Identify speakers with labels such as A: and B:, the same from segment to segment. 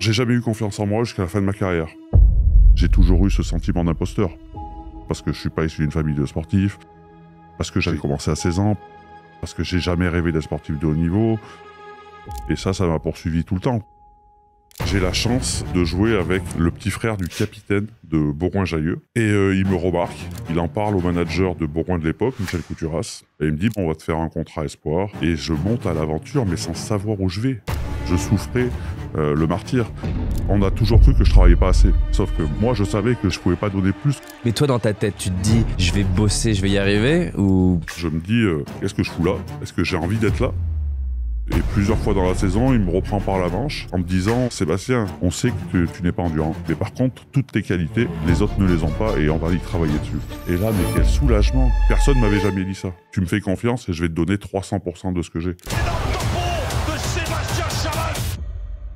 A: J'ai jamais eu confiance en moi jusqu'à la fin de ma carrière. J'ai toujours eu ce sentiment d'imposteur. Parce que je suis pas issu d'une famille de sportifs, parce que j'avais commencé à 16 ans, parce que j'ai jamais rêvé d'être sportif de haut niveau. Et ça m'a poursuivi tout le temps. J'ai la chance de jouer avec le petit frère du capitaine de Bourgoin-Jallieu. Et il me remarque, il en parle au manager de Bourgoin de l'époque, Michel Couturas. Et il me dit, bon, on va te faire un contrat espoir. Et je monte à l'aventure, mais sans savoir où je vais. Je souffrais le martyr. On a toujours cru que je travaillais pas assez. Sauf que moi, je savais que je pouvais pas donner plus.
B: Mais toi, dans ta tête, tu te dis, je vais bosser, je vais y arriver ou...
A: Je me dis, qu'est-ce que je fous là? Est-ce que j'ai envie d'être là? Et plusieurs fois dans la saison, il me reprend par la manche en me disant « Sébastien, on sait que tu n'es pas endurant, mais par contre, toutes tes qualités, les autres ne les ont pas et on va y travailler dessus. » Et là, mais quel soulagement! Personne ne m'avait jamais dit ça. Tu me fais confiance et je vais te donner 300% de ce que j'ai.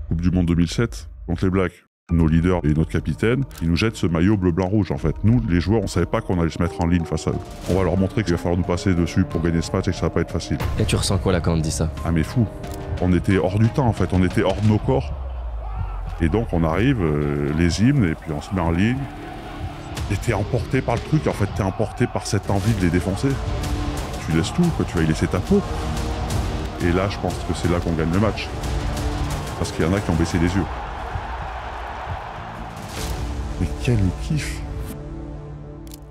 A: Coupe du Monde 2007, contre les Blacks. Nos leaders et notre capitaine, ils nous jettent ce maillot bleu-blanc-rouge en fait. Nous, les joueurs, on savait pas qu'on allait se mettre en ligne face à eux. On va leur montrer qu'il va falloir nous passer dessus pour gagner ce match et que ça va pas être facile.
B: Et tu ressens quoi là quand on te dit ça?
A: Ah mais fou. On était hors du temps en fait, on était hors de nos corps. Et donc on arrive, les hymnes, et puis on se met en ligne. Et t'es emporté par le truc, en fait t'es emporté par cette envie de les défoncer. Tu laisses tout, que tu vas y laisser ta peau. Et là, je pense que c'est là qu'on gagne le match. Parce qu'il y en a qui ont baissé les yeux. Mais quel kiff!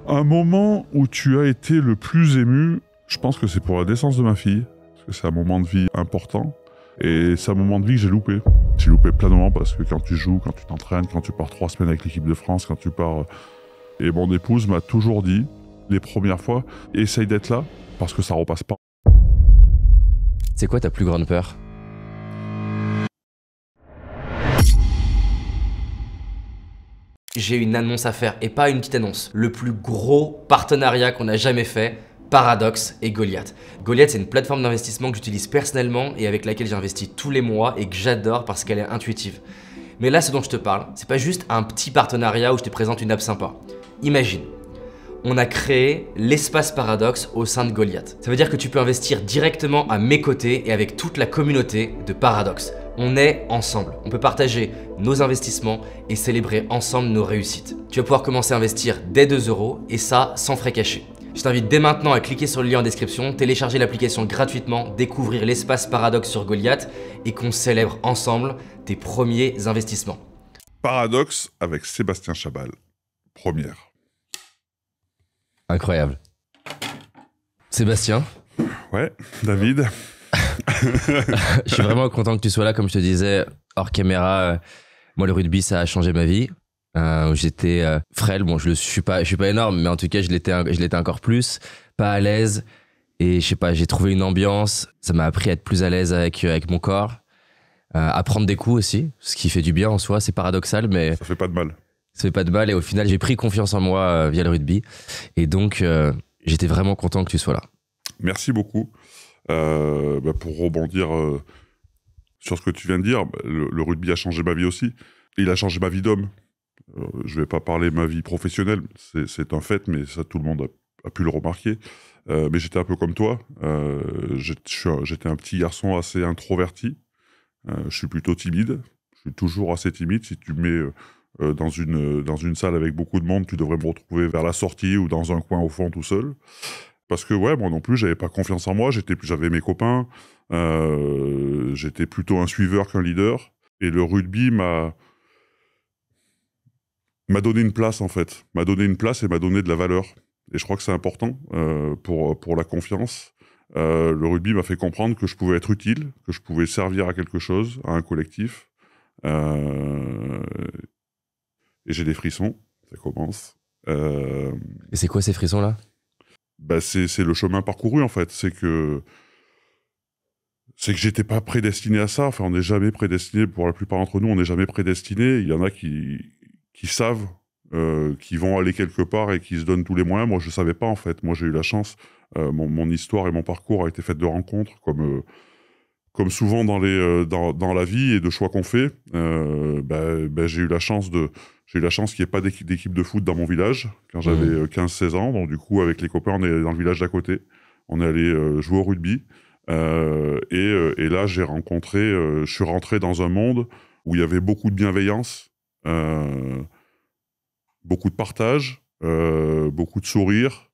A: Un moment où tu as été le plus ému, je pense que c'est pour la naissance de ma fille, parce que c'est un moment de vie important, et c'est un moment de vie que j'ai loupé. J'ai loupé plein de moments parce que quand tu joues, quand tu t'entraînes, quand tu pars 3 semaines avec l'équipe de France, quand tu pars... Et mon épouse m'a toujours dit, les premières fois, essaye d'être là, parce que ça repasse pas.
B: C'est quoi ta plus grande peur? J'ai une annonce à faire, et pas une petite annonce. Le plus gros partenariat qu'on a jamais fait, Paradox et Goliath. Goliath, c'est une plateforme d'investissement que j'utilise personnellement et avec laquelle j'investis tous les mois et que j'adore parce qu'elle est intuitive. Mais là, ce dont je te parle, c'est pas juste un petit partenariat où je te présente une app sympa. Imagine, on a créé l'espace Paradox au sein de Goliath. Ça veut dire que tu peux investir directement à mes côtés et avec toute la communauté de Paradox. On est ensemble, on peut partager nos investissements et célébrer ensemble nos réussites. Tu vas pouvoir commencer à investir dès 2 € et ça sans frais cachés. Je t'invite dès maintenant à cliquer sur le lien en description, télécharger l'application gratuitement, découvrir l'espace Paradox sur Goliath et qu'on célèbre ensemble tes premiers investissements.
A: Paradox avec Sébastien Chabal. Première.
B: Incroyable. Sébastien.
A: Ouais, David.
B: Je suis vraiment content que tu sois là, comme je te disais, hors caméra. Moi, le rugby, ça a changé ma vie. J'étais frêle, bon, je suis pas énorme, mais en tout cas, je l'étais encore plus, pas à l'aise. Et je sais pas, j'ai trouvé une ambiance. Ça m'a appris à être plus à l'aise avec mon corps, à prendre des coups aussi, ce qui fait du bien en soi. C'est paradoxal, mais
A: ça fait pas de mal.
B: Ça fait pas de mal. Et au final, j'ai pris confiance en moi via le rugby. Et donc, j'étais vraiment content que tu sois là.
A: Merci beaucoup. Pour rebondir sur ce que tu viens de dire, le rugby a changé ma vie aussi. Il a changé ma vie d'homme. Je vais pas parler de ma vie professionnelle, c'est un fait, mais ça tout le monde a pu le remarquer. Mais j'étais un peu comme toi. J'étais un petit garçon assez introverti. Je suis plutôt timide. Je suis toujours assez timide. Si tu me mets dans une salle avec beaucoup de monde, tu devrais me retrouver vers la sortie ou dans un coin au fond tout seul. Parce que ouais, moi non plus, j'avais pas confiance en moi, j'avais mes copains, j'étais plutôt un suiveur qu'un leader. Et le rugby m'a donné une place en fait, m'a donné une place et m'a donné de la valeur. Et je crois que c'est important pour la confiance. Le rugby m'a fait comprendre que je pouvais être utile, que je pouvais servir à quelque chose, à un collectif. Et j'ai des frissons, ça commence.
B: Et c'est quoi ces frissons-là ?
A: C'est le chemin parcouru en fait, c'est que j'étais pas prédestiné à ça, enfin on n'est jamais prédestiné, pour la plupart d'entre nous on n'est jamais prédestiné, il y en a qui savent qui vont aller quelque part et qui se donnent tous les moyens. Moi je savais pas en fait, moi j'ai eu la chance, mon histoire et mon parcours a été fait de rencontres comme souvent dans la vie et de choix qu'on fait. J'ai eu la chance qu'il n'y ait pas d'équipe de foot dans mon village quand j'avais 15-16 ans. Donc du coup, avec les copains, on est dans le village d'à côté. On est allé jouer au rugby. Et là, je suis rentré dans un monde où il y avait beaucoup de bienveillance, beaucoup de partage, beaucoup de sourire.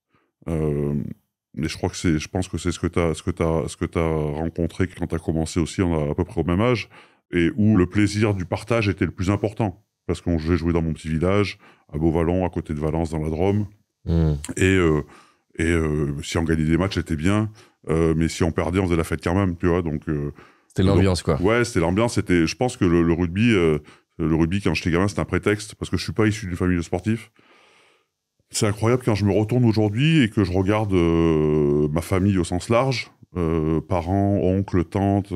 A: Mais je pense que c'est ce que t'as rencontré quand tu as commencé aussi, on a à peu près au même âge, et où le plaisir du partage était le plus important. Parce qu'on j'ai joué dans mon petit village, à Beauvallon, à côté de Valence, dans la Drôme. Et si on gagnait des matchs, c'était bien. Mais si on perdait, on faisait la fête quand même, tu vois. Donc,
B: c'était l'ambiance, quoi.
A: Ouais, c'était l'ambiance. Je pense que le rugby, quand j'étais gamin, c'était un prétexte, parce que je suis pas issu d'une famille de sportifs. C'est incroyable quand je me retourne aujourd'hui et que je regarde ma famille au sens large, parents, oncles, tantes,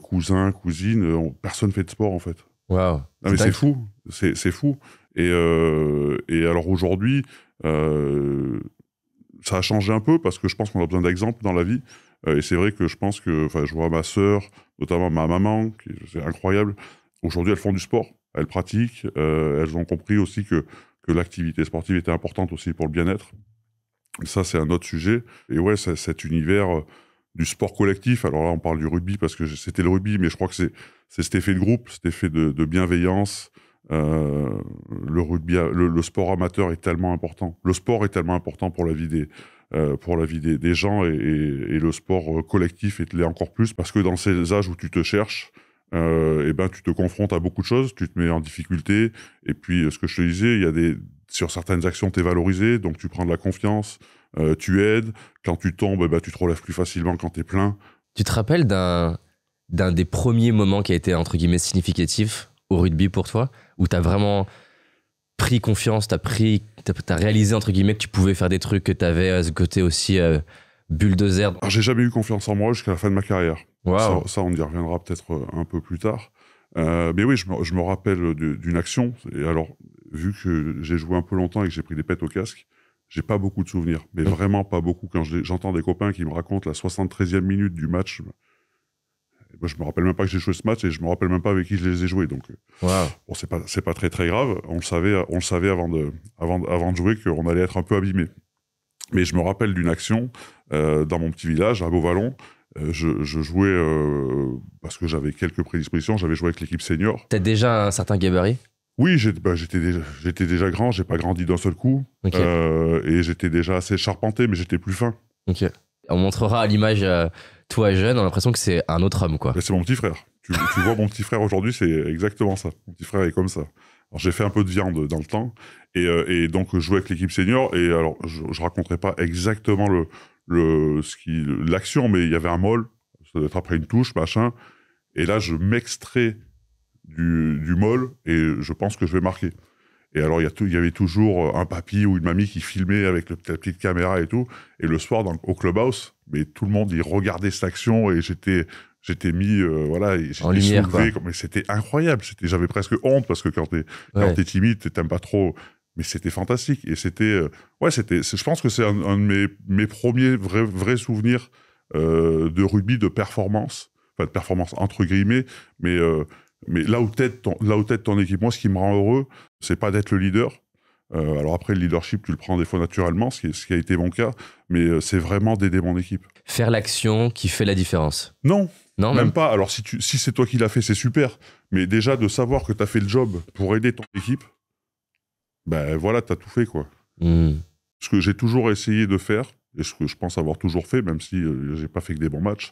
A: cousins, cousines, personne fait de sport en fait.
B: Waouh.
A: Mais c'est fou, c'est fou. Et alors aujourd'hui, ça a changé un peu parce que je pense qu'on a besoin d'exemples dans la vie. Et c'est vrai que je pense que, je vois ma sœur, notamment ma maman, c'est incroyable. Aujourd'hui, elles font du sport, elles pratiquent, elles ont compris aussi que l'activité sportive était importante aussi pour le bien-être. Ça, c'est un autre sujet. Et ouais, cet univers du sport collectif. Alors là, on parle du rugby parce que c'était le rugby, mais je crois que c'est cet effet de groupe, cet effet de bienveillance. Le rugby, le sport amateur est tellement important. Le sport est tellement important pour la vie des gens et le sport collectif l'est encore plus parce que dans ces âges où tu te cherches, tu te confrontes à beaucoup de choses, tu te mets en difficulté, et puis ce que je te disais, sur certaines actions, tu es valorisé, donc tu prends de la confiance, tu aides, quand tu tombes, tu te relèves plus facilement quand tu es plein.
B: Tu te rappelles d'un des premiers moments qui a été, entre guillemets, significatif au rugby pour toi, où tu as vraiment pris confiance, t'as réalisé, entre guillemets, que tu pouvais faire des trucs, que tu avais ce côté aussi bulldozer?
A: Alors, j'ai jamais eu confiance en moi jusqu'à la fin de ma carrière.
B: Wow.
A: Ça, on y reviendra peut-être un peu plus tard. Mais oui, je me rappelle d'une action. Et alors, vu que j'ai joué un peu longtemps et que j'ai pris des pètes au casque, j'ai pas beaucoup de souvenirs. Mais vraiment pas beaucoup. Quand j'entends des copains qui me racontent la 73e minute du match, moi, je me rappelle même pas que j'ai joué ce match et je me rappelle même pas avec qui je les ai joués. Donc, bon, c'est pas très très grave. On le savait avant de jouer qu'on allait être un peu abîmé. Mais je me rappelle d'une action dans mon petit village, à Beauvallon. Je jouais, parce que j'avais quelques prédispositions, j'avais joué avec l'équipe senior.
B: T'as déjà un certain gabarit?
A: Oui, j'étais déjà grand, j'ai pas grandi d'un seul coup.
B: Okay.
A: Et j'étais déjà assez charpenté, mais j'étais plus fin.
B: Ok. On montrera à l'image toi jeune, on a l'impression que c'est un autre homme, quoi.
A: Mais c'est mon petit frère. Tu vois, mon petit frère aujourd'hui, c'est exactement ça. Mon petit frère est comme ça. Alors, j'ai fait un peu de viande dans le temps, et donc je jouais avec l'équipe senior, et alors je raconterai pas exactement l'action, mais il y avait un maul, ça doit être après une touche, machin, et là je m'extrais du maul, et je pense que je vais marquer. Et alors il y avait toujours un papy ou une mamie qui filmait avec la petite caméra et tout, et le soir au clubhouse, mais tout le monde y regardait cette action, et j'étais mis, voilà, et j'étais
B: en lumière,
A: soulevé, mais c'était incroyable. J'avais presque honte parce que quand t'es timide, t'aimes pas trop, mais c'était fantastique. Et je pense que c'est un de mes premiers vrais souvenirs de rugby, de performance, enfin de performance entre guillemets, mais là où t'aides ton équipe. Moi, ce qui me rend heureux, c'est pas d'être le leader. Alors après, le leadership, tu le prends des fois naturellement, ce qui a été mon cas, mais c'est vraiment d'aider mon équipe.
B: Faire l'action qui fait la différence.
A: Non, même pas. Alors si c'est toi qui l'as fait, c'est super. Mais déjà, de savoir que tu as fait le job pour aider ton équipe, ben voilà, tu as tout fait, quoi. Ce que j'ai toujours essayé de faire, et ce que je pense avoir toujours fait, même si j'ai pas fait que des bons matchs,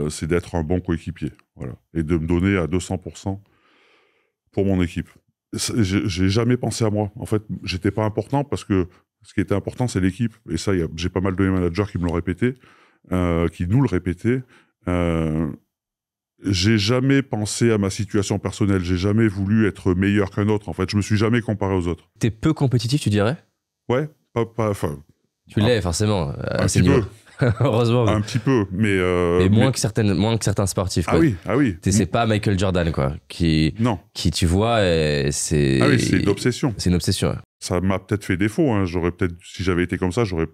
A: c'est d'être un bon coéquipier. Voilà. Et de me donner à 200% pour mon équipe. J'ai jamais pensé à moi. En fait, j'étais pas important parce que ce qui était important, c'est l'équipe. Et ça, j'ai pas mal de managers qui me l'ont répété, qui nous le répétaient. J'ai jamais pensé à ma situation personnelle. J'ai jamais voulu être meilleur qu'un autre. En fait, je me suis jamais comparé aux autres.
B: T'es peu compétitif, tu dirais?
A: Ouais, enfin.
B: Tu l'es forcément.
A: Un petit peu.
B: Heureusement.
A: Un petit peu, mais
B: moins que certains sportifs, quoi.
A: Ah oui.
B: C'est pas Michael Jordan, quoi, qui tu vois, c'est.
A: Ah oui, c'est une obsession.
B: C'est une obsession. Ouais.
A: Ça m'a peut-être fait défaut. Hein. Si j'avais été comme ça, j'aurais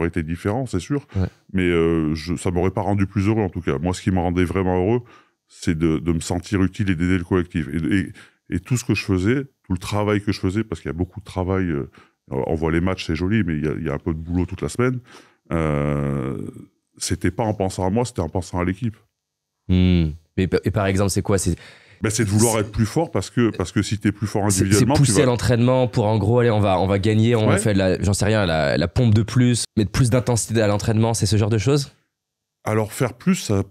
A: été différent, c'est sûr.
B: Ouais.
A: Mais ça m'aurait pas rendu plus heureux, en tout cas. Moi, ce qui me rendait vraiment heureux, c'est de me sentir utile et d'aider le collectif. Et tout ce que je faisais, tout le travail que je faisais, parce qu'il y a beaucoup de travail. On voit les matchs, c'est joli, mais il y a un peu de boulot toute la semaine. C'était pas en pensant à moi, c'était en pensant à l'équipe.
B: Et par exemple, c'est quoi?
A: Ben, c'est de vouloir être plus fort parce que si tu es plus fort individuellement...
B: C'est pousser à l'entraînement pour en gros, allez, on va gagner, on fait, j'en sais rien, la pompe de plus, mettre plus d'intensité à l'entraînement, c'est ce genre de choses?
A: Alors faire plus, ça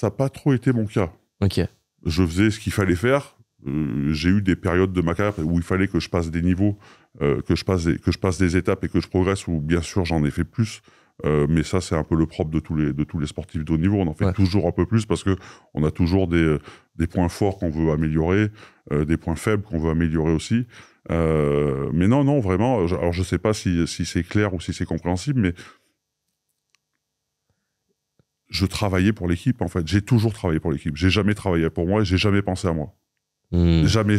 A: n'a pas trop été mon cas.
B: Ok.
A: Je faisais ce qu'il fallait faire. J'ai eu des périodes de ma carrière où il fallait que je passe des niveaux, que je passe des étapes et que je progresse, où bien sûr j'en ai fait plus. Mais ça, c'est un peu le propre de tous les sportifs de haut niveau. On en fait toujours un peu plus parce qu'on a toujours des points forts qu'on veut améliorer, des points faibles qu'on veut améliorer aussi. Mais non, vraiment. Alors, je ne sais pas si c'est clair ou si c'est compréhensible, mais je travaillais pour l'équipe, en fait. J'ai toujours travaillé pour l'équipe. J'ai jamais travaillé pour moi et j'ai jamais pensé à moi. Jamais.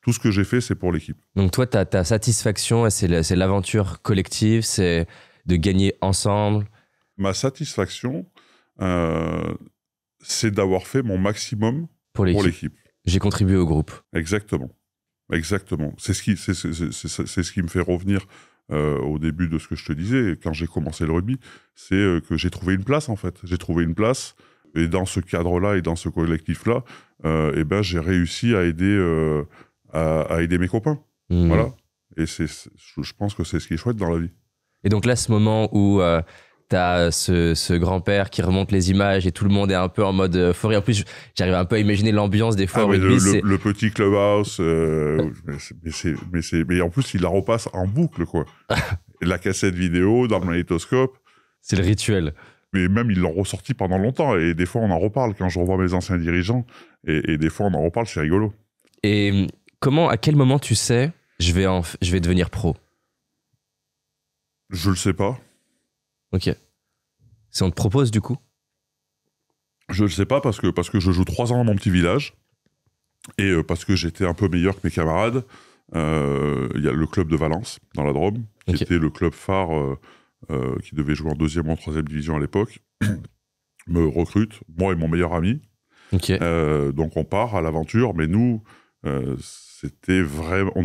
A: Tout ce que j'ai fait, c'est pour l'équipe.
B: Donc toi, ta satisfaction, c'est l'aventure collective, c'est de gagner ensemble.
A: Ma satisfaction, c'est d'avoir fait mon maximum pour l'équipe.
B: J'ai contribué au groupe.
A: Exactement. C'est ce qui me fait revenir au début de ce que je te disais, quand j'ai commencé le rugby, c'est que j'ai trouvé une place, en fait. J'ai trouvé une place, et dans ce cadre-là et dans ce collectif-là, j'ai réussi à aider mes copains. Voilà. Et je pense que c'est ce qui est chouette dans la vie.
B: Et donc là, ce moment où t'as ce grand-père qui remonte les images et tout le monde est un peu en mode euphorie. En plus, j'arrive un peu à imaginer l'ambiance des fois.
A: Le petit clubhouse, mais en plus, il la repasse en boucle, quoi. La cassette vidéo dans le magnétoscope. C'est
B: le rituel.
A: Mais même, ils l'ont ressorti pendant longtemps. Et des fois, on en reparle quand je revois mes anciens dirigeants. Et des fois, on en reparle, c'est rigolo.
B: Et à quel moment tu sais, je vais devenir pro?
A: Je le sais pas.
B: Ok. Si on te propose, du coup?
A: Je le sais pas parce que je joue 3 ans dans mon petit village. Et parce que j'étais un peu meilleur que mes camarades. Il y a le club de Valence, dans la Drôme, qui était le club phare qui devait jouer en 2e ou en 3e division à l'époque, me recrute, moi et mon meilleur ami. Donc on part à l'aventure, mais nous, on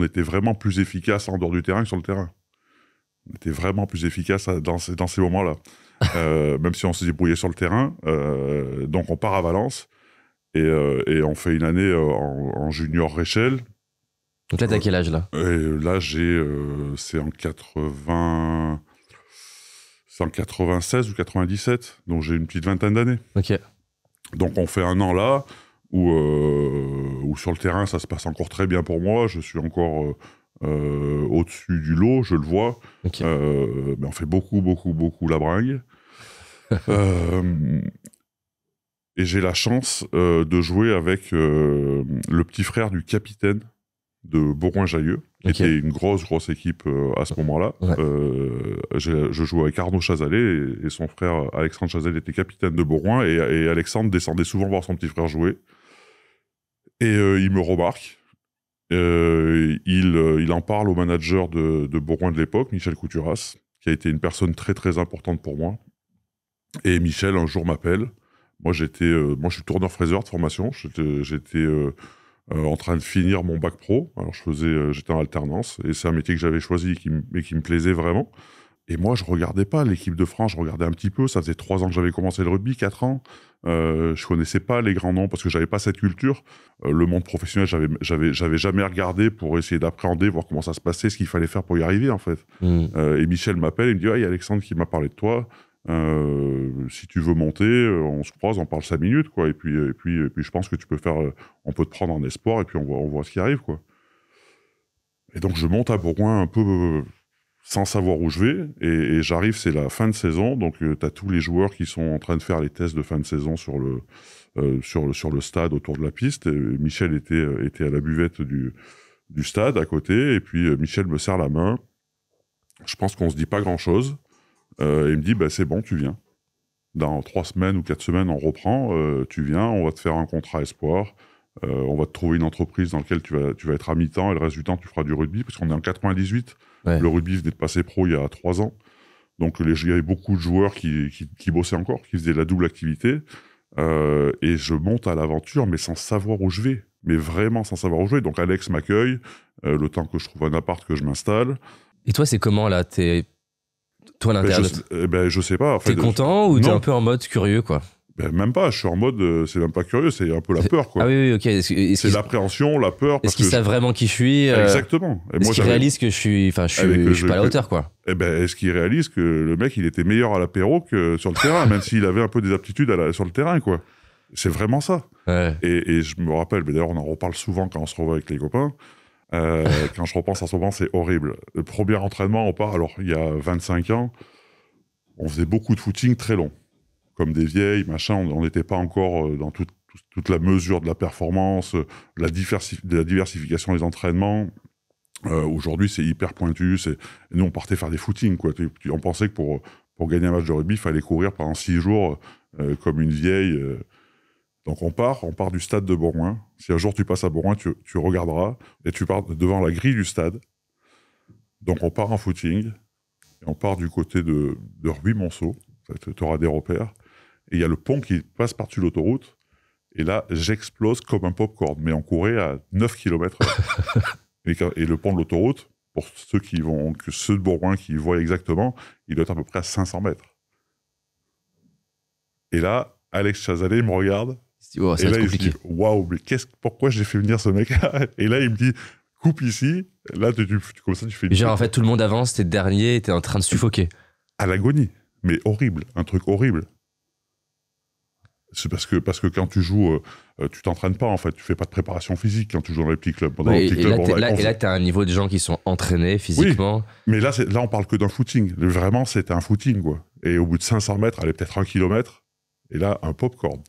A: était vraiment plus efficace en dehors du terrain que sur le terrain. On était vraiment plus efficace dans ces moments-là. Même si on se débrouillait sur le terrain. Donc on part à Valence et on fait une année en junior Réchelle.
B: Donc là, t'as quel âge là?
A: Là, c'est en 96 ou 97, donc j'ai une petite vingtaine d'années.
B: Ok.
A: Donc on fait un an là, où sur le terrain, ça se passe encore très bien pour moi. Je suis encore au-dessus du lot, je le vois. Mais on fait beaucoup la bringue. Et j'ai la chance de jouer avec le petit frère du capitaine de Bourgoin-Jallieu, qui était une grosse équipe à ce moment-là. Je jouais avec Arnaud Chazalet et son frère Alexandre Chazalet était capitaine de Bourgoin et Alexandre descendait souvent voir son petit frère jouer. Et il me remarque. Il en parle au manager de Bourgoin de l'époque, Michel Couturas, qui a été une personne très importante pour moi. Et Michel, un jour, m'appelle. Moi, je suis tourneur-fraiseur de formation. J'étais en train de finir mon bac pro. Alors, j'étais en alternance. Et c'est un métier que j'avais choisi et qui me plaisait vraiment. Et moi, je regardais pas l'équipe de France. Je regardais un petit peu. Ça faisait 3 ans que j'avais commencé le rugby, 4 ans. Je connaissais pas les grands noms parce que j'avais pas cette culture. Le monde professionnel, j'avais jamais regardé pour essayer d'appréhender, voir comment ça se passait, ce qu'il fallait faire pour y arriver, en fait. Et Michel m'appelle, il me dit « Ah, il y a Alexandre qui m'a parlé de toi. Si tu veux monter, on se croise, on parle 5 minutes, quoi. Et puis je pense que tu peux faire... on peut te prendre en espoir et puis on voit ce qui arrive, quoi. » Et donc, je monte à Bourgoin un peu... sans savoir où je vais, et j'arrive, c'est la fin de saison, donc tu as tous les joueurs qui sont en train de faire les tests de fin de saison sur le stade autour de la piste. Et Michel était à la buvette du stade à côté, et puis Michel me serre la main. Je pense qu'on se dit pas grand-chose. Il me dit, bah, c'est bon, tu viens. Dans 3 semaines ou 4 semaines, on reprend, tu viens, on va te faire un contrat espoir. On va te trouver une entreprise dans laquelle tu vas être à mi-temps et le reste du temps, tu feras du rugby, parce qu'on est en 98. Le rugby venait de passer pro il y a 3 ans. Donc, il y avait beaucoup de joueurs qui bossaient encore, qui faisaient la double activité. Et je monte à l'aventure, mais sans savoir où je vais. Mais vraiment sans savoir où je vais. Donc, Alex m'accueille, le temps que je trouve un appart, que je m'installe.
B: Et toi, c'est comment, là? Toi, à l'intérieur
A: je sais pas. En fait,
B: t'es content ou t'es un peu en mode curieux, quoi?
A: Ben, même pas, je suis en mode, c'est même pas curieux, c'est un peu la peur, quoi.
C: Ah oui, ok.
A: C'est l'appréhension, la peur.
C: Est-ce qu'ils savent vraiment qui je suis
A: Exactement.
C: Est-ce qu'ils réalisent que je suis pas à la hauteur, quoi?
A: Eh ben, est-ce qu'ils réalisent que le mec, il était meilleur à l'apéro que sur le terrain, même s'il avait un peu des aptitudes sur le terrain, quoi. C'est vraiment ça.
C: Ouais.
A: Et je me rappelle, mais d'ailleurs, on en reparle souvent quand on se revoit avec les copains. Quand je repense à ce moment, c'est horrible. Le premier entraînement, on part, alors il y a 25 ans, on faisait beaucoup de footing très long. Comme des vieilles, machin, on n'était pas encore dans toute la mesure de la performance, de la diversification des entraînements. Aujourd'hui, c'est hyper pointu. Nous, on partait faire des footings, quoi. On pensait que pour gagner un match de rugby, il fallait courir pendant 6 jours comme une vieille. Donc on part du stade de Bourgoin. Si un jour tu passes à Bourgoin, tu regarderas, et tu pars devant la grille du stade. Donc on part en footing, et on part du côté de Rugby-Monceau. Tu auras des repères. Et il y a le pont qui passe par-dessus l'autoroute. Et là, j'explose comme un popcorn. Mais on courait à 9 km/h. Et le pont de l'autoroute, pour ceux de Bourgoin qui voient exactement, il doit être à peu près à 500 mètres. Et là, Alex Chazalet me regarde.
C: Oh,
A: et là, il se dit, waouh, mais pourquoi j'ai fait venir ce mec-là? Et là, il me dit, coupe ici. Là, comme ça, tu fais.
C: Genre, en fait, tout le monde avance, t'es dernier, t'es en train de suffoquer.
A: À l'agonie. Mais horrible. Un truc horrible. C'est parce que quand tu joues, tu t'entraînes pas, en fait. Tu fais pas de préparation physique quand tu joues dans les petits clubs.
C: Et là, t'as un niveau de gens qui sont entraînés physiquement.
A: Oui, mais là, on parle que d'un footing. Vraiment, c'était un footing, quoi. Et au bout de 500 mètres, allez, peut-être 1 kilomètre. Et là, un popcorn.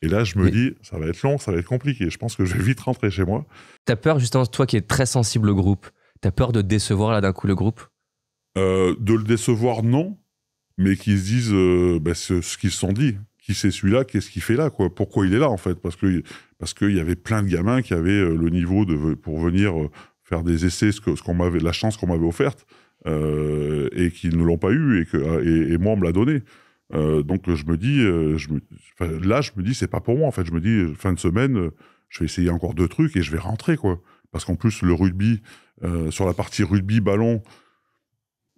A: Et là, je me dis, ça va être long, ça va être compliqué. Je pense que je vais vite rentrer chez moi.
C: T'as peur, justement, toi qui es très sensible au groupe, t'as peur de décevoir, là, d'un coup, le groupe?
A: De le décevoir, non. Mais qu'ils se disent ce qu'ils se sont dit. Qui c'est celui-là? Qu'est-ce qu'il fait là, quoi? Pourquoi il est là, en fait? Parce qu'il y avait plein de gamins qui avaient le niveau pour venir faire des essais, la chance qu'on m'avait offerte, et qui ne l'ont pas eu, et moi, on me l'a donné. Donc je me dis, je me dis, c'est pas pour moi, en fait. Je me dis, fin de semaine, je vais essayer encore 2 trucs et je vais rentrer, quoi. Parce qu'en plus, le rugby, sur la partie rugby, ballon,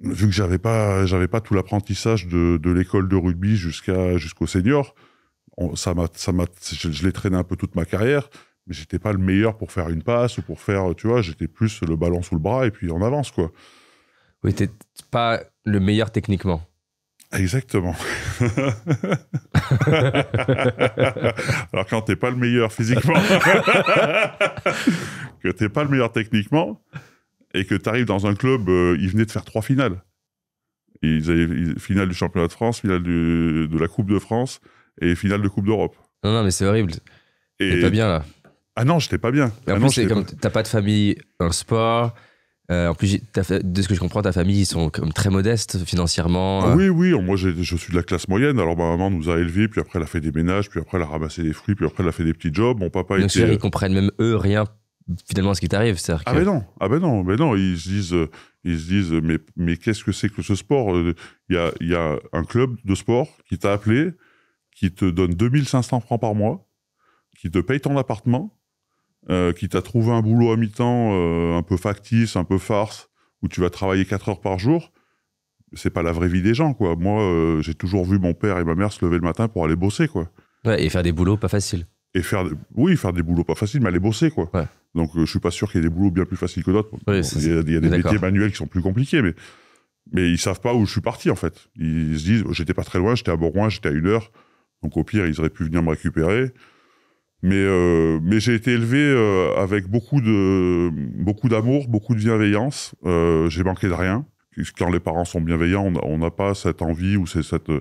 A: vu que j'avais pas tout l'apprentissage de l'école de rugby jusqu'au senior, je l'ai traîné un peu toute ma carrière, mais j'étais pas le meilleur pour faire une passe ou pour faire, tu vois, j'étais plus le ballon sous le bras et puis on avance, quoi.
C: Oui, t'es pas le meilleur techniquement.
A: Exactement. Alors quand t'es pas le meilleur physiquement, que t'es pas le meilleur techniquement, et que t'arrives dans un club, ils venaient de faire 3 finales. Ils avaient finale du championnat de France, finale de la Coupe de France et finale de Coupe d'Europe.
C: Non, mais c'est horrible. T'es pas bien là.
A: Ah non, j'étais pas bien.
C: Et en plus, c'est comme t'as pas de famille dans le sport. En plus, de ce que je comprends, ta famille, ils sont comme très modestes financièrement.
A: Oui, moi je suis de la classe moyenne. Alors ma maman nous a élevés, puis après elle a fait des ménages, puis après elle a ramassé des fruits, puis après elle a fait des petits jobs. Mon papa
C: donc ils comprennent même eux rien finalement à ce qui t'arrive.
A: Ah ben non. Ils se disent mais qu'est-ce que c'est que ce sport? Il y a un club de sport qui t'a appelé, qui te donne 2500 francs par mois, qui te paye ton appartement, qui t'a trouvé un boulot à mi-temps un peu factice, un peu farce, où tu vas travailler 4 heures par jour. C'est pas la vraie vie des gens, quoi. Moi, j'ai toujours vu mon père et ma mère se lever le matin pour aller bosser, quoi.
C: Ouais, et faire des boulots pas faciles.
A: Et faire des boulots pas faciles, mais aller bosser, quoi.
C: Ouais.
A: Donc, je suis pas sûr qu'il y ait des boulots bien plus faciles que d'autres.
C: Oui,
A: il y a des métiers manuels qui sont plus compliqués, mais ils savent pas où je suis parti, en fait. Ils se disent, j'étais pas très loin, j'étais à Bourgoin, j'étais à 1 heure. Donc, au pire, ils auraient pu venir me récupérer. Mais j'ai été élevé avec beaucoup d'amour, beaucoup de bienveillance. J'ai manqué de rien. Quand les parents sont bienveillants, on n'a pas cette envie ou cette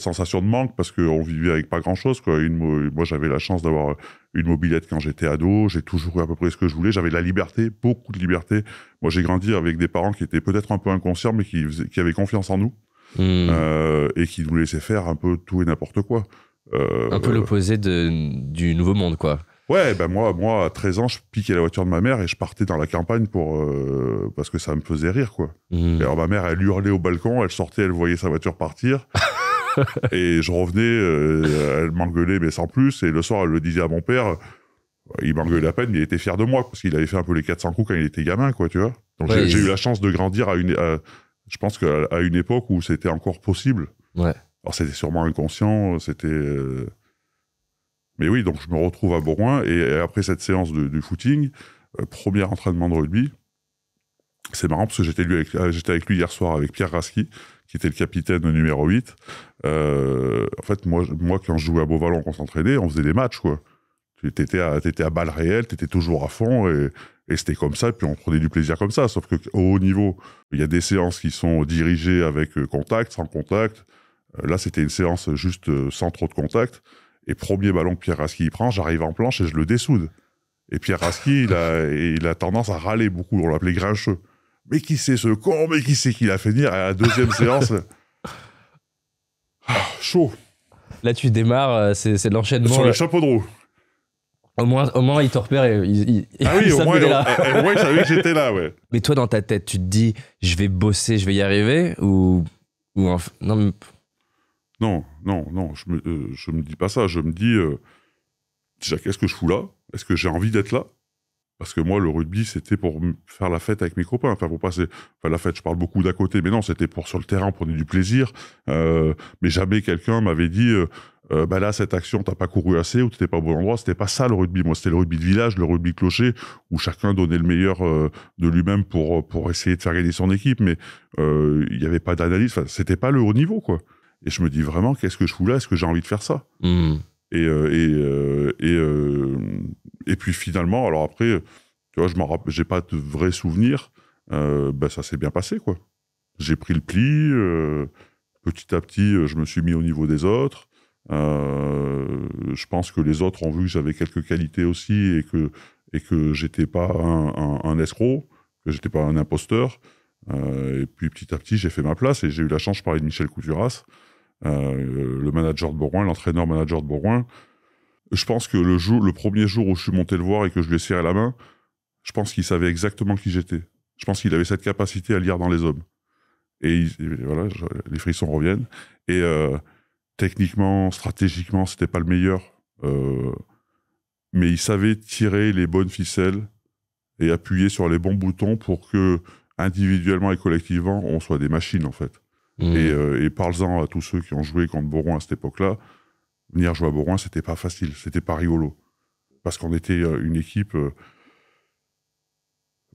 A: sensation de manque parce qu'on vivait avec pas grand-chose, quoi. Moi, j'avais la chance d'avoir une mobilette quand j'étais ado. J'ai toujours eu à peu près ce que je voulais. J'avais de la liberté, beaucoup de liberté. Moi, j'ai grandi avec des parents qui étaient peut-être un peu inconscients, mais qui avaient confiance en nous et qui nous laissaient faire un peu tout et n'importe quoi.
C: Un peu l'opposé du nouveau monde, quoi.
A: Ouais, ben moi, à 13 ans, je piquais la voiture de ma mère et je partais dans la campagne parce que ça me faisait rire, quoi. Et alors ma mère, elle hurlait au balcon, elle sortait, elle voyait sa voiture partir. Et je revenais, elle m'engueulait, mais sans plus. Et le soir, elle le disait à mon père, il m'engueulait à peine, mais il était fier de moi, parce qu'il avait fait un peu les 400 coups quand il était gamin, quoi, tu vois. Donc j'ai eu la chance de grandir je pense qu'à une époque où c'était encore possible.
C: Ouais.
A: Alors c'était sûrement inconscient, mais oui, donc je me retrouve à Bourgoin, et après cette séance de footing, premier entraînement de rugby, c'est marrant parce que j'étais avec lui hier soir, avec Pierre Rasky, qui était le capitaine numéro 8. En fait, moi, quand je jouais à Beauvallon, qu'on s'entraînait, on faisait des matchs, quoi. T'étais à balles réelles, t'étais toujours à fond, et c'était comme ça, et puis on prenait du plaisir comme ça. Sauf qu'au haut niveau, il y a des séances qui sont dirigées avec contact, sans contact. Là, c'était une séance juste sans trop de contact. Et premier ballon que Pierre Rasky prend, j'arrive en planche et je le dessoude. Et Pierre Rasky, il a tendance à râler beaucoup, on l'appelait grincheux. Mais qui c'est ce con? Mais qui c'est qui l'a fait venir? À la deuxième séance, chaud.
C: Là, tu démarres, c'est de l'enchaînement.
A: Sur les chapeaux de roue.
C: Au moins, il te repère et
A: Ah oui, au moins,
C: il
A: il savait que j'étais là, ouais.
C: Mais toi, dans ta tête, tu te dis, je vais bosser, je vais y arriver? Non, mais...
A: Non, je me dis pas ça. Je me dis, déjà, qu'est-ce que je fous là? Est-ce que j'ai envie d'être là? Parce que moi, le rugby, c'était pour faire la fête avec mes copains. Enfin, pour passer... Enfin, la fête, je parle beaucoup d'à côté, mais non, c'était pour sur le terrain, on prenait du plaisir. Mais jamais quelqu'un m'avait dit, bah là, cette action, t'as pas couru assez ou t'étais pas au bon endroit. C'était pas ça, le rugby. Moi, c'était le rugby de village, le rugby clocher, où chacun donnait le meilleur de lui-même pour essayer de faire gagner son équipe. Mais il y avait pas d'analyse. Enfin, c'était pas le haut niveau, quoi. Et je me dis vraiment, qu'est-ce que je fous là? Est-ce que j'ai envie de faire ça? Et puis finalement, alors après, tu vois, j'ai pas de vrais souvenirs. Ben ça s'est bien passé, quoi. J'ai pris le pli. Petit à petit, je me suis mis au niveau des autres. Je pense que les autres ont vu que j'avais quelques qualités aussi et que j'étais pas un escroc, que j'étais pas un imposteur. Et puis petit à petit, j'ai fait ma place et j'ai eu la chance de parler de Michel Couturas. Le manager de Bourgoin, l'entraîneur-manager de Bourgoin. Je pense que le premier jour où je suis monté le voir et que je lui ai serré la main, je pense qu'il savait exactement qui j'étais. Je pense qu'il avait cette capacité à lire dans les hommes. Et voilà, les frissons reviennent. Et techniquement, stratégiquement, c'était pas le meilleur. Mais il savait tirer les bonnes ficelles et appuyer sur les bons boutons pour que, individuellement et collectivement, on soit des machines, en fait. Et parle-en à tous ceux qui ont joué contre Bourgoin à cette époque-là. Venir jouer à Bourgoin, c'était pas facile, c'était pas rigolo. Parce qu'on était une équipe...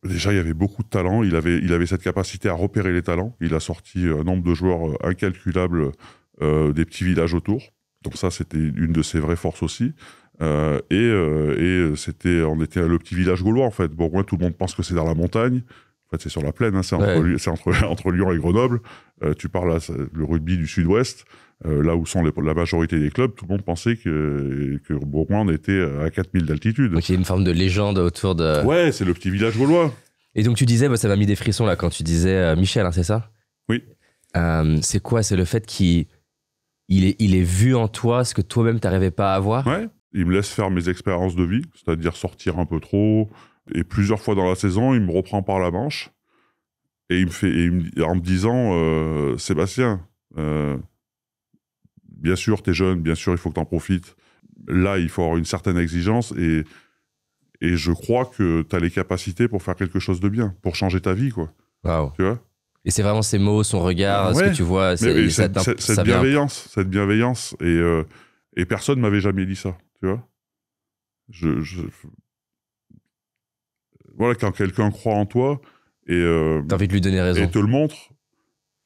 A: déjà, il y avait beaucoup de talents. Il avait cette capacité à repérer les talents. Il a sorti un nombre de joueurs incalculable des petits villages autour. Donc ça, c'était une de ses vraies forces aussi. On était le petit village gaulois, en fait. Bourgoin, tout le monde pense que c'est dans la montagne. En fait, c'est sur la plaine, hein, c'est entre Lyon et Grenoble. Tu parles le rugby du sud-ouest, là où sont la majorité des clubs, tout le monde pensait que Bourgoin, on était à 4000 d'altitude.
C: Donc il y a une forme de légende autour de...
A: Ouais, c'est le petit village gaulois.
C: Et donc tu disais, ça m'a mis des frissons là quand tu disais Michel, hein, c'est ça?
A: Oui.
C: C'est quoi? C'est le fait qu'il ait vu en toi ce que toi-même t'arrivais pas à voir?
A: Ouais, il me laisse faire mes expériences de vie, c'est-à-dire sortir un peu trop... Et plusieurs fois dans la saison, il me reprend par la manche et en me disant Sébastien, bien sûr, t'es jeune, bien sûr, il faut que t'en profites. Là, il faut avoir une certaine exigence et je crois que t'as les capacités pour faire quelque chose de bien, pour changer ta vie, quoi.
C: Wow.
A: Tu vois?
C: Et c'est vraiment ces mots, son regard, ce que tu vois.
A: Cette bienveillance. Et personne m'avait jamais dit ça, tu vois? Voilà, quand quelqu'un croit en toi et
C: t'as envie de lui donner raison
A: et te le montre,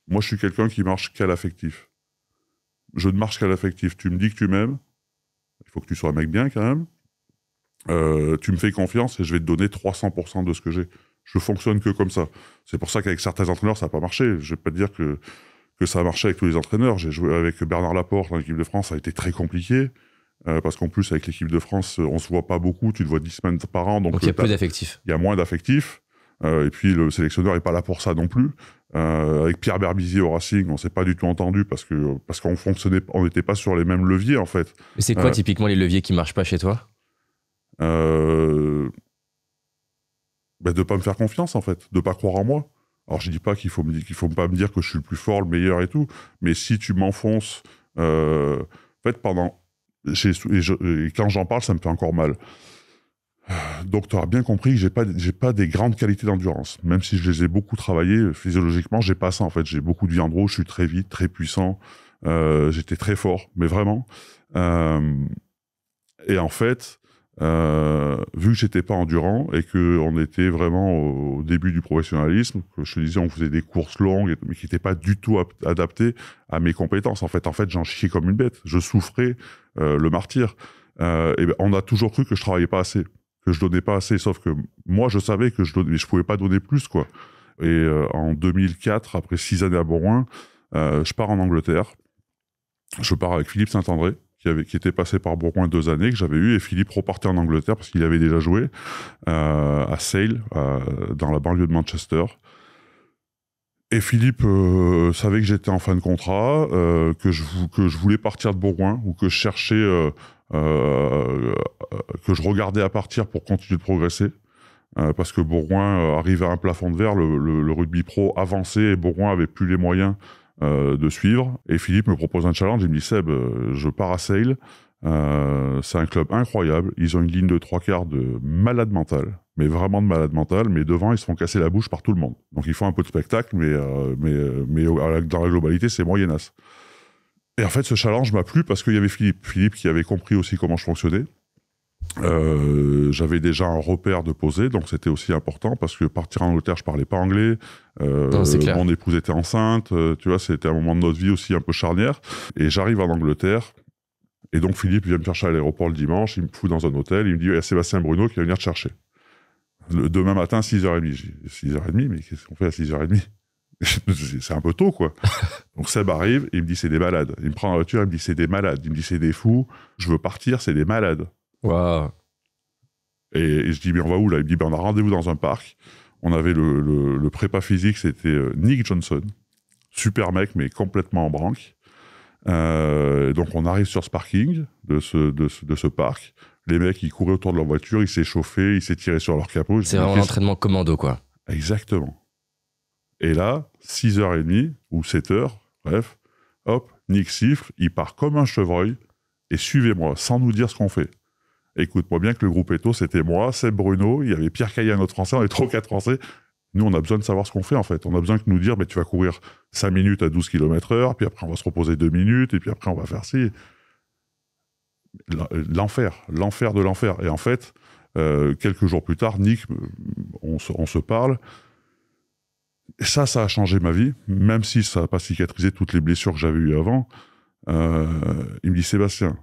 A: moi je suis quelqu'un qui marche qu'à l'affectif. Je ne marche qu'à l'affectif. Tu me dis que tu m'aimes, il faut que tu sois un mec bien quand même. Tu me fais confiance et je vais te donner 300% de ce que j'ai. Je fonctionne que comme ça. C'est pour ça qu'avec certains entraîneurs ça n'a pas marché. Je vais pas te dire que ça a marché avec tous les entraîneurs. J'ai joué avec Bernard Laporte dans l'équipe de France, ça a été très compliqué. Parce qu'en plus, avec l'équipe de France, on se voit pas beaucoup, tu te vois 10 semaines par an. Donc
C: il y a peu d'effectifs.
A: Il y a moins d'affectifs. Et puis, le sélectionneur n'est pas là pour ça non plus. Avec Pierre Berbizier au Racing, on s'est pas du tout entendu parce qu'on fonctionnait, on n'était pas sur les mêmes leviers, en fait.
C: Mais c'est quoi, typiquement, les leviers qui marchent pas chez toi?
A: De pas me faire confiance, en fait. De pas croire en moi. Alors, je dis pas qu'il faut pas me dire que je suis le plus fort, le meilleur et tout. Mais si tu m'enfonces... en fait, et quand j'en parle, ça me fait encore mal. Donc, tu auras bien compris que j'ai pas des grandes qualités d'endurance. Même si je les ai beaucoup travaillées, physiologiquement, j'ai pas ça, en fait. J'ai beaucoup de viande rouge, je suis très vite, très puissant. J'étais très fort, mais vraiment. Et en fait, vu que j'étais pas endurant et qu'on était vraiment au début du professionnalisme, que je te disais, on faisait des courses longues, mais qui n'étaient pas du tout adaptées à mes compétences. En fait, j'en chiais comme une bête. Je souffrais le martyr. Et ben, on a toujours cru que je travaillais pas assez, que je donnais pas assez. Sauf que moi, je savais que je pouvais pas donner plus, quoi. Et en 2004, après 6 années à Bourgoin, je pars en Angleterre. Je pars avec Philippe Saint-André, qui était passé par Bourgoin 2 années, que j'avais eu, et Philippe repartait en Angleterre parce qu'il avait déjà joué à Sale, dans la banlieue de Manchester. Et Philippe savait que j'étais en fin de contrat, que je voulais partir de Bourgoin, ou que je cherchais, que je regardais à partir pour continuer de progresser. Parce que Bourgoin arrivait à un plafond de verre, le rugby pro avançait et Bourgoin avait plus les moyens de suivre. Et Philippe me propose un challenge, il me dit Seb, je pars à Sale, c'est un club incroyable, ils ont une ligne de 3/4 de malade mental, mais vraiment de malade mental, mais devant ils se font casser la bouche par tout le monde. Donc ils font un peu de spectacle, mais dans la globalité c'est moyennasse. Et en fait ce challenge m'a plu parce qu'il y avait Philippe qui avait compris aussi comment je fonctionnais. J'avais déjà un repère de poser, donc c'était aussi important parce que partir en Angleterre, je parlais pas anglais.
C: Non, c'est clair.
A: Mon épouse était enceinte, tu vois, c'était un moment de notre vie aussi un peu charnière. Et j'arrive en Angleterre, et donc Philippe vient me chercher à l'aéroport le dimanche, il me fout dans un hôtel, il me dit il y a Sébastien Bruno qui va venir te chercher. Le demain matin, 6h30. J'ai dit 6h30, mais qu'est-ce qu'on fait à 6h30 ? C'est un peu tôt, quoi. Donc Seb arrive, il me dit c'est des malades. Il me prend dans la voiture, il me dit c'est des malades. Il me dit c'est des fous, je veux partir, c'est des malades.
C: Waouh.
A: Et je dis, mais on va où là ? Il me dit, on a rendez-vous dans un parc. On avait le prépa physique, c'était Nick Johnson. Super mec, mais complètement en branque. Donc on arrive sur ce parking de ce parc. Les mecs, ils couraient autour de leur voiture, ils s'échauffaient, ils s'étiraient sur leur capot.
C: C'est vraiment l'entraînement commando, quoi.
A: Exactement. Et là, 6h30 ou 7h, bref, hop, Nick siffle, il part comme un chevreuil et suivez-moi, sans nous dire ce qu'on fait. Écoute-moi bien que le groupe Eto, c'était moi, Seb Bruno, il y avait Pierre Caillat, notre Français, on est 3 ou 4 Français. Nous, on a besoin de savoir ce qu'on fait, en fait. On a besoin de nous dire, tu vas courir 5 minutes à 12 km/h, puis après, on va se reposer 2 minutes, et puis après, on va faire ci. L'enfer de l'enfer. Et en fait, quelques jours plus tard, Nick, on se parle. Et ça a changé ma vie, même si ça n'a pas cicatrisé toutes les blessures que j'avais eues avant. Il me dit, Sébastien,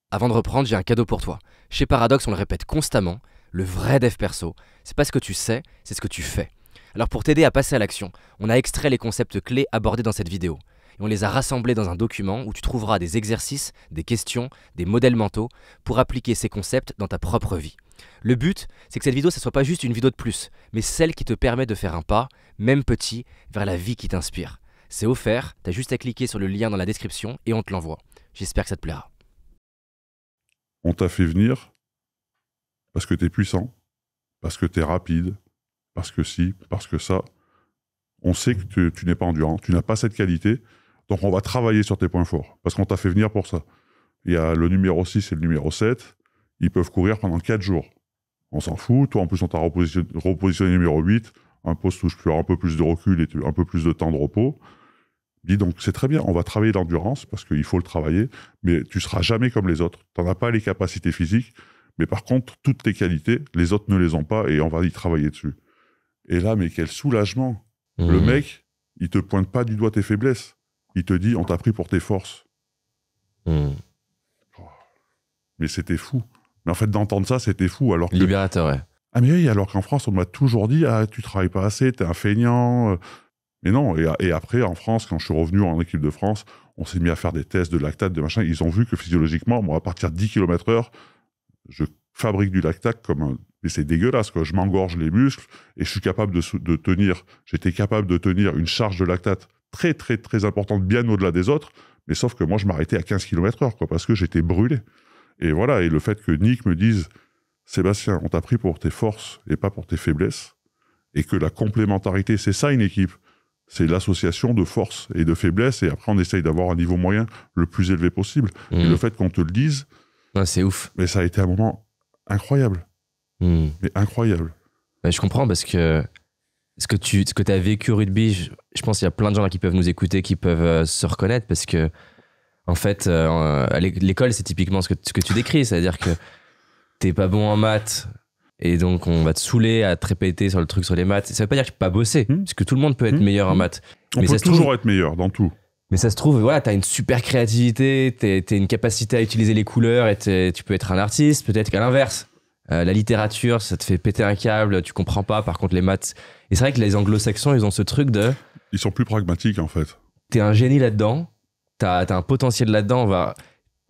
B: avant de reprendre, j'ai un cadeau pour toi. Chez Paradox, on le répète constamment, le vrai dev perso, c'est pas ce que tu sais, c'est ce que tu fais. Alors pour t'aider à passer à l'action, on a extrait les concepts clés abordés dans cette vidéo. Et on les a rassemblés dans un document où tu trouveras des exercices, des questions, des modèles mentaux pour appliquer ces concepts dans ta propre vie. Le but, c'est que cette vidéo, ça soit pas juste une vidéo de plus, mais celle qui te permet de faire un pas, même petit, vers la vie qui t'inspire. C'est offert, t'as juste à cliquer sur le lien dans la description et on te l'envoie. J'espère que ça te plaira.
A: On t'a fait venir parce que t'es puissant, parce que t'es rapide, parce que si, parce que ça. On sait que tu n'es pas endurant, tu n'as pas cette qualité, donc on va travailler sur tes points forts, parce qu'on t'a fait venir pour ça. Il y a le numéro 6 et le numéro 7, ils peuvent courir pendant 4 jours. On s'en fout, toi en plus on t'a repositionné numéro 8, un poste où tu as un peu plus de recul et un peu plus de temps de repos. Dis donc, c'est très bien, on va travailler l'endurance, parce qu'il faut le travailler, mais tu seras jamais comme les autres. Tu n'en as pas les capacités physiques, mais par contre, toutes tes qualités, les autres ne les ont pas, et on va y travailler dessus. Et là, mais quel soulagement. Le mec, il te pointe pas du doigt tes faiblesses. Il te dit, on t'a pris pour tes forces. Mais c'était fou. Mais en fait, d'entendre ça, c'était fou. Alors que...
C: Libérateur, ouais.
A: Ah mais oui, alors qu'en France, on m'a toujours dit, tu travailles pas assez, t'es un feignant... Mais non, et après, en France, quand je suis revenu en équipe de France, on s'est mis à faire des tests de lactate, de machin. Ils ont vu que physiologiquement, moi, à partir de 10 km/h, je fabrique du lactate comme un... Mais c'est dégueulasse, quoi. Je m'engorge les muscles et je suis capable de tenir... J'étais capable de tenir une charge de lactate très, très, très importante, bien au-delà des autres. Mais sauf que moi, je m'arrêtais à 15 km/h, quoi, parce que j'étais brûlé. Et voilà, et le fait que Nick me dise, Sébastien, on t'a pris pour tes forces et pas pour tes faiblesses, et que la complémentarité, c'est ça une équipe. C'est l'association de force et de faiblesse, et après on essaye d'avoir un niveau moyen le plus élevé possible. Et le fait qu'on te le dise,
C: ouais, c'est ouf.
A: Mais ça a été un moment incroyable. Mais incroyable.
C: Ouais, je comprends parce que ce que tu as vécu au rugby, je pense qu'il y a plein de gens là qui peuvent nous écouter, qui peuvent se reconnaître parce que, en fait, à l'école, c'est typiquement ce que tu décris. C'est-à-dire que t'es pas bon en maths et donc on va te saouler à te répéter sur le truc sur les maths. Ça veut pas dire que tu peux pas bosser, parce que tout le monde peut être meilleur en maths.
A: On peut toujours être meilleur dans tout.
C: Mais ça se trouve, voilà, t'as une super créativité, t'as une capacité à utiliser les couleurs et tu peux être un artiste. Peut-être qu'à l'inverse, la littérature, ça te fait péter un câble, tu comprends pas. Par contre, les maths... Et c'est vrai que les anglo-saxons, ils ont ce truc de...
A: Ils sont plus pragmatiques, en fait.
C: T'es un génie là-dedans, t'as un potentiel là-dedans,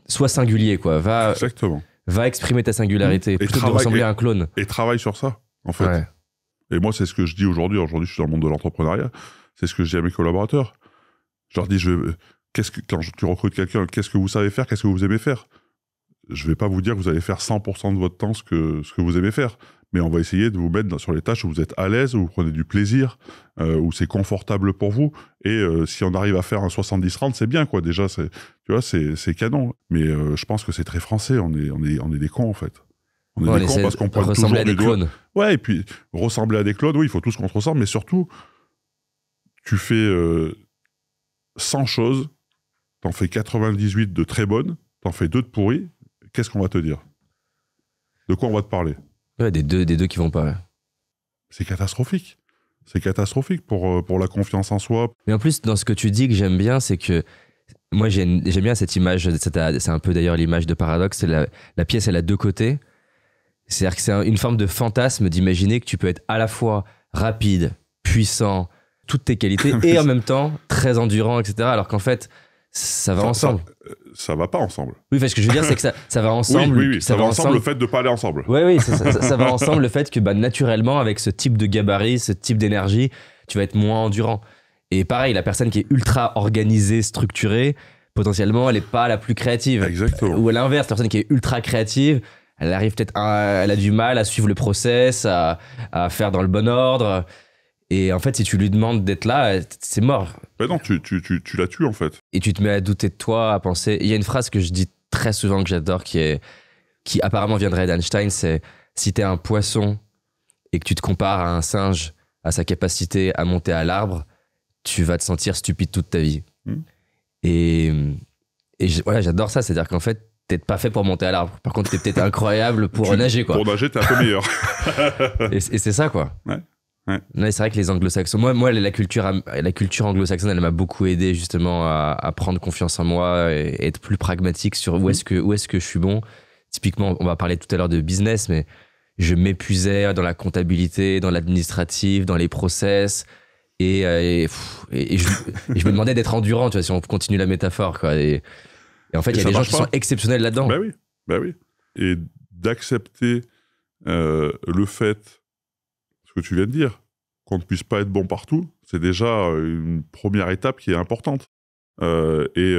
C: sois singulier, quoi.
A: Exactement.
C: Va exprimer ta singularité, plutôt que de ressembler à un clone.
A: Et travaille sur ça, en fait.
C: Ouais.
A: Et moi, c'est ce que je dis aujourd'hui. Aujourd'hui, je suis dans le monde de l'entrepreneuriat. C'est ce que je dis à mes collaborateurs. Je leur dis, quand tu recrutes quelqu'un, qu'est-ce que vous savez faire, qu'est-ce que vous aimez faire? Je vais pas vous dire que vous allez faire 100% de votre temps ce que vous aimez faire. Mais on va essayer de vous mettre sur les tâches où vous êtes à l'aise, où vous prenez du plaisir, où c'est confortable pour vous. Et si on arrive à faire un 70-30, c'est bien, quoi. Déjà, tu vois, c'est canon. Mais je pense que c'est très français. On est des cons, en fait. On est des cons parce qu'on pointe toujours
C: ressembler à des clones.
A: Ouais, et puis ressembler à des clones, oui, il faut tous qu'on se ressemble. Mais surtout, tu fais 100 choses, t'en fais 98 de très bonnes, t'en fais 2 de pourries. Qu'est-ce qu'on va te dire? De quoi on va te parler?
C: Ouais, des deux qui vont pas. Ouais.
A: C'est catastrophique. C'est catastrophique pour la confiance en soi.
C: Mais en plus, dans ce que tu dis que j'aime bien, c'est que moi, j'aime bien cette image. C'est un peu d'ailleurs l'image de Paradoxe. C'est la pièce, elle a 2 côtés. C'est-à-dire que c'est une forme de fantasme d'imaginer que tu peux être à la fois rapide, puissant, toutes tes qualités, et en même temps très endurant, etc. Alors qu'en fait, ça va ensemble.
A: Ça va pas ensemble.
C: Oui, ce que je veux dire, c'est que ça va ensemble.
A: Oui, ça va ensemble le fait de pas aller ensemble.
C: Oui, ça va ensemble le fait que naturellement, avec ce type de gabarit, ce type d'énergie, tu vas être moins endurant. Et pareil, la personne qui est ultra organisée, structurée, potentiellement, elle n'est pas la plus créative.
A: Exactement.
C: Ou à l'inverse, la personne qui est ultra créative, elle arrive peut-être, elle a du mal à suivre le process, à faire dans le bon ordre. Et en fait, si tu lui demandes d'être là, c'est mort.
A: Ben non, tu la tues en fait.
C: Et tu te mets à douter de toi, à penser. Il y a une phrase que je dis très souvent que j'adore, qui apparemment viendrait d'Einstein, c'est si t'es un poisson et que tu te compares à un singe, à sa capacité à monter à l'arbre, tu vas te sentir stupide toute ta vie. Et voilà, j'adore ça, c'est-à-dire qu'en fait, t'es pas fait pour monter à l'arbre. Par contre, t'es peut-être incroyable pour nager, quoi.
A: Pour nager, t'es un peu meilleur.
C: et c'est ça, quoi.
A: Ouais.
C: Ouais, c'est vrai que les anglo-saxons, moi la culture anglo-saxonne, elle m'a beaucoup aidé justement à prendre confiance en moi et être plus pragmatique sur où est-ce que je suis bon. Typiquement, on va parler tout à l'heure de business, mais je m'épuisais dans la comptabilité, dans l'administratif, dans les process, et je me demandais d'être endurant, tu vois, si on continue la métaphore, quoi. Et en fait, il y a des gens qui sont exceptionnels là-dedans.
A: Bah oui. Et d'accepter le fait, ce que tu viens de dire, qu'on ne puisse pas être bon partout, c'est déjà une première étape qui est importante. Et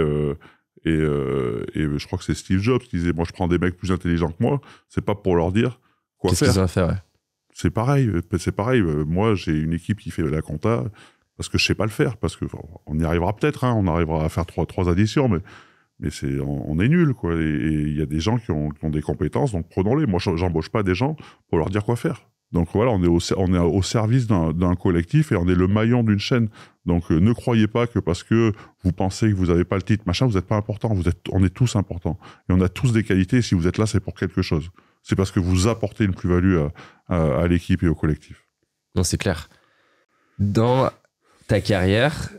A: je crois que c'est Steve Jobs qui disait, moi je prends des mecs plus intelligents que moi, c'est pas pour leur dire quoi faire.
C: Qu'est-ce qu'ils ont à faire, ouais.
A: C'est pareil. Moi, j'ai une équipe qui fait la compta parce que je sais pas le faire, parce que on y arrivera peut-être, hein, on arrivera à faire trois additions, mais on est nul, quoi. Et il y a des gens qui ont des compétences, donc prenons-les. Moi, j'embauche pas des gens pour leur dire quoi faire. Donc voilà, on est au service d'un collectif et on est le maillon d'une chaîne. Donc ne croyez pas que parce que vous pensez que vous n'avez pas le titre, machin, vous n'êtes pas important. On est tous importants. Et on a tous des qualités. Et si vous êtes là, c'est pour quelque chose. C'est parce que vous apportez une plus-value à l'équipe et au collectif.
C: Non, c'est clair. Dans ta carrière,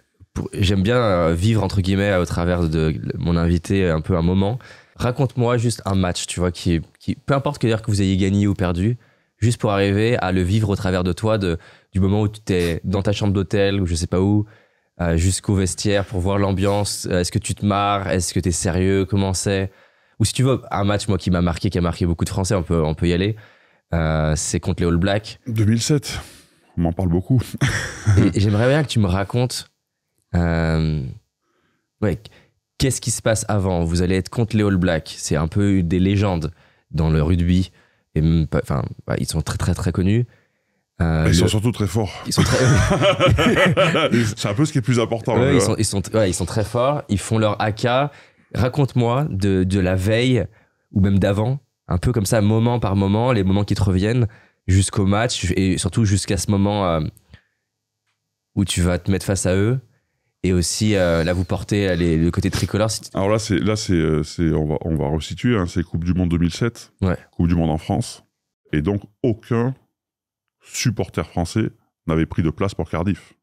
C: j'aime bien vivre, entre guillemets, au travers de mon invité, un peu un moment. Raconte-moi juste un match, tu vois, qui peu importe que vous ayez gagné ou perdu, juste pour arriver à le vivre au travers de toi, du moment où tu es dans ta chambre d'hôtel ou je sais pas où, jusqu'au vestiaire pour voir l'ambiance. Est-ce que tu te marres? Est-ce que tu es sérieux? Comment c'est? Ou si tu veux, un match moi qui m'a marqué, qui a marqué beaucoup de Français, on peut y aller. C'est contre les All Blacks.
A: 2007, on m'en parle beaucoup.
C: et j'aimerais bien que tu me racontes qu'est-ce qui se passe avant. Vous allez être contre les All Blacks. C'est un peu des légendes dans le rugby. Et ils sont très très très connus.
A: Ils sont surtout très forts.
C: Ils sont très...
A: C'est un peu ce qui est plus important.
C: Ils sont très forts. Ils font leur AK. Raconte-moi de la veille ou même d'avant, un peu comme ça, moment par moment, les moments qui te reviennent jusqu'au match et surtout jusqu'à ce moment où tu vas te mettre face à eux et aussi là vous portez le côté tricolore.
A: Alors on va resituer, hein, c'est Coupe du Monde 2007,
C: Ouais.
A: Coupe du Monde en France, et donc aucun supporter français n'avait pris de place pour Cardiff.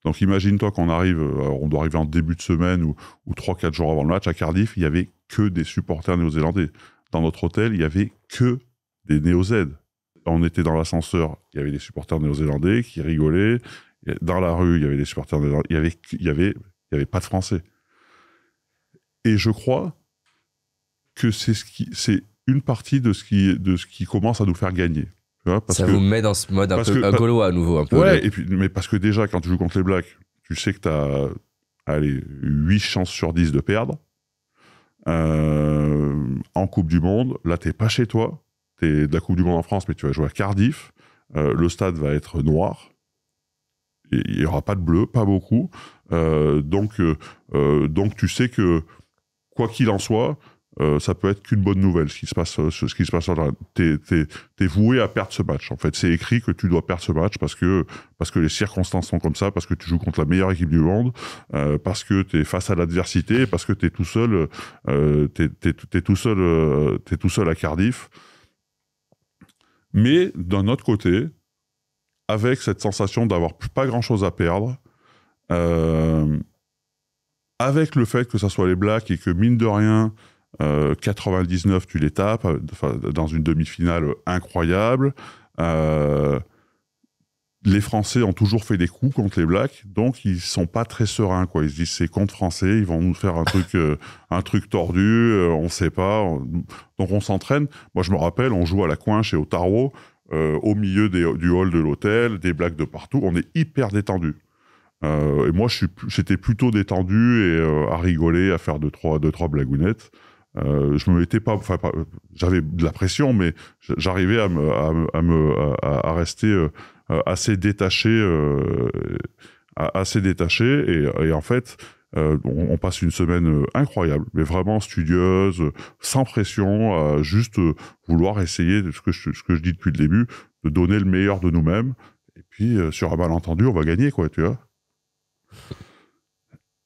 A: Donc imagine-toi qu'on arrive, on doit arriver en début de semaine ou 3-4 jours avant le match à Cardiff, il y avait que des supporters néo-zélandais. Dans notre hôtel, il y avait que des néo-Z. On était dans l'ascenseur, il y avait des supporters néo-zélandais qui rigolaient. Dans la rue, il y avait des supporters néo-zélandais. Il y avait pas de Français. Et je crois que c'est une partie de ce qui commence à nous faire gagner. Tu vois, parce
C: ça
A: que,
C: vous met dans ce mode un peu gaulois à nouveau. Un peu
A: ouais, mais parce que déjà, quand tu joues contre les Blacks, tu sais que tu as 8 chances sur 10 de perdre. En Coupe du Monde, là, t'es pas chez toi. T'es de la Coupe du Monde en France, mais tu vas jouer à Cardiff. Le stade va être noir. Il n'y aura pas de bleu, pas beaucoup. Donc tu sais que, quoi qu'il en soit, ça peut être qu'une bonne nouvelle, ce qui se passe là. T'es voué à perdre ce match. En fait, c'est écrit que tu dois perdre ce match parce que les circonstances sont comme ça, parce que tu joues contre la meilleure équipe du monde, parce que t'es face à l'adversité, parce que t'es tout seul, t'es tout seul à Cardiff. Mais d'un autre côté, avec cette sensation d'avoir pas grand-chose à perdre, avec le fait que ça soit les Blacks et que mine de rien, 99 tu les tapes dans une demi-finale incroyable. Les Français ont toujours fait des coups contre les Blacks, donc ils sont pas très sereins, quoi. Ils se disent c'est contre Français, ils vont nous faire un truc tordu, on sait pas. Donc on s'entraîne. Moi je me rappelle, on joue à la Coinche et au Tarot, au milieu du hall de l'hôtel, des Blacks de partout. On est hyper détendu. Et moi j'étais plutôt détendu et à rigoler, à faire deux trois blagounettes. Je me mettais pas, j'avais de la pression, mais j'arrivais à rester assez détaché, et en fait, on passe une semaine incroyable, mais vraiment studieuse, sans pression, juste vouloir essayer ce que je dis depuis le début, de donner le meilleur de nous-mêmes. Et puis sur un malentendu, on va gagner, quoi, tu vois.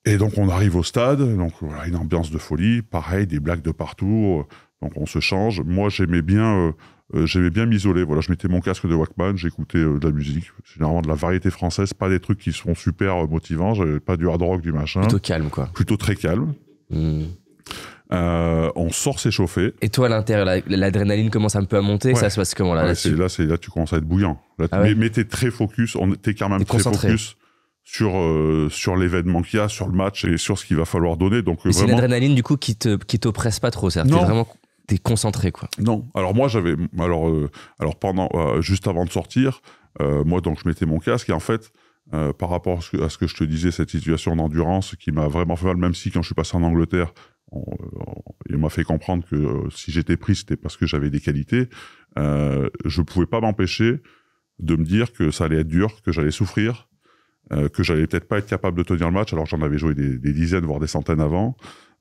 A: Et donc on arrive au stade, donc voilà, une ambiance de folie, pareil, des blagues de partout, donc on se change. Moi j'aimais bien m'isoler, voilà, je mettais mon casque de Walkman, j'écoutais de la musique, généralement de la variété française, pas des trucs qui sont super motivants, j'avais pas du hard rock, du machin.
C: Plutôt calme, quoi.
A: Plutôt très calme. On sort s'échauffer.
C: Et toi à l'intérieur, l'adrénaline commence un peu à monter, ça se passe comment là, là-dessus ?
A: Là tu commences à être bouillant. Là, mais t'es très focus, t'es quand même très focus sur l'événement qu'il y a, sur le match et sur ce qu'il va falloir donner. Donc,
C: c'est l'adrénaline du coup qui t'oppresse pas trop, c'est-à-dire t'es concentré, quoi.
A: Non. Alors moi pendant juste avant de sortir, moi donc je mettais mon casque et en fait par rapport à ce que je te disais, cette situation d'endurance qui m'a vraiment fait mal, même si quand je suis passé en Angleterre, il m'a fait comprendre que si j'étais pris, c'était parce que j'avais des qualités. Je pouvais pas m'empêcher de me dire que ça allait être dur, que j'allais souffrir, que j'allais peut-être pas être capable de tenir le match, alors j'en avais joué des dizaines, voire des centaines avant.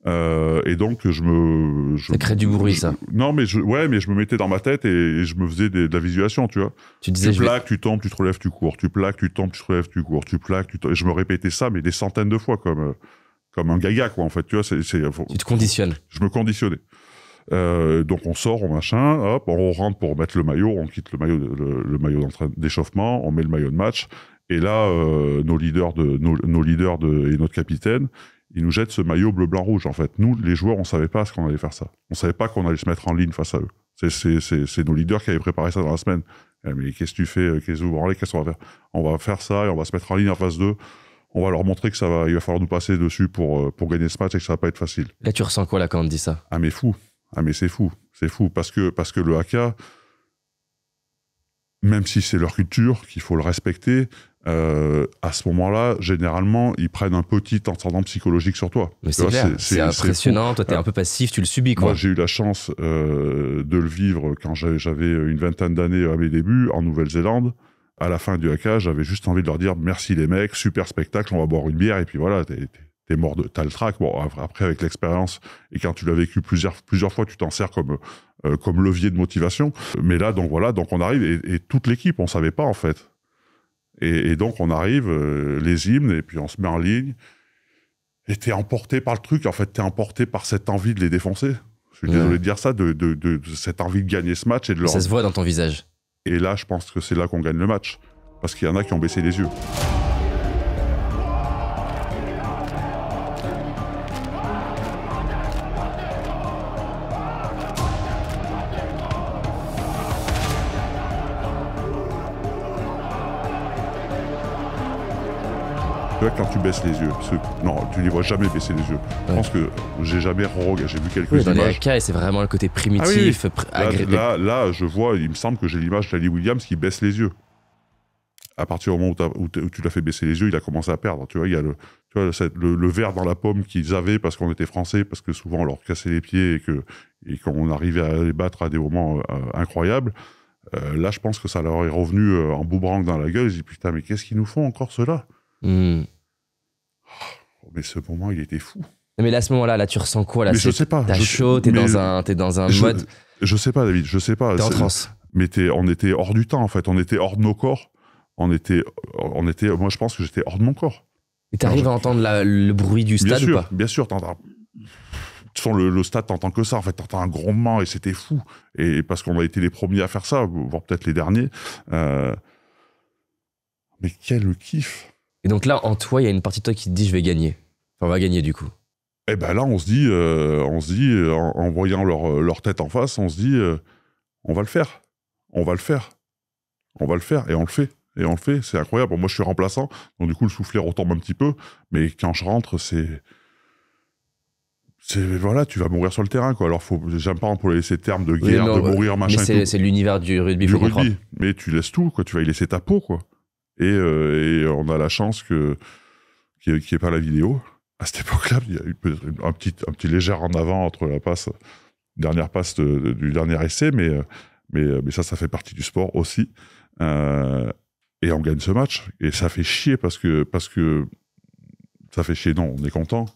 A: Et donc ça
C: crée du bruit, ça.
A: Non, mais je me mettais dans ma tête et je me faisais de la visualisation, tu vois.
C: Tu disais,
A: plaques, tu tombes, tu te relèves, tu cours. Tu plaques, tu tombes, tu te relèves, tu cours. Tu plaques, tu tombes. Et je me répétais ça, mais des centaines de fois, comme un gaga, quoi, en fait, tu vois. Tu
C: te conditionnes.
A: Je me conditionnais. Donc on sort, on machin, hop, on rentre pour mettre le maillot, on quitte le maillot d'échauffement, on met le maillot de match. Et là, nos leaders et notre capitaine, ils nous jettent ce maillot bleu-blanc-rouge, en fait. Nous, les joueurs, on savait pas ce qu'on allait faire ça. On savait pas qu'on allait se mettre en ligne face à eux. C'est nos leaders qui avaient préparé ça dans la semaine. Mais qu'est-ce que tu fais? Qu'est-ce qu'on va faire? On va faire ça et on va se mettre en ligne en face d'eux. On va leur montrer il va falloir nous passer dessus pour gagner ce match et que ça va pas être facile.
C: Là, tu ressens quoi, là, quand on te dit ça?
A: Ah, mais fou. Ah, mais c'est fou. C'est fou. Parce que le haka, même si c'est leur culture, qu'il faut le respecter, à ce moment-là, généralement, ils prennent un petit ascendant psychologique sur toi.
C: Mais c'est clair, c'est impressionnant. Toi, t'es un peu passif, tu le subis, quoi.
A: Moi, j'ai eu la chance de le vivre quand j'avais une vingtaine d'années à mes débuts, en Nouvelle-Zélande. À la fin du haka, j'avais juste envie de leur dire merci les mecs, super spectacle, on va boire une bière, et puis voilà, t'es mort t'as le trac. Bon, après, avec l'expérience, et quand tu l'as vécu plusieurs fois, tu t'en sers comme levier de motivation. Mais là, donc on arrive, et toute l'équipe, on savait pas, en fait. Et donc, on arrive, les hymnes, et puis on se met en ligne. Et t'es emporté par le truc. En fait, t'es emporté par cette envie de les défoncer. Je suis désolé de dire ça, de cette envie de gagner ce match. Et de leur...
C: Ça se voit dans ton visage.
A: Et là, je pense que c'est là qu'on gagne le match. Parce qu'il y en a qui ont baissé les yeux. Tu vois, quand tu baisses les yeux, non, tu les vois jamais baisser les yeux. Je pense que j'ai jamais j'ai vu quelques
C: dans
A: images.
C: les AK, c'est vraiment le côté primitif.
A: Là, je vois, il me semble que j'ai l'image d'Ali Williams qui baisse les yeux. À partir du moment où tu l'as fait baisser les yeux, il a commencé à perdre. Tu vois, il y a le verre dans la pomme qu'ils avaient parce qu'on était français, parce que souvent on leur cassait les pieds et qu'on arrivait à les battre à des moments incroyables. Là, je pense que ça leur est revenu en boomerang dans la gueule. Ils se disent, putain, mais qu'est-ce qu'ils nous font encore ceux-là? Mais ce moment, il était fou.
C: Mais là, à ce moment-là, là, tu ressens quoi là?
A: Mais je sais pas.
C: T'as chaud, t'es dans un mode...
A: Je sais pas, David, je sais pas.
C: T'es en transe.
A: Mais on était hors du temps, en fait. On était hors de nos corps. Moi, je pense que j'étais hors de mon corps.
C: Et t'arrives à entendre le bruit du stade ou pas?
A: Bien sûr, t'entends. Le stade, t'entends que ça. En fait, t'entends un grondement et c'était fou. Et parce qu'on a été les premiers à faire ça, voire peut-être les derniers. Mais quel kiff!
C: Et donc là, en toi, il y a une partie de toi qui te dit je vais gagner. Enfin, on va gagner du coup.
A: Et ben là, on se dit, en voyant leur tête en face, on se dit, on va le faire. On va le faire. On va le faire. Et on le fait. Et on le fait. C'est incroyable. Moi, je suis remplaçant. Donc, du coup, le soufflet retombe un petit peu. Mais quand je rentre, voilà, tu vas mourir sur le terrain, quoi. Alors, j'aime pas employer ces termes de guerre, de mourir, machin.
C: Mais c'est l'univers du rugby,
A: faut comprendre. Mais tu laisses tout, quoi. Tu vas y laisser ta peau, quoi. Et on a la chance qu'il n'y ait pas la vidéo. À cette époque-là, il y a eu un petit léger en avant entre la dernière passe du dernier essai, mais ça fait partie du sport aussi. Et on gagne ce match. Et ça fait chier parce que ça fait chier, non, on est content.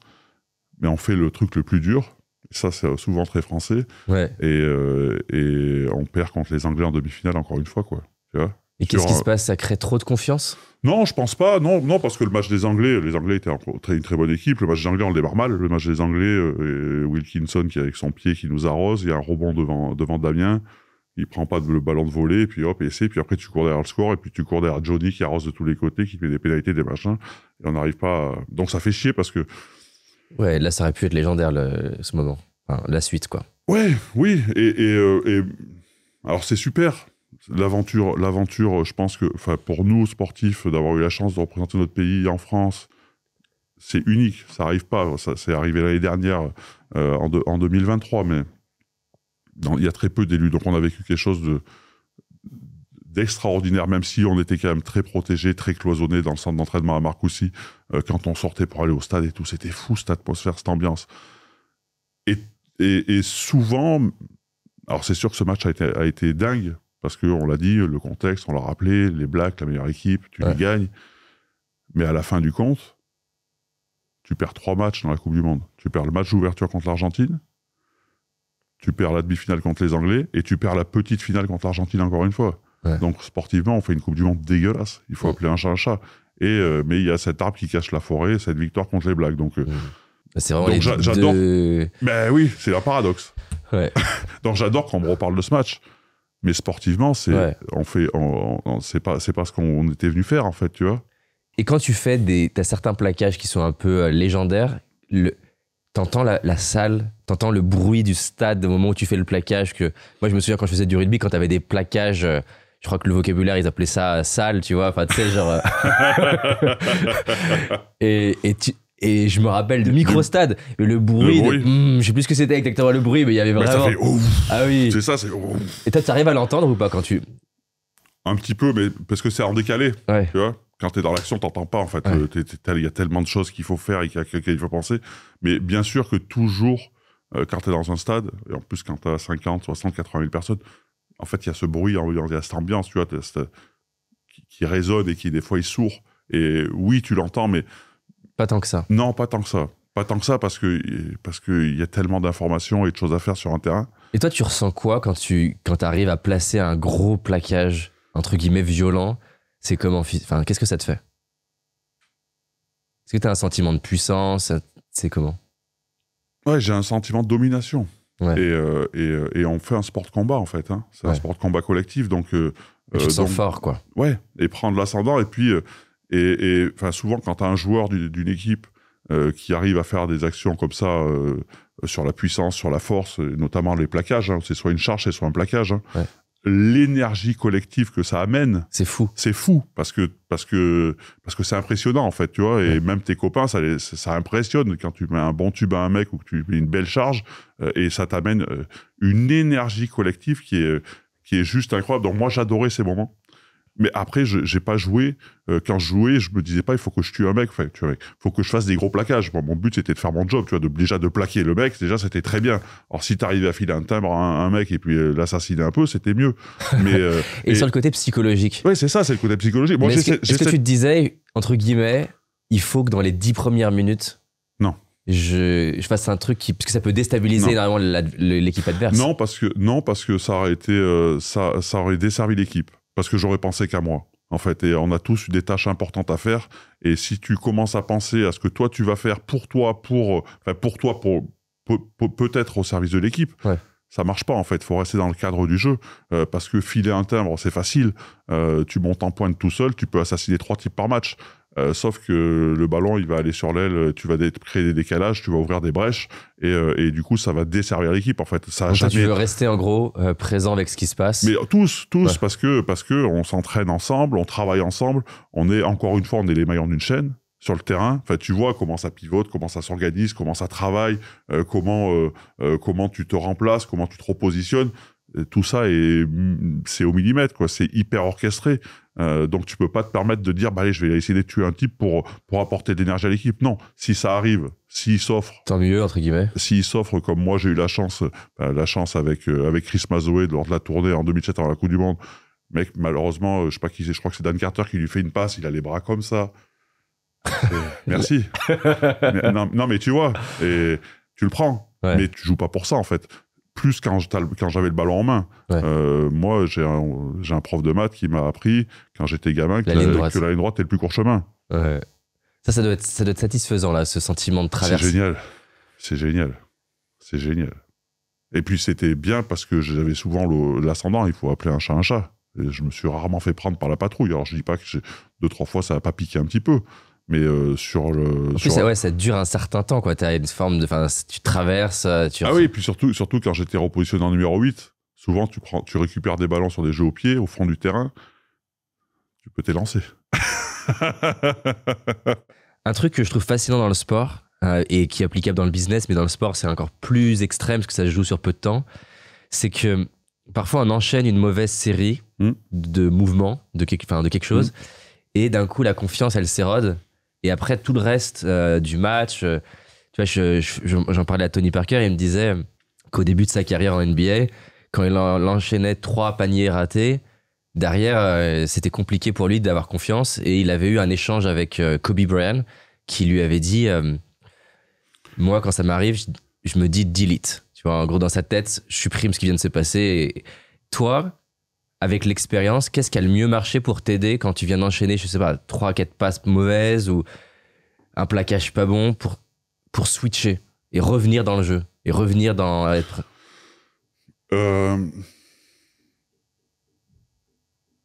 A: Mais on fait le truc le plus dur. Et ça, c'est souvent très français.
C: Ouais.
A: Et on perd contre les Anglais en demi-finale, encore une fois, quoi. Tu vois?
C: Et qu'est-ce qui se passe? Ça crée trop de confiance?
A: Non, je pense pas. Non, parce que le match des Anglais, les Anglais étaient une très bonne équipe. Le match des Anglais, on le démarre mal. Le match des Anglais, Wilkinson qui avec son pied qui nous arrose, il y a un rebond devant Damien, il prend pas le ballon de volée, et puis hop, essai, puis après tu cours derrière le score, et puis tu cours derrière Johnny qui arrose de tous les côtés, qui fait des pénalités, des machins, et on n'arrive pas Donc ça fait chier parce que...
C: Ouais, là ça aurait pu être légendaire ce moment. Enfin, la suite, quoi.
A: Ouais, oui, et alors c'est super. L'aventure, je pense que, pour nous, sportifs, d'avoir eu la chance de représenter notre pays en France, c'est unique. Ça n'arrive pas. Ça, c'est arrivé l'année dernière, en 2023, mais il y a très peu d'élus. Donc, on a vécu quelque chose d'extraordinaire, même si on était quand même très protégés, très cloisonnés dans le centre d'entraînement à Marcoussis. Quand on sortait pour aller au stade et tout, c'était fou, cette atmosphère, cette ambiance. Et souvent... Alors, c'est sûr que ce match a été dingue, parce qu'on l'a dit, le contexte, on l'a rappelé, les Blacks, la meilleure équipe, tu les gagnes. Mais à la fin du compte, tu perds 3 matchs dans la Coupe du Monde. Tu perds le match d'ouverture contre l'Argentine, tu perds la demi-finale contre les Anglais, et tu perds la petite finale contre l'Argentine encore une fois. Ouais. Donc sportivement, on fait une Coupe du Monde dégueulasse. Il faut appeler un chat un chat. Mais il y a cet arbre qui cache la forêt, cette victoire contre les Blacks. Donc,
C: c'est vraiment
A: j'adore. Ben oui, c'est un paradoxe.
C: Ouais.
A: Donc j'adore quand on me reparle de ce match. Mais sportivement, c'est pas ce qu'on était venu faire, en fait, tu vois.
C: Et quand tu fais t'as certains plaquages qui sont un peu légendaires, t'entends la salle, t'entends le bruit du stade au moment où tu fais le plaquage. Moi, je me souviens quand je faisais du rugby, quand t'avais des plaquages, je crois que le vocabulaire, ils appelaient ça salle, tu vois. Enfin, tu sais, genre... Et je me rappelle de micro-stade, le bruit. Je sais plus ce que c'était exactement le bruit, mais il y avait vraiment...
A: Ça fait ouf.
C: Ah oui.
A: C'est ça, c'est ouf.
C: Et toi, tu arrives à l'entendre ou pas quand tu...
A: Un petit peu, mais parce que c'est en décalé,
C: ouais.
A: Tu vois. Quand t'es dans l'action, t'entends pas, en fait.
C: Ouais.
A: Il y a tellement de choses qu'il faut faire et qu'il faut penser. Mais bien sûr que toujours, quand t'es dans un stade, et en plus quand t'as 50, 60, 80 000 personnes, en fait, il y a ce bruit, il y a cette ambiance, tu vois, qui résonne et qui, des fois, est sourd. Et oui, tu l'entends, mais...
C: Pas tant que ça.
A: Non, pas tant que ça. Pas tant que ça parce que y a tellement d'informations et de choses à faire sur un terrain.
C: Et toi, tu ressens quoi quand t'arrives à placer un gros plaquage, entre guillemets, violent? C'est comment, enfin, qu'est-ce que ça te fait? Est-ce que tu as un sentiment de puissance? C'est comment?
A: Ouais, j'ai un sentiment de domination.
C: Ouais.
A: Et on fait un sport de combat, en fait. Hein. C'est un sport de combat collectif. Donc,
C: tu te sens fort, quoi.
A: Ouais, et prendre l'ascendant. Et puis, souvent, quand tu as un joueur d'une équipe qui arrive à faire des actions comme ça sur la puissance, sur la force, notamment les plaquages, hein, c'est soit une charge, c'est soit un plaquage, hein, l'énergie collective que ça amène,
C: c'est fou.
A: C'est fou parce que c'est impressionnant en fait, tu vois. Et même tes copains, ça impressionne quand tu mets un bon tube à un mec ou que tu mets une belle charge et ça t'amène une énergie collective qui est juste incroyable. Donc moi, j'adorais ces moments. Mais après, j'ai pas joué. Quand je jouais, je me disais pas, il faut que je tue un mec. Enfin, il faut que je fasse des gros plaquages. Bon, mon but, c'était de faire mon job, tu vois, déjà de plaquer le mec. Déjà, c'était très bien. Alors, si t'arrivais à filer un timbre à un mec et puis l'assassiner un peu, c'était mieux. Mais
C: et sur le côté psychologique.
A: Ouais, c'est ça, c'est le côté psychologique. Moi,
C: est-ce que tu te disais, entre guillemets, il faut que dans les 10 premières minutes,
A: non,
C: je fasse un truc parce que ça peut déstabiliser énormément l'équipe adverse.
A: Non, parce que ça aurait été, ça aurait desservi l'équipe. Parce que j'aurais pensé qu'à moi, en fait. Et on a tous des tâches importantes à faire. Et si tu commences à penser à ce que toi, tu vas faire pour toi, peut-être au service de l'équipe, ça marche pas, en fait. Il faut rester dans le cadre du jeu. Parce que filer un timbre, c'est facile. Tu montes en pointe tout seul, tu peux assassiner 3 types par match. Sauf que le ballon, il va aller sur l'aile, tu vas créer des décalages, tu vas ouvrir des brèches, et du coup, ça va desservir l'équipe, en fait. Ça
C: donc jamais... tu veux rester, en gros, présent avec ce qui se passe.
A: Mais tous, parce que on s'entraîne ensemble, on travaille ensemble, on est les maillons d'une chaîne sur le terrain. Enfin, tu vois comment ça pivote, comment ça s'organise, comment ça travaille, comment tu te remplaces, comment tu te repositionnes. Tout ça, c'est au millimètre, quoi. C'est hyper orchestré. Donc tu peux pas te permettre de dire allez, je vais essayer de tuer un type pour apporter de l'énergie à l'équipe. Non, si ça arrive, s'il s'offre,
C: tant mieux entre guillemets.
A: S'il s'offre comme moi j'ai eu la chance avec Chris Mazoé lors de la tournée en 2007 à la Coupe du Monde. Mec, malheureusement, je sais pas qui c'est, je crois que c'est Dan Carter qui lui fait une passe, il a les bras comme ça. Merci. non mais tu vois, et tu le prends, mais tu joues pas pour ça en fait. Plus quand j'avais le ballon en main. Moi, j'ai un prof de maths qui m'a appris, quand j'étais gamin, que la ligne droite est le plus court chemin.
C: Ouais. Ça doit être satisfaisant, là, ce sentiment de traversée.
A: C'est génial. Et puis, c'était bien parce que j'avais souvent l'ascendant, il faut appeler un chat un chat. Et je me suis rarement fait prendre par la patrouille. Alors, je dis pas que 2-3 fois, ça n'a pas piqué un petit peu. Mais sur le...
C: En plus, ça dure un certain temps, quoi. T'as une forme de... Enfin, tu traverses...
A: oui, et puis surtout quand j'étais repositionné en numéro 8, souvent, tu récupères des ballons sur des jeux au pied, au fond du terrain. Tu peux t'élancer.
C: Un truc que je trouve fascinant dans le sport, et qui est applicable dans le business, mais dans le sport, c'est encore plus extrême, parce que ça se joue sur peu de temps, c'est que parfois, on enchaîne une mauvaise série de mouvements, de quelque chose, et d'un coup, la confiance, elle s'érode. Et après, tout le reste du match, tu vois, j'en parlais à Tony Parker, il me disait qu'au début de sa carrière en NBA, quand il enchaînait 3 paniers ratés, derrière, c'était compliqué pour lui d'avoir confiance. Et il avait eu un échange avec Kobe Bryant, qui lui avait dit moi, quand ça m'arrive, je me dis delete. Tu vois, en gros, dans sa tête, je supprime ce qui vient de se passer. Et toi, avec l'expérience, qu'est-ce qui a le mieux marché pour t'aider quand tu viens d'enchaîner, je sais pas, 3-4 passes mauvaises ou un plaquage pas bon pour switcher et revenir dans le jeu et revenir dans être...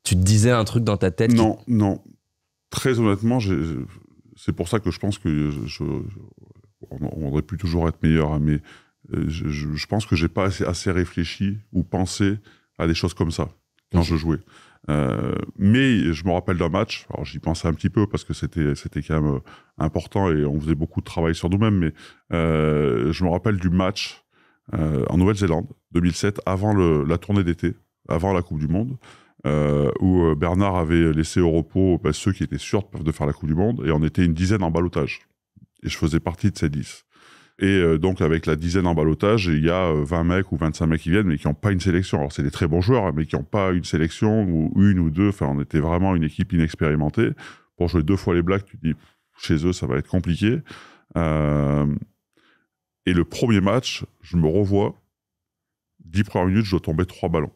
C: Tu te disais un truc dans ta tête?
A: Non. Très honnêtement, c'est pour ça que je pense que on aurait pu toujours être meilleur, hein, mais je pense que j'ai pas assez réfléchi ou pensé à des choses comme ça quand je jouais. Mais je me rappelle d'un match, alors j'y pensais un petit peu parce que c'était quand même important et on faisait beaucoup de travail sur nous-mêmes, mais je me rappelle du match en Nouvelle-Zélande, 2007, avant la tournée d'été, avant la Coupe du Monde, où Bernard avait laissé au repos ceux qui étaient sûrs de faire la Coupe du Monde, et on était une dizaine en ballottage. Et je faisais partie de ces 10. Et donc, avec la dizaine en ballottage, il y a 20 mecs ou 25 mecs qui viennent, mais qui n'ont pas une sélection. Alors, c'est des très bons joueurs, hein, mais qui n'ont pas une sélection, ou une ou deux. Enfin, on était vraiment une équipe inexpérimentée. Pour jouer 2 fois les Blacks, tu te dis, chez eux, ça va être compliqué. Et le premier match, je me revois, 10 premières minutes, je dois tomber 3 ballons.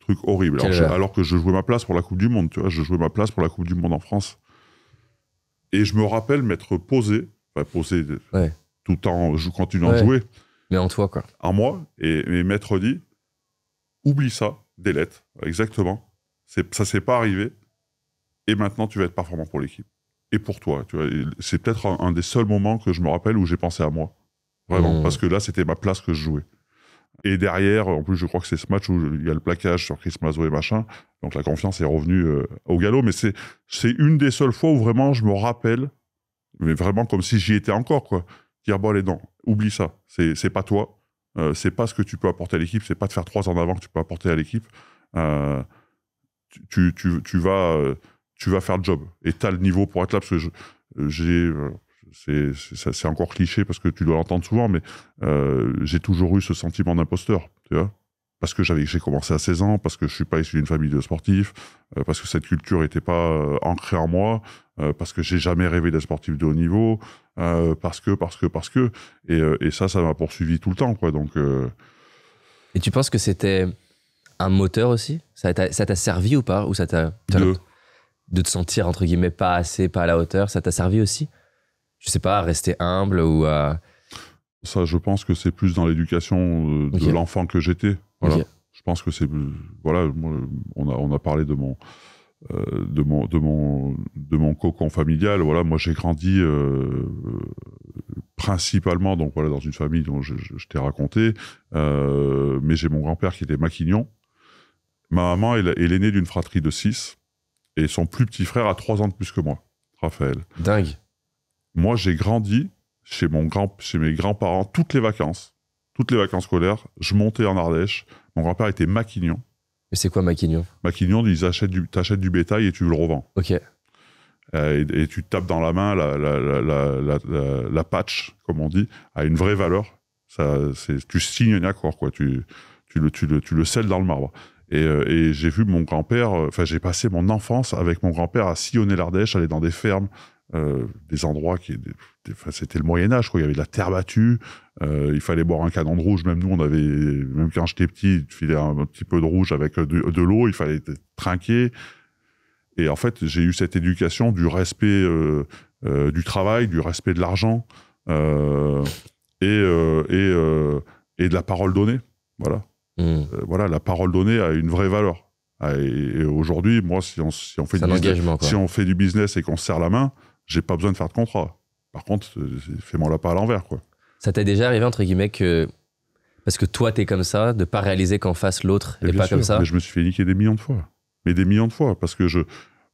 A: Le truc horrible. Alors que je jouais ma place pour la Coupe du Monde, tu vois, je jouais ma place pour la Coupe du Monde en France. Et je me rappelle m'être posé tout en continuant de jouer.
C: Mais en toi, quoi.
A: En moi, et m'être dit, oublie ça, délète, exactement. Ça s'est pas arrivé, et maintenant tu vas être performant pour l'équipe. Et pour toi, tu vois. C'est peut-être un des seuls moments que je me rappelle où j'ai pensé à moi. Vraiment, parce que là, c'était ma place que je jouais. Et derrière, en plus, je crois que c'est ce match où il y a le plaquage sur Chris Mazo et machin. Donc la confiance est revenue au galop. Mais c'est une des seules fois où vraiment je me rappelle, mais vraiment comme si j'y étais encore, quoi. Dire, bon, allez, non, oublie ça. C'est pas toi. C'est pas ce que tu peux apporter à l'équipe. C'est pas de faire 3 ans d'avant que tu peux apporter à l'équipe. Tu vas faire le job. Et t'as le niveau pour être là, parce que c'est encore cliché parce que tu dois l'entendre souvent, mais j'ai toujours eu ce sentiment d'imposteur, tu vois, parce que j'ai commencé à 16 ans, parce que je suis pas issu d'une famille de sportifs, parce que cette culture était pas ancrée en moi, parce que j'ai jamais rêvé d'être sportif de haut niveau, parce que, et ça m'a poursuivi tout le temps, quoi. Donc.
C: Et tu penses que c'était un moteur aussi ? Ça t'a servi ou pas ? Ou ça t'a de te sentir entre guillemets pas assez, pas à la hauteur, ça t'a servi aussi ? Je sais pas, à rester humble ou à...
A: Ça, je pense que c'est plus dans l'éducation de l'enfant que j'étais. Voilà. Okay. Je pense que c'est... Voilà, on a parlé de mon cocon familial. Voilà, moi, j'ai grandi principalement donc, voilà, dans une famille dont je t'ai raconté. Mais j'ai mon grand-père qui était maquignon. Ma maman est l'aînée d'une fratrie de 6. Et son plus petit frère a 3 ans de plus que moi, Raphaël.
C: Dingue.
A: Moi, j'ai grandi chez mes grands-parents toutes les vacances scolaires. Je montais en Ardèche. Mon grand-père était maquignon.
C: Mais c'est quoi maquignon ?
A: Maquignon, t'achètes du bétail et tu le revends.
C: Ok.
A: Et tu tapes dans la main la patch, comme on dit, a une vraie valeur. Tu signes un accord, quoi. Tu le scelles dans le marbre. Et j'ai vu mon grand-père, j'ai passé mon enfance avec mon grand-père à sillonner l'Ardèche, aller dans des fermes, des endroits c'était le Moyen-Âge, quoi. Il y avait de la terre battue, il fallait boire un canon de rouge. Même nous, même quand j'étais petit, tu filais un petit peu de rouge avec de l'eau, il fallait trinquer. Et en fait, j'ai eu cette éducation du respect du travail, du respect de l'argent, et de la parole donnée. Voilà. Voilà, la parole donnée a une vraie valeur. Et aujourd'hui, moi, si on fait du business et qu'on se serre la main, j'ai pas besoin de faire de contrat. Par contre, fais-moi la pas à l'envers, quoi.
C: Ça t'est déjà arrivé, entre guillemets, parce que toi, t'es comme ça, de pas réaliser qu'en face, l'autre n'est pas comme ça ?
A: Mais je me suis fait niquer des millions de fois. Mais des millions de fois, parce que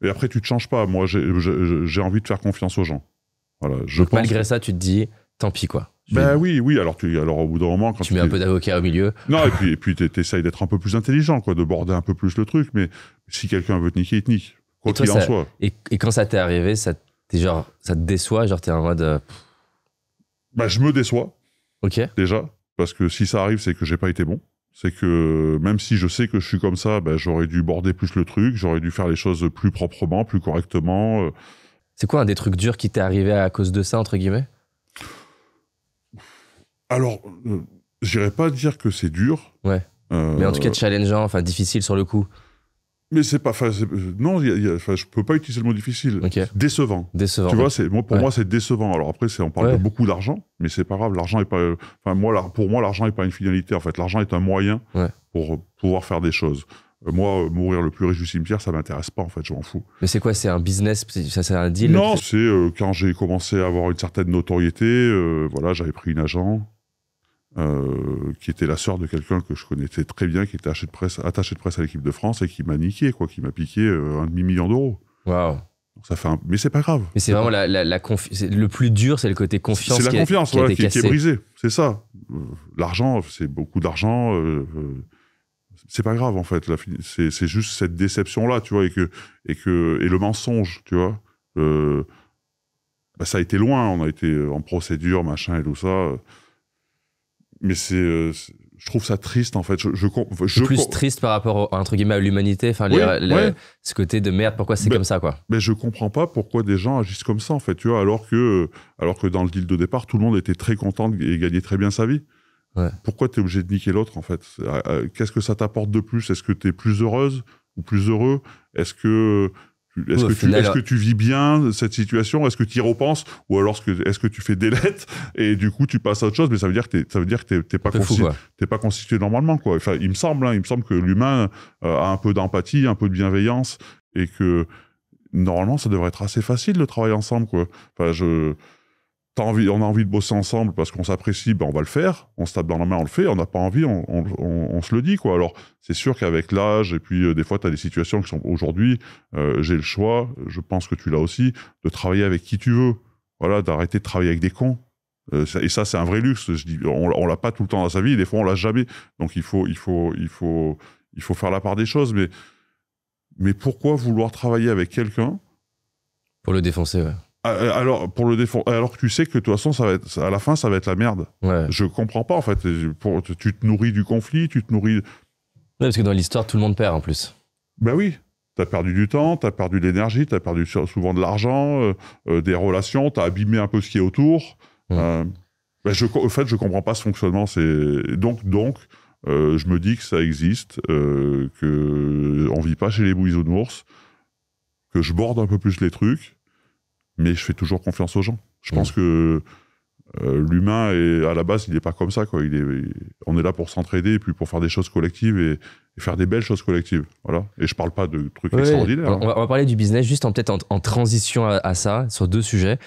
A: Et après, tu te changes pas. Moi, j'ai envie de faire confiance aux gens. Voilà.
C: Donc, malgré ça, tu te dis, tant pis, quoi.
A: Oui. Alors, au bout d'un moment, quand
C: tu mets un peu d'avocat au milieu.
A: Non, et puis t'essayes d'être un peu plus intelligent, quoi, de border un peu plus le truc. Mais si quelqu'un veut te niquer, il te nique. Quoi qu'il en soit.
C: Et quand ça t'est arrivé, ça te déçoit, genre t'es en mode...
A: je me déçois.
C: Ok.
A: Déjà. Parce que si ça arrive, c'est que j'ai pas été bon. C'est que même si je sais que je suis comme ça, j'aurais dû border plus le truc, j'aurais dû faire les choses plus proprement, plus correctement.
C: C'est quoi un des trucs durs qui t'est arrivé à cause de ça, entre guillemets ?
A: Alors, j'irais pas dire que c'est dur.
C: Ouais. Mais en tout cas, challengeant, enfin difficile sur le coup.
A: Mais c'est pas... non, je peux pas utiliser le mot difficile.
C: Okay.
A: Décevant.
C: Tu
A: vois, pour moi, c'est décevant. Alors après, on parle de beaucoup d'argent, mais c'est pas grave. L'argent est pas... pour moi, l'argent est pas une finalité. En fait, l'argent est un moyen pour pouvoir faire des choses. Moi, mourir le plus riche du cimetière, ça m'intéresse pas, en fait, je m'en fous.
C: Mais c'est quoi, c'est un business, ça c'est un deal?
A: Non, c'est quand j'ai commencé à avoir une certaine notoriété, voilà, j'avais pris une agent qui était la sœur de quelqu'un que je connaissais très bien, qui était attaché de presse à l'équipe de France et qui m'a niqué, quoi, qui m'a piqué $1,5 million.
C: Waouh.
A: Ça fait mais c'est pas grave.
C: Mais c'est vraiment le plus dur, c'est le côté confiance.
A: C'est la confiance qui est brisée, c'est ça. L'argent, c'est beaucoup d'argent. C'est pas grave en fait. C'est juste cette déception-là, tu vois, et le mensonge, tu vois. Ça a été loin. On a été en procédure, machin et tout ça. Mais je trouve ça triste en fait.
C: Plus triste par rapport entre guillemets à l'humanité, enfin ce côté de merde, pourquoi c'est comme ça, quoi.
A: Mais je comprends pas pourquoi des gens agissent comme ça en fait, tu vois, alors que dans le deal de départ, tout le monde était très content et gagnait très bien sa vie.
C: Ouais.
A: Pourquoi tu es obligé de niquer l'autre, en fait? Qu'est-ce que ça t'apporte de plus? Est-ce que tu es plus heureuse ou plus heureux? Est-ce que tu vis bien cette situation? Est-ce que tu y repenses? Ou alors est-ce que tu fais des lettres et du coup tu passes à autre chose? Mais ça veut dire que t'es pas constitué normalement, quoi. Enfin, il me semble que l'humain a un peu d'empathie, un peu de bienveillance, et que normalement ça devrait être assez facile de travailler ensemble, quoi. Enfin, on a envie de bosser ensemble parce qu'on s'apprécie, ben on va le faire. On se tape dans la main, on le fait. On n'a pas envie, on se le dit, quoi. Alors, c'est sûr qu'avec l'âge, et puis des fois, tu as des situations qui sont... Aujourd'hui, j'ai le choix, je pense que tu l'as aussi, de travailler avec qui tu veux. Voilà, d'arrêter de travailler avec des cons. Et ça, c'est un vrai luxe. Je dis, on l'a pas tout le temps dans sa vie, et des fois, on l'a jamais. Donc, il faut faire la part des choses. Mais pourquoi vouloir travailler avec quelqu'un
C: pour le défoncer, ouais.
A: Alors, pour le défendre, alors que tu sais que de toute façon, à la fin, ça va être la merde.
C: Ouais.
A: Je comprends pas, en fait. Tu te nourris du conflit, tu te nourris...
C: Ouais, parce que dans l'histoire, tout le monde perd, en plus.
A: Ben oui. T'as perdu du temps, t'as perdu de l'énergie, t'as perdu souvent de l'argent, des relations, t'as abîmé un peu ce qui est autour. En fait, je comprends pas ce fonctionnement. Donc, je me dis que ça existe, qu'on vit pas chez les bisounours, que je borde un peu plus les trucs, mais je fais toujours confiance aux gens. Je pense que l'humain, à la base, il n'est pas comme ça, quoi. On est là pour s'entraider et puis pour faire des choses collectives et faire des belles choses collectives. Voilà. Et je parle pas de trucs extraordinaires.
C: On va parler du business, juste peut-être en transition à ça, sur 2 sujets.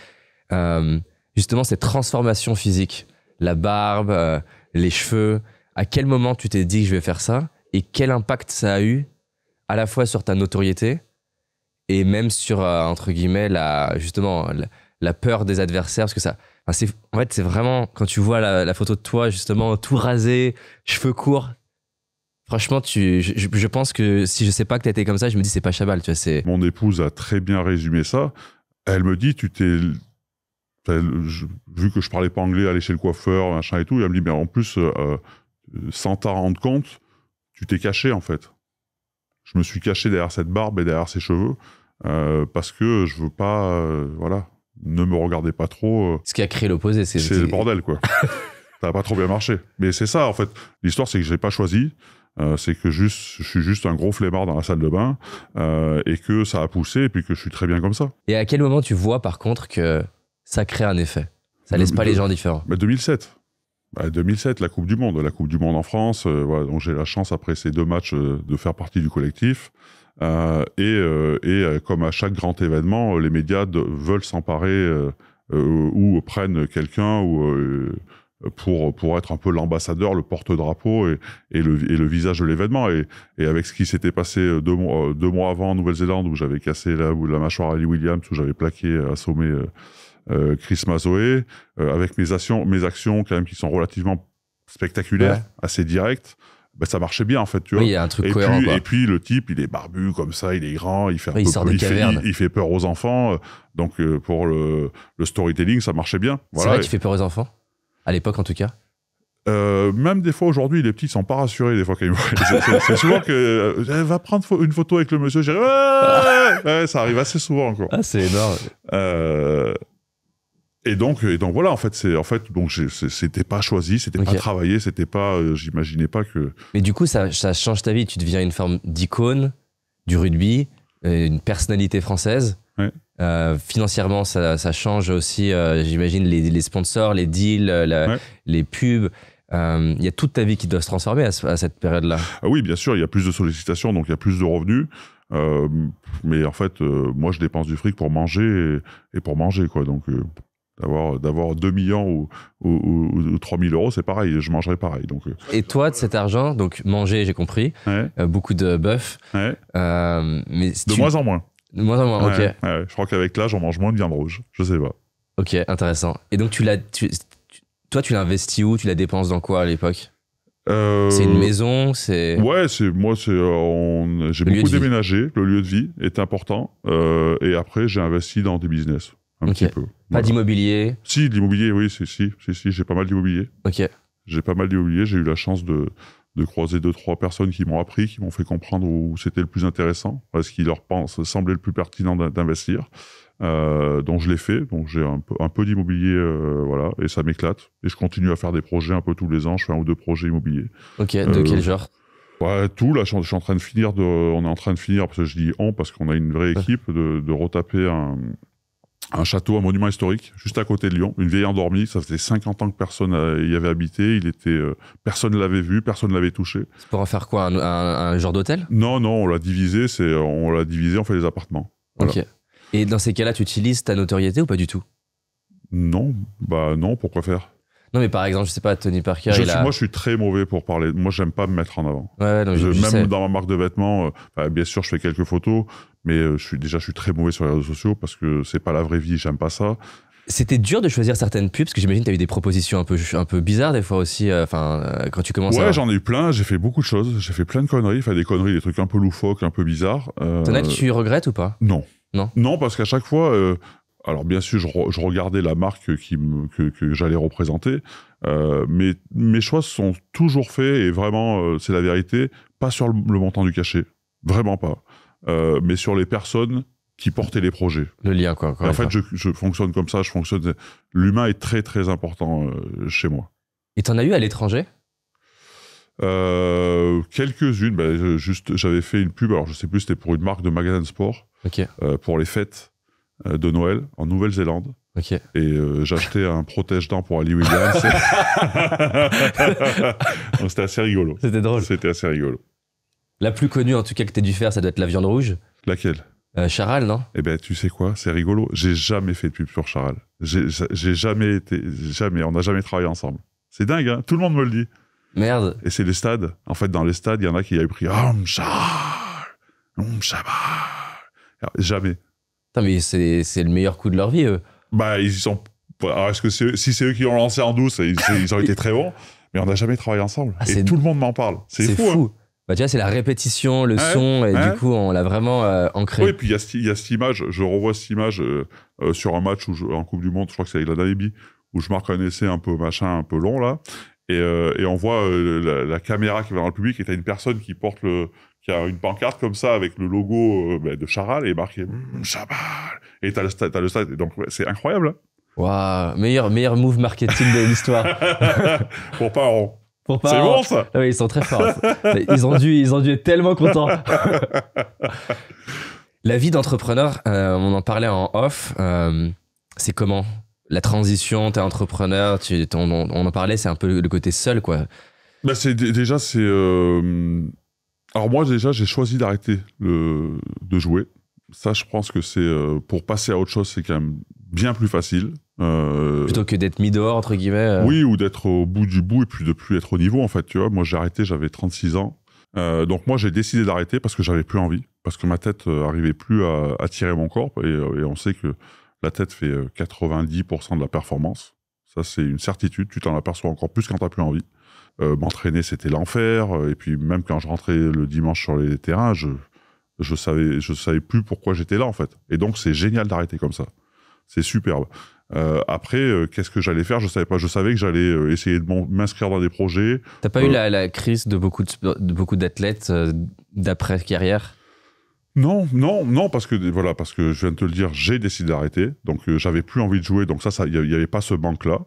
C: Justement, cette transformation physique, la barbe, les cheveux. À quel moment tu t'es dit que je vais faire ça? Et quel impact ça a eu à la fois sur ta notoriété et même sur, entre guillemets, la peur des adversaires, parce que ça, en fait, c'est vraiment, quand tu vois la photo de toi, justement, tout rasé, cheveux courts, franchement, je pense que si je sais pas que t'as été comme ça, je me dis, c'est pas Chabal, tu vois,
A: Mon épouse a très bien résumé ça. Elle me dit, vu que je parlais pas anglais, aller chez le coiffeur, machin et tout, elle me dit, mais en plus, sans t'en rendre compte, tu t'es caché, en fait. Je me suis caché derrière cette barbe et derrière ces cheveux parce que je veux pas, voilà, ne me regardez pas trop.
C: Ce qui a créé l'opposé, c'est
A: le bordel, quoi. Ça a pas trop bien marché. Mais c'est ça, en fait. L'histoire, c'est que je l'ai pas choisi. C'est que je suis juste un gros flemmard dans la salle de bain et que ça a poussé et puis que je suis très bien comme ça.
C: Et à quel moment tu vois, par contre, que ça crée un effet? Ça laisse pas les gens différents.
A: 2007. 2007, la Coupe du Monde en France. Voilà, donc j'ai la chance, après ces 2 matchs, de faire partie du collectif. Et comme à chaque grand événement, les médias veulent s'emparer ou prennent quelqu'un pour être un peu l'ambassadeur, le porte-drapeau et le visage de l'événement. Et avec ce qui s'était passé 2 mois avant en Nouvelle-Zélande, où j'avais cassé la mâchoire à Ali Williams, où j'avais plaqué, assommé Chris Mazoé, avec mes actions quand même qui sont relativement spectaculaires, assez directes, ben ça marchait bien, en fait, tu vois.
C: Oui, il y a un truc cohérent, quoi.
A: Et puis le type, il est barbu comme ça, il est grand, il fait
C: il
A: fait peur aux enfants. Donc pour le storytelling, ça marchait bien.
C: Voilà. C'est vrai qu'il fait peur aux enfants, à l'époque en tout cas.
A: Même des fois aujourd'hui, les petits ne sont pas rassurés des fois quand ils me voient. C'est souvent que va prendre une photo avec le monsieur. Ouais, ça arrive assez souvent encore.
C: Ah, c'est énorme.
A: Et donc voilà, en fait c'était pas choisi, c'était pas travaillé, c'était pas, j'imaginais pas que.
C: Mais du coup, ça change ta vie. Tu deviens une forme d'icône du rugby, une personnalité française.
A: Ouais.
C: Financièrement, ça change aussi, j'imagine, les sponsors, les deals, les pubs. Il y a toute ta vie qui doit se transformer à cette période-là.
A: Ah oui, bien sûr, il y a plus de sollicitations, donc il y a plus de revenus. Mais en fait, moi, je dépense du fric pour manger et pour manger, quoi. Donc, d'avoir 2 millions ou 3 000 euros, c'est pareil, je mangerais pareil. Donc,
C: Et toi, de cet argent, donc manger, j'ai compris, beaucoup de bœuf.
A: Mais
C: de
A: moins en moins.
C: De moins en moins, ok.
A: Je crois qu'avec l'âge, on mange moins de viande rouge. Je sais pas.
C: Ok, intéressant. Et donc, toi, tu l'as investi où? Tu la dépenses dans quoi à l'époque? C'est une maison, c'est...
A: Ouais, j'ai beaucoup déménagé. Le lieu de vie est important. Et après, j'ai investi dans des business. Un petit peu.
C: Pas d'immobilier? Si,
A: de l'immobilier, oui, si, j'ai pas mal d'immobilier.
C: Ok.
A: J'ai pas mal d'immobilier. J'ai eu la chance de croiser 2-3 personnes qui m'ont appris, qui m'ont fait comprendre où c'était le plus intéressant, ce qui leur semblait le plus pertinent d'investir. Donc je l'ai fait, donc j'ai un peu d'immobilier, voilà, et ça m'éclate. Et je continue à faire des projets un peu tous les ans, je fais 1 ou 2 projets immobiliers.
C: Ok, de quel genre?
A: Ouais, tout, là, je suis en train de finir, on est en train de finir, parce que je dis on, parce qu'on a une vraie équipe, de retaper un château, un monument historique, juste à côté de Lyon, une vieille endormie, ça faisait 50 ans que personne y avait habité, personne ne l'avait vu, personne ne l'avait touché.
C: C'est pour en faire quoi, un genre d'hôtel?
A: Non, on l'a divisé, on fait des appartements. Voilà.
C: Ok. Et dans ces cas-là, tu utilises ta notoriété ou pas du tout?
A: Non, non, pourquoi faire?
C: Non, mais par exemple, je sais pas, Tony Parker,
A: Moi, je suis très mauvais pour parler. Moi, j'aime pas me mettre en avant.
C: Ouais, non, je sais.
A: Même dans ma marque de vêtements, bien sûr, je fais quelques photos, mais je suis très mauvais sur les réseaux sociaux parce que c'est pas la vraie vie, j'aime pas ça.
C: C'était dur de choisir certaines pubs, parce que j'imagine que tu as eu des propositions un peu bizarres des fois aussi, quand tu commences
A: Ouais, j'en ai eu plein, j'ai fait beaucoup de choses, j'ai fait plein de conneries, des trucs un peu loufoques, un peu bizarres.
C: T'en as que tu regrettes ou pas?
A: Non.
C: Non.
A: Non, parce qu'à chaque fois, alors bien sûr, je regardais la marque que j'allais représenter, mais mes choix sont toujours faits, et vraiment, c'est la vérité, pas sur le montant du cachet, vraiment pas, mais sur les personnes qui portaient les projets.
C: Le lien, quoi.
A: En fait, je fonctionne comme ça, l'humain est très très important chez moi.
C: Et t'en as eu à l'étranger?
A: Quelques-unes, j'avais fait une pub, alors je sais plus, c'était pour une marque de magasin de sport, pour les fêtes de Noël en Nouvelle-Zélande.
C: Okay.
A: Et j'achetais un protège-dents pour Ali Williams. Donc c'était assez rigolo.
C: C'était drôle.
A: C'était assez rigolo.
C: La plus connue, en tout cas, que t'as dû faire, ça doit être la viande rouge.
A: Laquelle?
C: Charal, non?
A: Eh ben, tu sais quoi? C'est rigolo. J'ai jamais fait de pub sur Charal. J'ai jamais, on n'a jamais travaillé ensemble. C'est dingue, hein? Tout le monde me le dit.
C: Merde.
A: Et c'est les stades. En fait, dans les stades, il y en a qui avaient pris Charal, Charal. Jamais.
C: Putain, mais c'est le meilleur coup de leur vie, eux.
A: Bah, ils sont. Alors, est-ce que si c'est eux qui l'ont lancé en douce, ils ont été très bons, mais on n'a jamais travaillé ensemble. Et tout le monde m'en parle. C'est fou. Hein.
C: Bah, tu vois, c'est la répétition, le son, et du coup, on l'a vraiment ancré.
A: Oui, et puis il y a cette image, je revois cette image sur un match en Coupe du Monde, je crois que c'est avec la Namibie, où je marque un essai un peu long, là, et on voit la caméra qui va dans le public, et t'as une personne qui qui a une pancarte comme ça, avec le logo de Charal, et marqué Charal, et t'as le stade, donc ouais, c'est incroyable. Hein.
C: Waouh, meilleur move marketing de l'histoire.
A: Pour pas rond.
C: C'est
A: bon, ça.
C: Ah oui, ils sont très forts. Ils ont dû être tellement contents. La vie d'entrepreneur, on en parlait en off. C'est comment? La transition, t'es entrepreneur, on en parlait, c'est un peu le côté seul, quoi.
A: Bah alors moi, déjà, j'ai choisi d'arrêter de jouer. Ça, je pense que c'est pour passer à autre chose, c'est quand même bien plus facile.
C: Plutôt que d'être mis dehors, entre guillemets.
A: Oui, ou d'être au bout du bout et puis de plus être au niveau, en fait. Tu vois, moi, j'ai arrêté, j'avais 36 ans. Donc moi, j'ai décidé d'arrêter parce que j'avais plus envie, parce que ma tête arrivait plus à tirer mon corps. Et on sait que la tête fait 90% de la performance. Ça, c'est une certitude. Tu t'en aperçois encore plus quand t'as plus envie. M'entraîner, c'était l'enfer. Et puis même quand je rentrais le dimanche sur les terrains, je savais plus pourquoi j'étais là, en fait. Et donc, c'est génial d'arrêter comme ça. C'est superbe. Après, qu'est-ce que j'allais faire? Je savais pas. Je savais que j'allais essayer de m'inscrire dans des projets. T'as
C: pas eu la crise de beaucoup d'athlètes d'après-carrière?
A: Non, parce que je viens de te le dire, j'ai décidé d'arrêter. Donc, j'avais plus envie de jouer. Donc il y avait pas ce manque-là.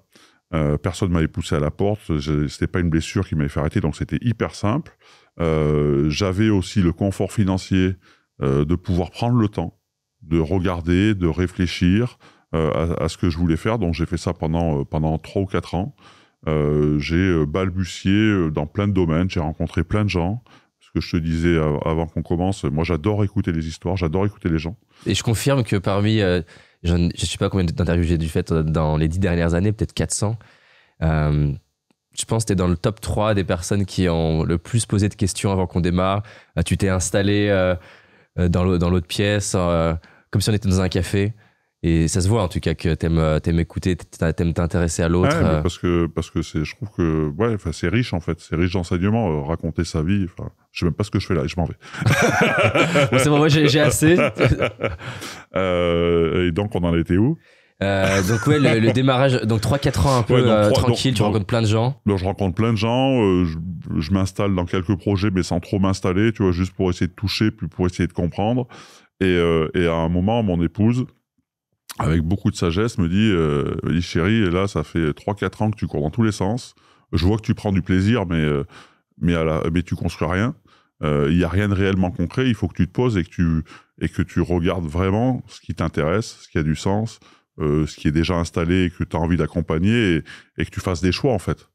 A: Personne m'avait poussé à la porte. C'était pas une blessure qui m'avait fait arrêter. Donc, c'était hyper simple. J'avais aussi le confort financier de pouvoir prendre le temps, de regarder, de réfléchir à ce que je voulais faire. Donc j'ai fait ça pendant 3 ou 4 ans. J'ai balbutié dans plein de domaines, j'ai rencontré plein de gens. Ce que je te disais avant qu'on commence, moi j'adore écouter les histoires, j'adore écouter les gens. Et
C: je confirme que parmi, je ne sais pas combien d'interviews j'ai dû faire dans les 10 dernières années, peut-être 400, je pense que tu es dans le top 3 des personnes qui ont le plus posé de questions avant qu'on démarre. Tu t'es installé dans l'autre pièce, comme si on était dans un café. Et ça se voit en tout cas que t'aimes écouter, t'aimes t'intéresser à l'autre.
A: Ouais, parce que je trouve que c'est riche en fait, c'est riche d'enseignements, raconter sa vie. Je sais même pas ce que je fais là, je m'en vais.
C: Bon, c'est bon, moi j'ai assez.
A: Et donc on en était où?
C: Donc ouais, le démarrage, donc 3-4 ans un peu tranquille, tu rencontres plein de gens.
A: Donc je rencontre plein de gens, je m'installe dans quelques projets mais sans trop m'installer, tu vois, juste pour essayer de toucher, puis pour essayer de comprendre. Et à un moment, mon épouse avec beaucoup de sagesse, me dit chérie, là, ça fait 3-4 ans que tu cours dans tous les sens. Je vois que tu prends du plaisir, mais tu construis rien. Il n'y a rien de réellement concret. Il faut que tu te poses et que tu regardes vraiment ce qui t'intéresse, ce qui a du sens, ce qui est déjà installé et que tu as envie d'accompagner et que tu fasses des choix, en fait.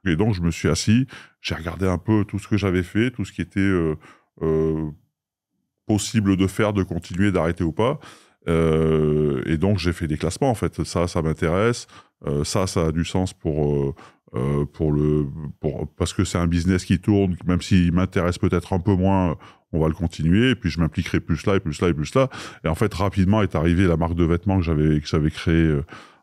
A: Et donc, je me suis assis, j'ai regardé un peu tout ce que j'avais fait, tout ce qui était possible de faire, de continuer, d'arrêter ou pas. Et donc, j'ai fait des classements, en fait. Ça m'intéresse. Ça a du sens parce que c'est un business qui tourne, même s'il m'intéresse peut-être un peu moins, on va le continuer. Et puis, je m'impliquerai plus là et plus là et plus là. Et en fait, rapidement est arrivée la marque de vêtements que j'avais créée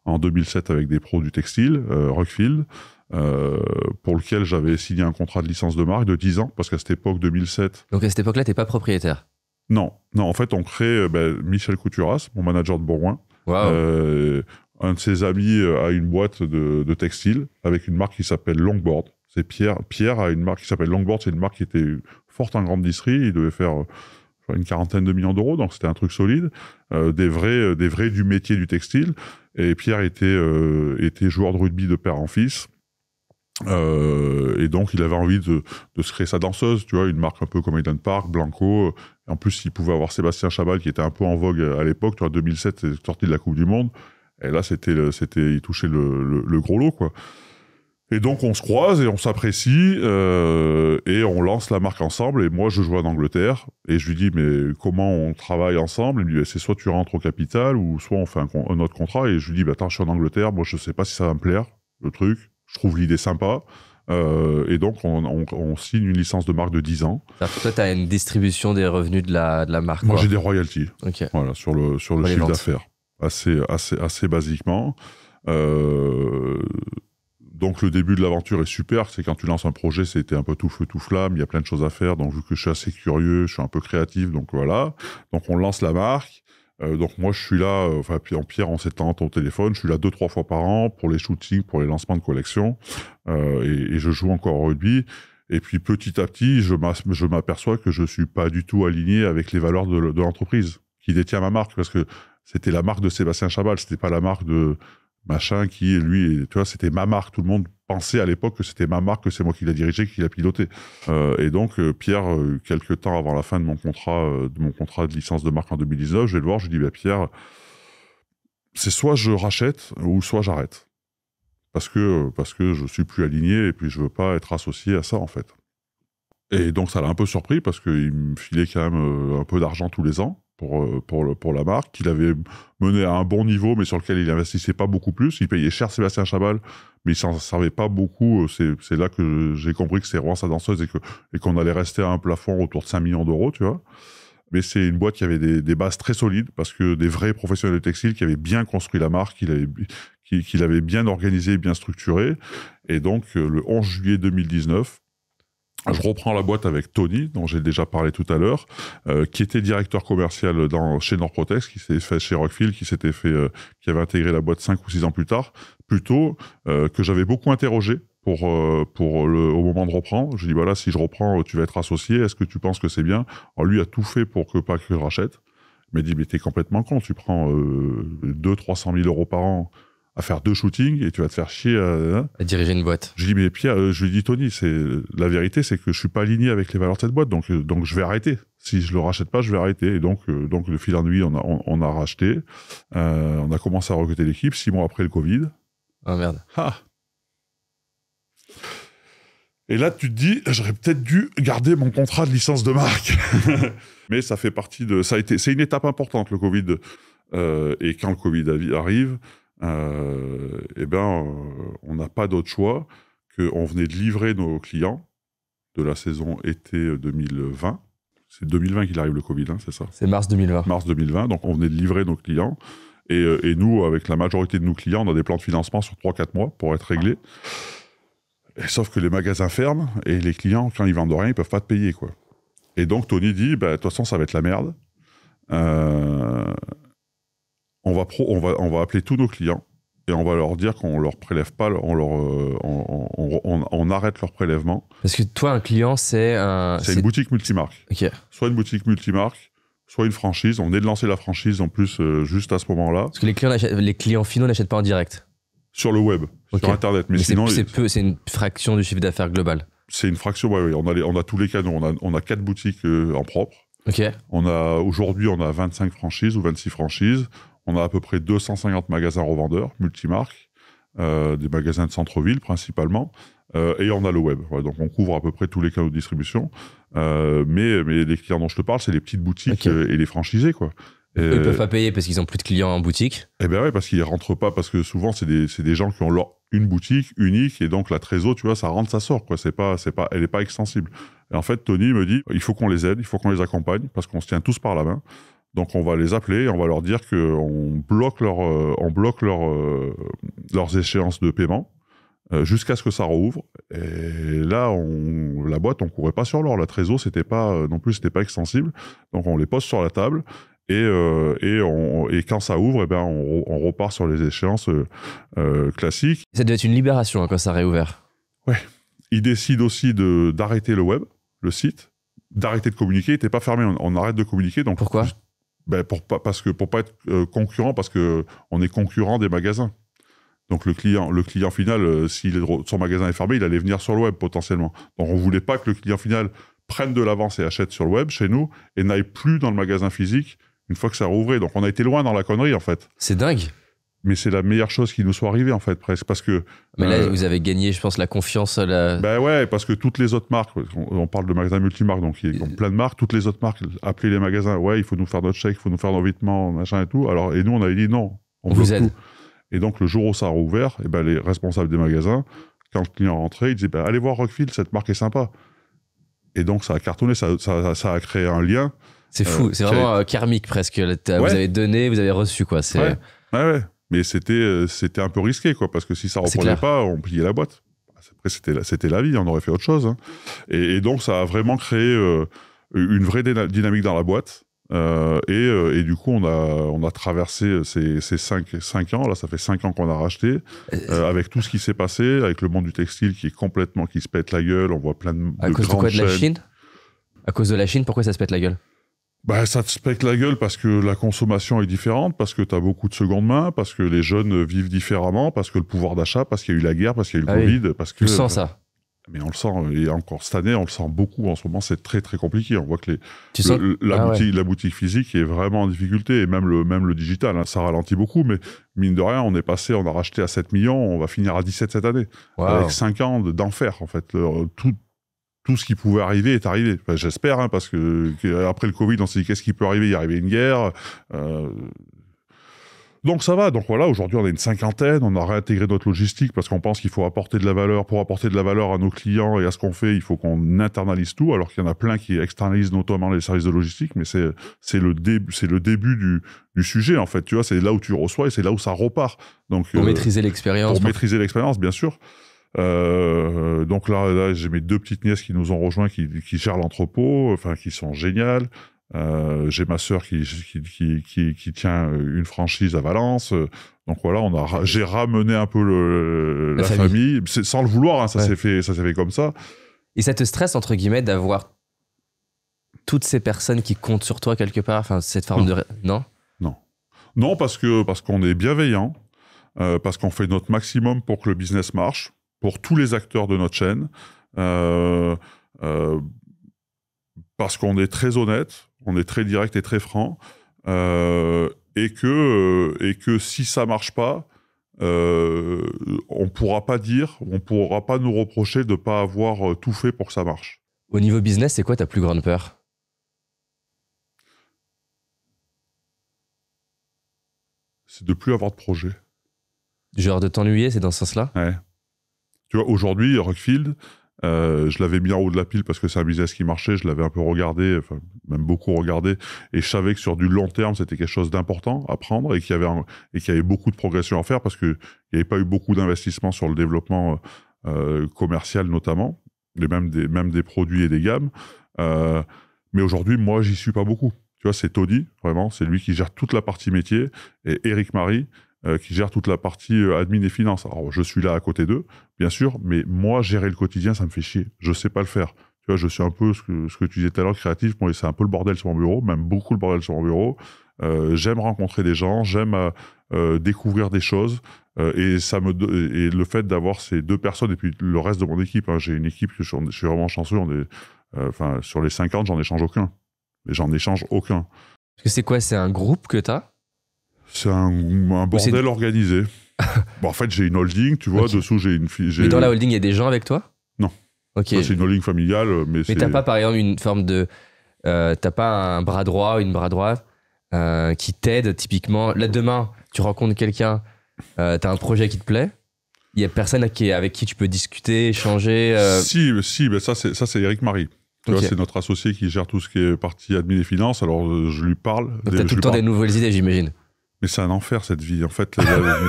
A: en 2007 avec des pros du textile, Rockfield. Pour lequel j'avais signé un contrat de licence de marque de 10 ans, parce qu'à cette époque, 2007...
C: Donc à cette époque-là, t'es pas propriétaire?
A: Non, en fait, on crée Michel Couturas, mon manager de Bourgoin.
C: Wow.
A: Un de ses amis a une boîte de textile avec une marque qui s'appelle Longboard. C'est Pierre. Pierre a une marque qui s'appelle Longboard, c'est une marque qui était forte en grande distrie, il devait faire une 40aine de millions d'euros, donc c'était un truc solide. Des vrais du métier du textile. Et Pierre était joueur de rugby de père en fils. Et donc il avait envie de se créer sa danseuse, tu vois, une marque un peu comme Eden Park, Blanco. En plus, il pouvait avoir Sébastien Chabal qui était un peu en vogue à l'époque. Tu vois, 2007, c'est sorti de la Coupe du Monde. Et là, il touchait le gros lot, quoi. Et donc on se croise et on s'apprécie et on lance la marque ensemble. Et moi, je joue en Angleterre et je lui dis mais comment on travaille ensemble? Il me dit c'est soit tu rentres au capital ou soit on fait un autre contrat. Et je lui dis attends, je suis en Angleterre, moi je sais pas si ça va me plaire le truc. Je trouve l'idée sympa. Et donc, on signe une licence de marque de 10 ans.
C: Toi, tu as une distribution des revenus de la marque.
A: Moi, j'ai des royalties.
C: Okay.
A: Voilà, sur le chiffre d'affaires. Assez basiquement. Donc, le début de l'aventure est super. C'est quand tu lances un projet, c'était un peu tout feu, tout flamme. Il y a plein de choses à faire. Donc, vu que je suis assez curieux, je suis un peu créatif. Donc, voilà. Donc, on lance la marque. Donc moi je suis là, Pierre on s'étend au téléphone, je suis là 2-3 fois par an pour les shootings, pour les lancements de collection, et je joue encore au rugby. Et puis petit à petit, je m'aperçois que je suis pas du tout aligné avec les valeurs de l'entreprise qui détient ma marque, parce que c'était la marque de Sébastien Chabal, c'était pas la marque de machin qui, lui, tu vois, c'était ma marque. Tout le monde pensait à l'époque que c'était ma marque, que c'est moi qui l'a dirigée, qui l'a piloté. Et donc, Pierre, quelques temps avant la fin de mon contrat de licence de marque en 2019, je vais le voir, je lui dis, Pierre, c'est soit je rachète ou soit j'arrête. Parce que je suis plus aligné et puis je veux pas être associé à ça, en fait. Et donc, ça l'a un peu surpris parce qu'il me filait quand même un peu d'argent tous les ans pour la marque, qu'il avait mené à un bon niveau, mais sur lequel il investissait pas beaucoup plus. Il payait cher Sébastien Chabal, mais il s'en servait pas beaucoup. C'est là que j'ai compris que c'était Rouen sa danseuse et qu'on allait rester à un plafond autour de 5 millions d'euros, tu vois. Mais c'est une boîte qui avait des bases très solides, parce que des vrais professionnels de textile qui avaient bien construit la marque, qu'il avait bien organisé, bien structuré. Et donc, le 11 juillet 2019, je reprends la boîte avec Tony, dont j'ai déjà parlé tout à l'heure, qui était directeur commercial chez Norprotex, qui s'est fait chez Rockfield, qui avait intégré la boîte 5 ou 6 ans plus tard, que j'avais beaucoup interrogé au moment de reprendre. Je dis voilà, si je reprends, tu vas être associé, est-ce que tu penses que c'est bien? Alors lui a tout fait pour que je rachète. Il m'a dit mais t'es complètement con, tu prends 200-300 000 euros par an à faire 2 shootings et tu vas te faire chier
C: à diriger une boîte.
A: Je dis mais Pierre, je lui dis Tony, la vérité c'est que je suis pas aligné avec les valeurs de cette boîte, donc je vais arrêter. Si je le rachète pas, je vais arrêter. Et donc de fil en aiguille, on a racheté, on a commencé à recruter l'équipe 6 mois après le Covid.
C: Oh merde.
A: Et là tu te dis j'aurais peut-être dû garder mon contrat de licence de marque. Mais ça fait partie c'est une étape importante le Covid. Et quand le Covid arrive, on n'a pas d'autre choix qu'on venait de livrer nos clients de la saison été 2020. C'est 2020 qu'il arrive le Covid, hein, c'est ça?
C: C'est mars 2020.
A: Mars 2020, donc on venait de livrer nos clients. Et nous, avec la majorité de nos clients, on a des plans de financement sur 3-4 mois pour être réglés. Et sauf que les magasins ferment et les clients, quand ils vendent rien, ils peuvent pas te payer, quoi. Et donc Tony dit, de toute façon, ça va être la merde. On va appeler tous nos clients et on va leur dire qu'on leur prélève pas, on arrête leur prélèvement.
C: Parce que toi, un client, c'est
A: une boutique multimarque.
C: Okay.
A: Soit une boutique multimarque, soit une franchise. On venait de lancer la franchise en plus juste à ce moment-là.
C: Parce que les clients finaux n'achètent pas en direct.
A: Sur le web, sur Internet. Mais sinon,
C: c'est une fraction du chiffre d'affaires global.
A: C'est une fraction, ouais. On a tous les canaux. On a 4 boutiques en propre.
C: Ok.
A: Aujourd'hui, on a 25 franchises ou 26 franchises. On a à peu près 250 magasins revendeurs, multimarques, des magasins de centre-ville principalement. Et on a le web. Ouais, donc on couvre à peu près tous les canaux de distribution. Mais les clients dont je te parle, c'est les petites boutiques et les franchisés, quoi.
C: Eux, ils peuvent pas payer parce qu'ils ont plus de clients en boutique.
A: Eh ben ouais, parce qu'ils rentrent pas, parce que souvent c'est des gens qui ont une boutique unique et donc la trésor, tu vois, ça rentre, ça sort, quoi. Elle est pas extensible. Et en fait, Tony me dit, il faut qu'on les aide, il faut qu'on les accompagne parce qu'on se tient tous par la main. Donc on va les appeler, et on va leur dire qu'on bloque leurs échéances de paiement jusqu'à ce que ça rouvre. Et là, la boîte, on courait pas sur l'or. La trésor, c'était pas extensible. Donc on les pose sur la table. Et quand ça ouvre, eh ben on repart sur les échéances classiques.
C: Ça devait être une libération quand ça a réouvert.
A: Ouais. Ils décident aussi d'arrêter le web, le site, d'arrêter de communiquer. Il n'était pas fermé, on arrête de communiquer. Donc,
C: pourquoi ?
A: Pour pas être concurrent, parce qu'on est concurrent des magasins. Donc le client final, son magasin est fermé, il allait venir sur le web potentiellement. Donc on voulait pas que le client final prenne de l'avance et achète sur le web chez nous et n'aille plus dans le magasin physique une fois que ça rouvrait. Donc on a été loin dans la connerie en fait.
C: C'est dingue.
A: Mais c'est la meilleure chose qui nous soit arrivée en fait presque parce que.
C: Mais là vous avez gagné, je pense, la confiance.
A: Ben ouais, parce que toutes les autres marques, on parle de magasins multimarques, donc il y a plein de marques, toutes les autres marques appelaient les magasins, ouais, il faut nous faire notre chèque, il faut nous faire nos vêtements, machin et tout. Alors et nous on avait dit non,
C: on vous aide.
A: Tout. Et donc le jour où ça a rouvert, et ben les responsables des magasins, quand le client rentrait, ils disaient ben, allez voir Rockfield, cette marque est sympa. Et donc ça a cartonné, ça a créé un lien.
C: C'est fou, c'est vraiment karmique presque. Vous avez donné, vous avez reçu quoi.
A: Ouais. Mais c'était un peu risqué quoi, parce que si ça reprenait pas, on pliait la boîte. Après c'était la vie, on aurait fait autre chose. Hein. Et donc ça a vraiment créé une vraie dynamique dans la boîte. Et du coup on a traversé ces 5 ans. Là, ça fait 5 ans qu'on a racheté, avec tout ce qui s'est passé, avec le monde du textile qui se pète la gueule. On voit plein de
C: à cause de quoi, de la Chine ? À cause de la Chine, pourquoi ça se pète la gueule ?
A: Bah, ça te pète la gueule parce que la consommation est différente, parce que tu as beaucoup de seconde main, parce que les jeunes vivent différemment, parce que le pouvoir d'achat, parce qu'il y a eu la guerre, parce qu'il y a eu le Covid.
C: Oui.
A: Parce que,
C: tu le sens ça ?
A: Mais on le sent, et encore cette année, on le sent beaucoup. En ce moment, c'est très très compliqué. On voit que la boutique physique est vraiment en difficulté, et même le digital, hein, ça ralentit beaucoup. Mais mine de rien, on a racheté à 7 millions, on va finir à 17 cette année. Wow. Avec 5 ans d'enfer, en fait. Tout ce qui pouvait arriver est arrivé. Enfin, j'espère, hein, parce que après le Covid, on s'est dit qu'est-ce qui peut arriver ? Il y arrivait une guerre. Donc ça va. Donc voilà, aujourd'hui on a une 50aine, on a réintégré notre logistique parce qu'on pense qu'il faut apporter de la valeur. Pour apporter de la valeur à nos clients et à ce qu'on fait, il faut qu'on internalise tout, alors qu'il y en a plein qui externalisent notamment les services de logistique, mais c'est le début du sujet en fait. Tu vois, c'est là où tu reçois et c'est là où ça repart. Donc
C: pour maîtriser l'expérience.
A: Pour maîtriser l'expérience, bien sûr. Donc là, j'ai mes 2 petites nièces qui nous ont rejoints, qui gèrent l'entrepôt, enfin qui sont géniales. J'ai ma sœur qui tient une franchise à Valence. Donc voilà, j'ai ramené un peu la famille. Sans le vouloir, hein, ça s'est fait comme ça.
C: Et ça te stresse entre guillemets d'avoir toutes ces personnes qui comptent sur toi quelque part, enfin cette forme de
A: non, parce qu'on est bienveillant, parce qu'on fait notre maximum pour que le business marche, pour tous les acteurs de notre chaîne, parce qu'on est très honnête, on est très direct et très franc, et que si ça marche pas, on pourra pas nous reprocher de pas avoir tout fait pour que ça marche.
C: Au niveau business, c'est quoi ta plus grande peur ?
A: C'est de plus avoir de projet.
C: Genre de t'ennuyer, c'est dans ce sens-là ?
A: Ouais. Tu vois, aujourd'hui, Rockfield, je l'avais mis en haut de la pile parce que c'est un business qui marchait, je l'avais un peu regardé, enfin, même beaucoup regardé, et je savais que sur du long terme, c'était quelque chose d'important à prendre et qu'il y avait beaucoup de progression à faire parce qu'il n'y avait pas eu beaucoup d'investissement sur le développement commercial notamment, et même des produits et des gammes. Mais aujourd'hui, moi, j'y suis pas beaucoup. Tu vois, c'est Tony, vraiment, c'est lui qui gère toute la partie métier, et Eric Marie, qui gère toute la partie admin et finance. Alors, je suis là à côté d'eux, bien sûr, mais moi, gérer le quotidien, ça me fait chier. Je sais pas le faire. Tu vois, je suis un peu ce que tu disais tout à l'heure, créatif. Moi, c'est un peu le bordel sur mon bureau, même beaucoup le bordel sur mon bureau. J'aime rencontrer des gens, j'aime découvrir des choses. Et le fait d'avoir ces 2 personnes et puis le reste de mon équipe, hein, j'ai une équipe que je suis vraiment chanceux. Sur les 50, j'en échange aucun. Et j'en échange aucun.
C: Parce que c'est quoi? C'est un groupe que t'as?
A: C'est un bordel organisé. Bon, en fait, j'ai une holding, tu vois,
C: Ok.
A: dessous, j'ai une fille.
C: Mais dans la holding, il y a des gens avec toi?
A: Non.
C: Ok.
A: Ça, c'est une holding familiale, mais
C: Mais t'as pas, par exemple, une forme de... t'as pas un bras droit ou une bras droite qui t'aide, typiquement. Là, demain, tu rencontres quelqu'un, t'as un projet qui te plaît, il y a personne avec qui tu peux discuter, échanger.
A: Si, ben ça, c'est Eric Marie. Tu vois,
C: Ok.
A: c'est notre associé qui gère tout ce qui est partie admin et finance. Alors, je lui parle.
C: Donc t'as
A: je
C: tout le
A: lui
C: temps
A: parle.
C: des nouvelles idées, j'imagine.
A: Mais c'est un enfer, cette vie. En fait, mais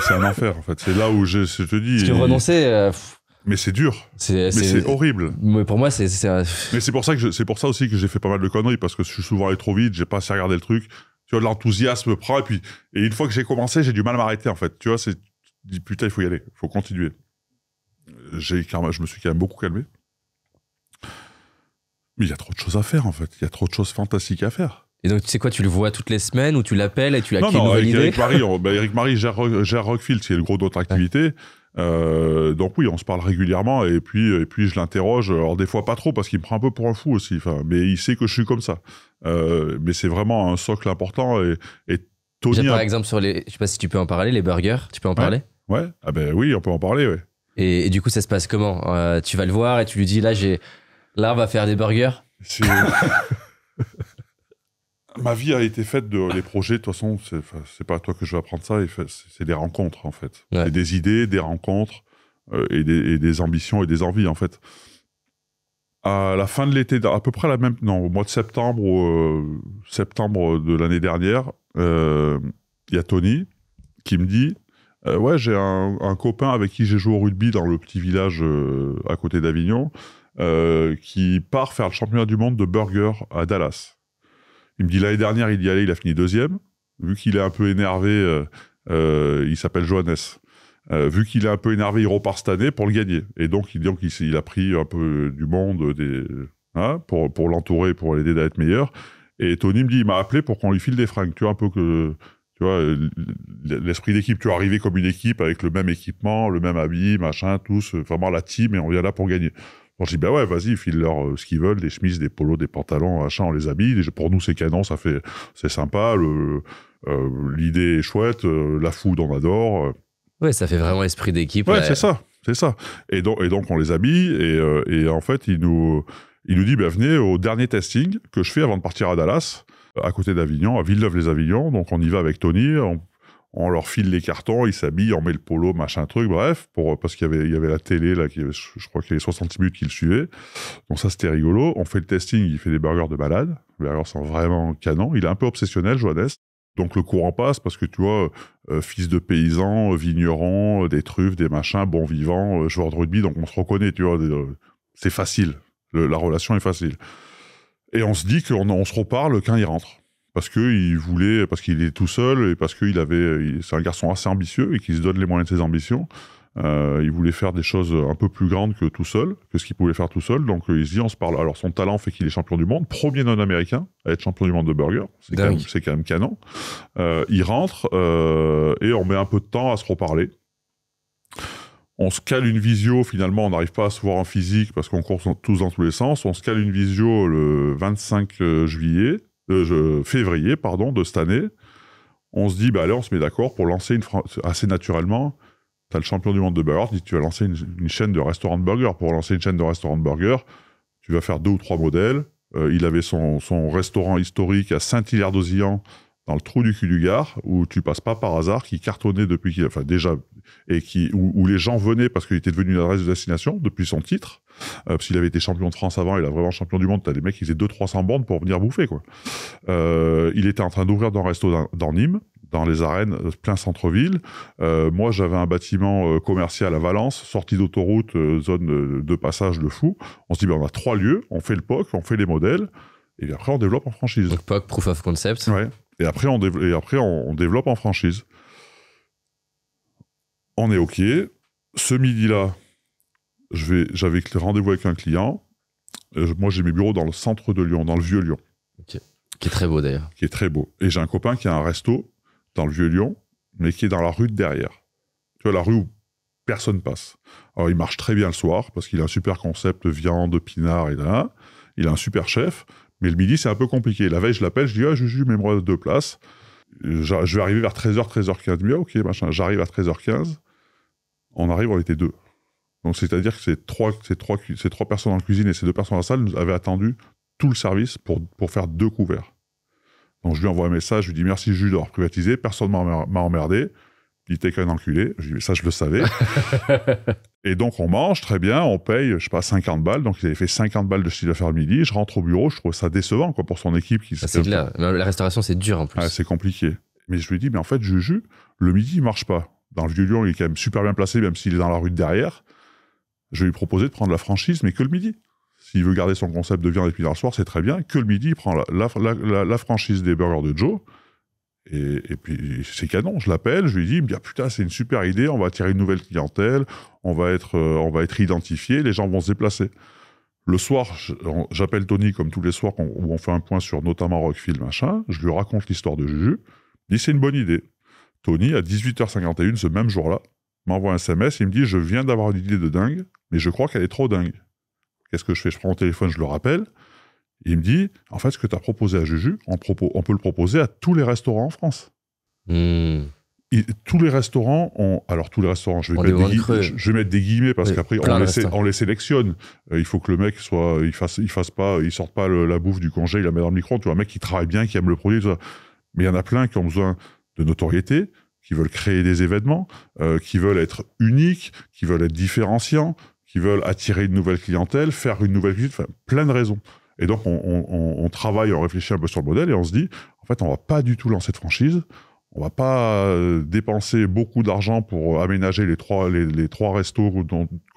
A: c'est un enfer. En fait, c'est là où je te dis.
C: Parce que renoncer,
A: Mais c'est dur.
C: c'est
A: Mais c'est horrible.
C: mais pour moi, c'est
A: Mais c'est pour ça aussi que j'ai fait pas mal de conneries, parce que je suis souvent allé trop vite, j'ai pas assez regardé le truc. Tu vois, l'enthousiasme me prend, et une fois que j'ai commencé, j'ai du mal à m'arrêter, en fait. Tu vois, je dis, putain, il faut y aller, il faut continuer. Je me suis quand même beaucoup calmé. Mais il y a trop de choses à faire, en fait. Il y a trop de choses fantastiques à faire.
C: Et donc, tu sais quoi, tu le vois toutes les semaines ou tu l'appelles et tu as
A: Non,
C: créé une nouvelle
A: avec
C: idée?
A: Eric Marie gère Rockfield, qui est le gros de notre activité. Donc oui, on se parle régulièrement, et puis je l'interroge. Alors des fois pas trop, parce qu'il me prend un peu pour un fou aussi. Enfin, mais il sait que je suis comme ça. Mais c'est vraiment un socle important. Et Tony,
C: Déjà, par exemple, sur les... Je sais pas si tu peux en parler, les burgers, tu peux en parler?
A: ouais, ah ben oui, on peut en parler, ouais.
C: Et du coup, ça se passe comment? Tu vas le voir et tu lui dis, là, on va faire des burgers.
A: Ma vie a été faite les projets. De toute façon, c'est pas à toi que je vais apprendre ça. C'est des rencontres, en fait.
C: Ouais.
A: C'est des idées, des rencontres, et des ambitions et des envies, en fait. À la fin de l'été, à peu près au mois de septembre septembre de l'année dernière, il y a Tony qui me dit, ouais, j'ai un copain avec qui j'ai joué au rugby dans le petit village à côté d'Avignon, qui part faire le championnat du monde de burger à Dallas. Il me dit, l'année dernière, il y allait, il a fini 2e. Vu qu'il est un peu énervé, il s'appelle Johannes. Vu qu'il est un peu énervé, il repart cette année pour le gagner. Et donc, il a pris un peu du monde pour l'entourer, pour l'aider à être meilleur. Et Tony me dit, il m'a appelé pour qu'on lui file des fringues. Tu vois, un peu que... Tu vois, l'esprit d'équipe, tu es arrivé comme une équipe avec le même équipement, le même habit, machin, tous, vraiment la team, et on vient là pour gagner. Donc je dis, bah ouais, vas-y, file-leur ce qu'ils veulent, des chemises, des polos, des pantalons, machin, on les habille. Pour nous, c'est canon, c'est sympa, l'idée est chouette, la food, on adore.
C: Ouais, ça fait vraiment esprit d'équipe.
A: Ouais,
C: là.
A: c'est ça. Et donc, on les habille, et en fait, il nous dit, bah, venez au dernier testing que je fais avant de partir à Dallas, à côté d'Avignon, à Villeneuve-les-Avignon. Donc, on y va avec Tony, on leur file les cartons, ils s'habillent, on met le polo, machin truc, bref, parce qu'il y avait la télé, là, je crois qu'il y avait 60 minutes qui le suivaient. Donc ça, c'était rigolo. On fait le testing, il fait des burgers de malade. Les burgers sont vraiment canons. Il est un peu obsessionnel, Johannes. Donc le courant passe, parce que tu vois, fils de paysan, vigneron, des truffes, des machins, bon vivant, joueur de rugby, donc on se reconnaît, tu vois, c'est facile. La relation est facile. Et on se dit qu'on se reparle quand il rentre. Parce qu'il est tout seul, et parce c'est un garçon assez ambitieux et qui se donne les moyens de ses ambitions. Il voulait faire des choses un peu plus grandes que ce qu'il pouvait faire tout seul. Donc il se dit, on se parle. Alors son talent fait qu'il est champion du monde, premier non-américain à être champion du monde de burger. C'est quand même canon. Il rentre et on met un peu de temps à se reparler. On se cale une visio, finalement on n'arrive pas à se voir en physique parce qu'on court tous dans tous les sens. On se cale une visio le 25 février de cette année. On se dit, bah allez, on se met d'accord pour lancer assez naturellement. T'as le champion du monde de burger, dit tu vas lancer une chaîne de restaurants de burger. Pour lancer une chaîne de restaurants de burger, tu vas faire 2 ou 3 modèles. Il avait son restaurant historique à Saint-Hilaire-d'Auzillan, dans le trou du cul du Gard, où tu passes pas par hasard, qui cartonnait depuis où les gens venaient parce qu'il était devenu une adresse de destination depuis son titre, parce qu'il avait été champion de France avant, il a vraiment champion du monde. T'as des mecs qui faisaient 200-300 bornes pour venir bouffer, quoi. Il était en train d'ouvrir dans un resto dans Nîmes, dans les arènes, plein centre-ville. Moi, j'avais un bâtiment commercial à Valence, sortie d'autoroute, zone de passage de fou. On se dit, on a 3 lieux, on fait le POC, on fait les modèles, et après on développe en franchise.
C: Donc POC, Proof of Concept.
A: Ouais. Et après, on développe en franchise. On est OK. Ce midi-là, j'avais rendez-vous avec un client. Moi, j'ai mes bureaux dans le centre de Lyon, dans le vieux Lyon.
C: Okay. Qui est très beau d'ailleurs.
A: Qui est très beau. Et j'ai un copain qui a un resto dans le vieux Lyon, mais qui est dans la rue de derrière. Tu vois, la rue où personne passe. Alors, il marche très bien le soir, parce qu'il a un super concept, viande, pinard, et là. Il a un super chef, mais le midi, c'est un peu compliqué. La veille, je l'appelle, je dis « Ah, Juju, mets-moi 2 places. » Je vais arriver vers 13h, 13h15. Mais ok, machin. J'arrive à 13h15. On arrive, on était 2. Donc, c'est-à-dire que ces trois personnes en cuisine et ces 2 personnes dans la salle nous avaient attendu tout le service pour faire 2 couverts. Donc, je lui envoie un message, je lui dis « Merci, Juju, d'avoir privatisé. Personne m'a emmerdé. » Il était qu'un enculé. Je lui dis « Mais ça, je le savais. » Et donc, on mange très bien, on paye, je sais pas, 50 balles. Donc, il avait fait 50 balles de chiffre d'affaires le midi. Je rentre au bureau, je trouve ça décevant, quoi, pour son équipe.
C: C'est clair. La restauration, c'est dur, en plus.
A: C'est compliqué. Mais je lui dis, mais en fait, Juju, le midi, il marche pas. Dans le vieux Lyon, il est quand même super bien placé, même s'il est dans la rue de derrière. Je vais lui proposer de prendre la franchise, mais que le midi. S'il veut garder son concept de viande et puis dans le soir, c'est très bien. Que le midi, il prend la franchise des burgers de Joe. Et puis, c'est canon. Je l'appelle, je lui dis, il me dit, ah, putain, c'est une super idée, on va attirer une nouvelle clientèle, on va être identifié, les gens vont se déplacer. Le soir, j'appelle Tony, comme tous les soirs, où on fait un point sur notamment Rockfield, machin. Je lui raconte l'histoire de Juju. Il dit, c'est une bonne idée. Tony, à 18h51, ce même jour-là, m'envoie un SMS, il me dit, je viens d'avoir une idée de dingue, mais je crois qu'elle est trop dingue. Qu'est-ce que je fais? Je prends mon téléphone, je le rappelle. Il me dit, en fait, ce que tu as proposé à Juju, on peut le proposer à tous les restaurants en France. Tous les restaurants ont... Alors, tous les restaurants, je vais mettre des guillemets parce qu'après, on les sélectionne. Il faut que le mec il sorte pas la bouffe du congé, il la met dans le micro. Tu vois, un mec qui travaille bien, qui aime le produit, tout ça. Mais il y en a plein qui ont besoin de notoriété, qui veulent créer des événements, qui veulent être uniques, qui veulent être différenciants, qui veulent attirer une nouvelle clientèle, faire une nouvelle cuisine, enfin, plein de raisons. Et donc, on travaille, on réfléchit un peu sur le modèle et on se dit, en fait, on va pas du tout lancer de franchise. On va pas dépenser beaucoup d'argent pour aménager les trois restos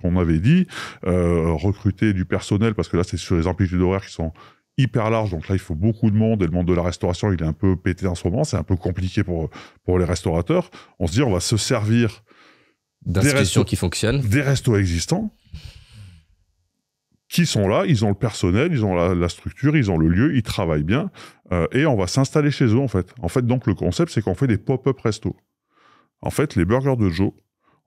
A: qu'on avait dit, recruter du personnel, parce que là, c'est sur les amplitudes horaires qui sont hyper larges. Donc là, il faut beaucoup de monde et le monde de la restauration, il est un peu pété en ce moment. C'est un peu compliqué pour les restaurateurs. On se dit, on va se servir
C: d'institutions qui fonctionnent,
A: des restos existants, qui sont là, ils ont le personnel, ils ont la structure, ils ont le lieu, ils travaillent bien, et on va s'installer chez eux, en fait. En fait, donc, le concept, c'est qu'on fait des pop-up restos. En fait, les burgers de Joe,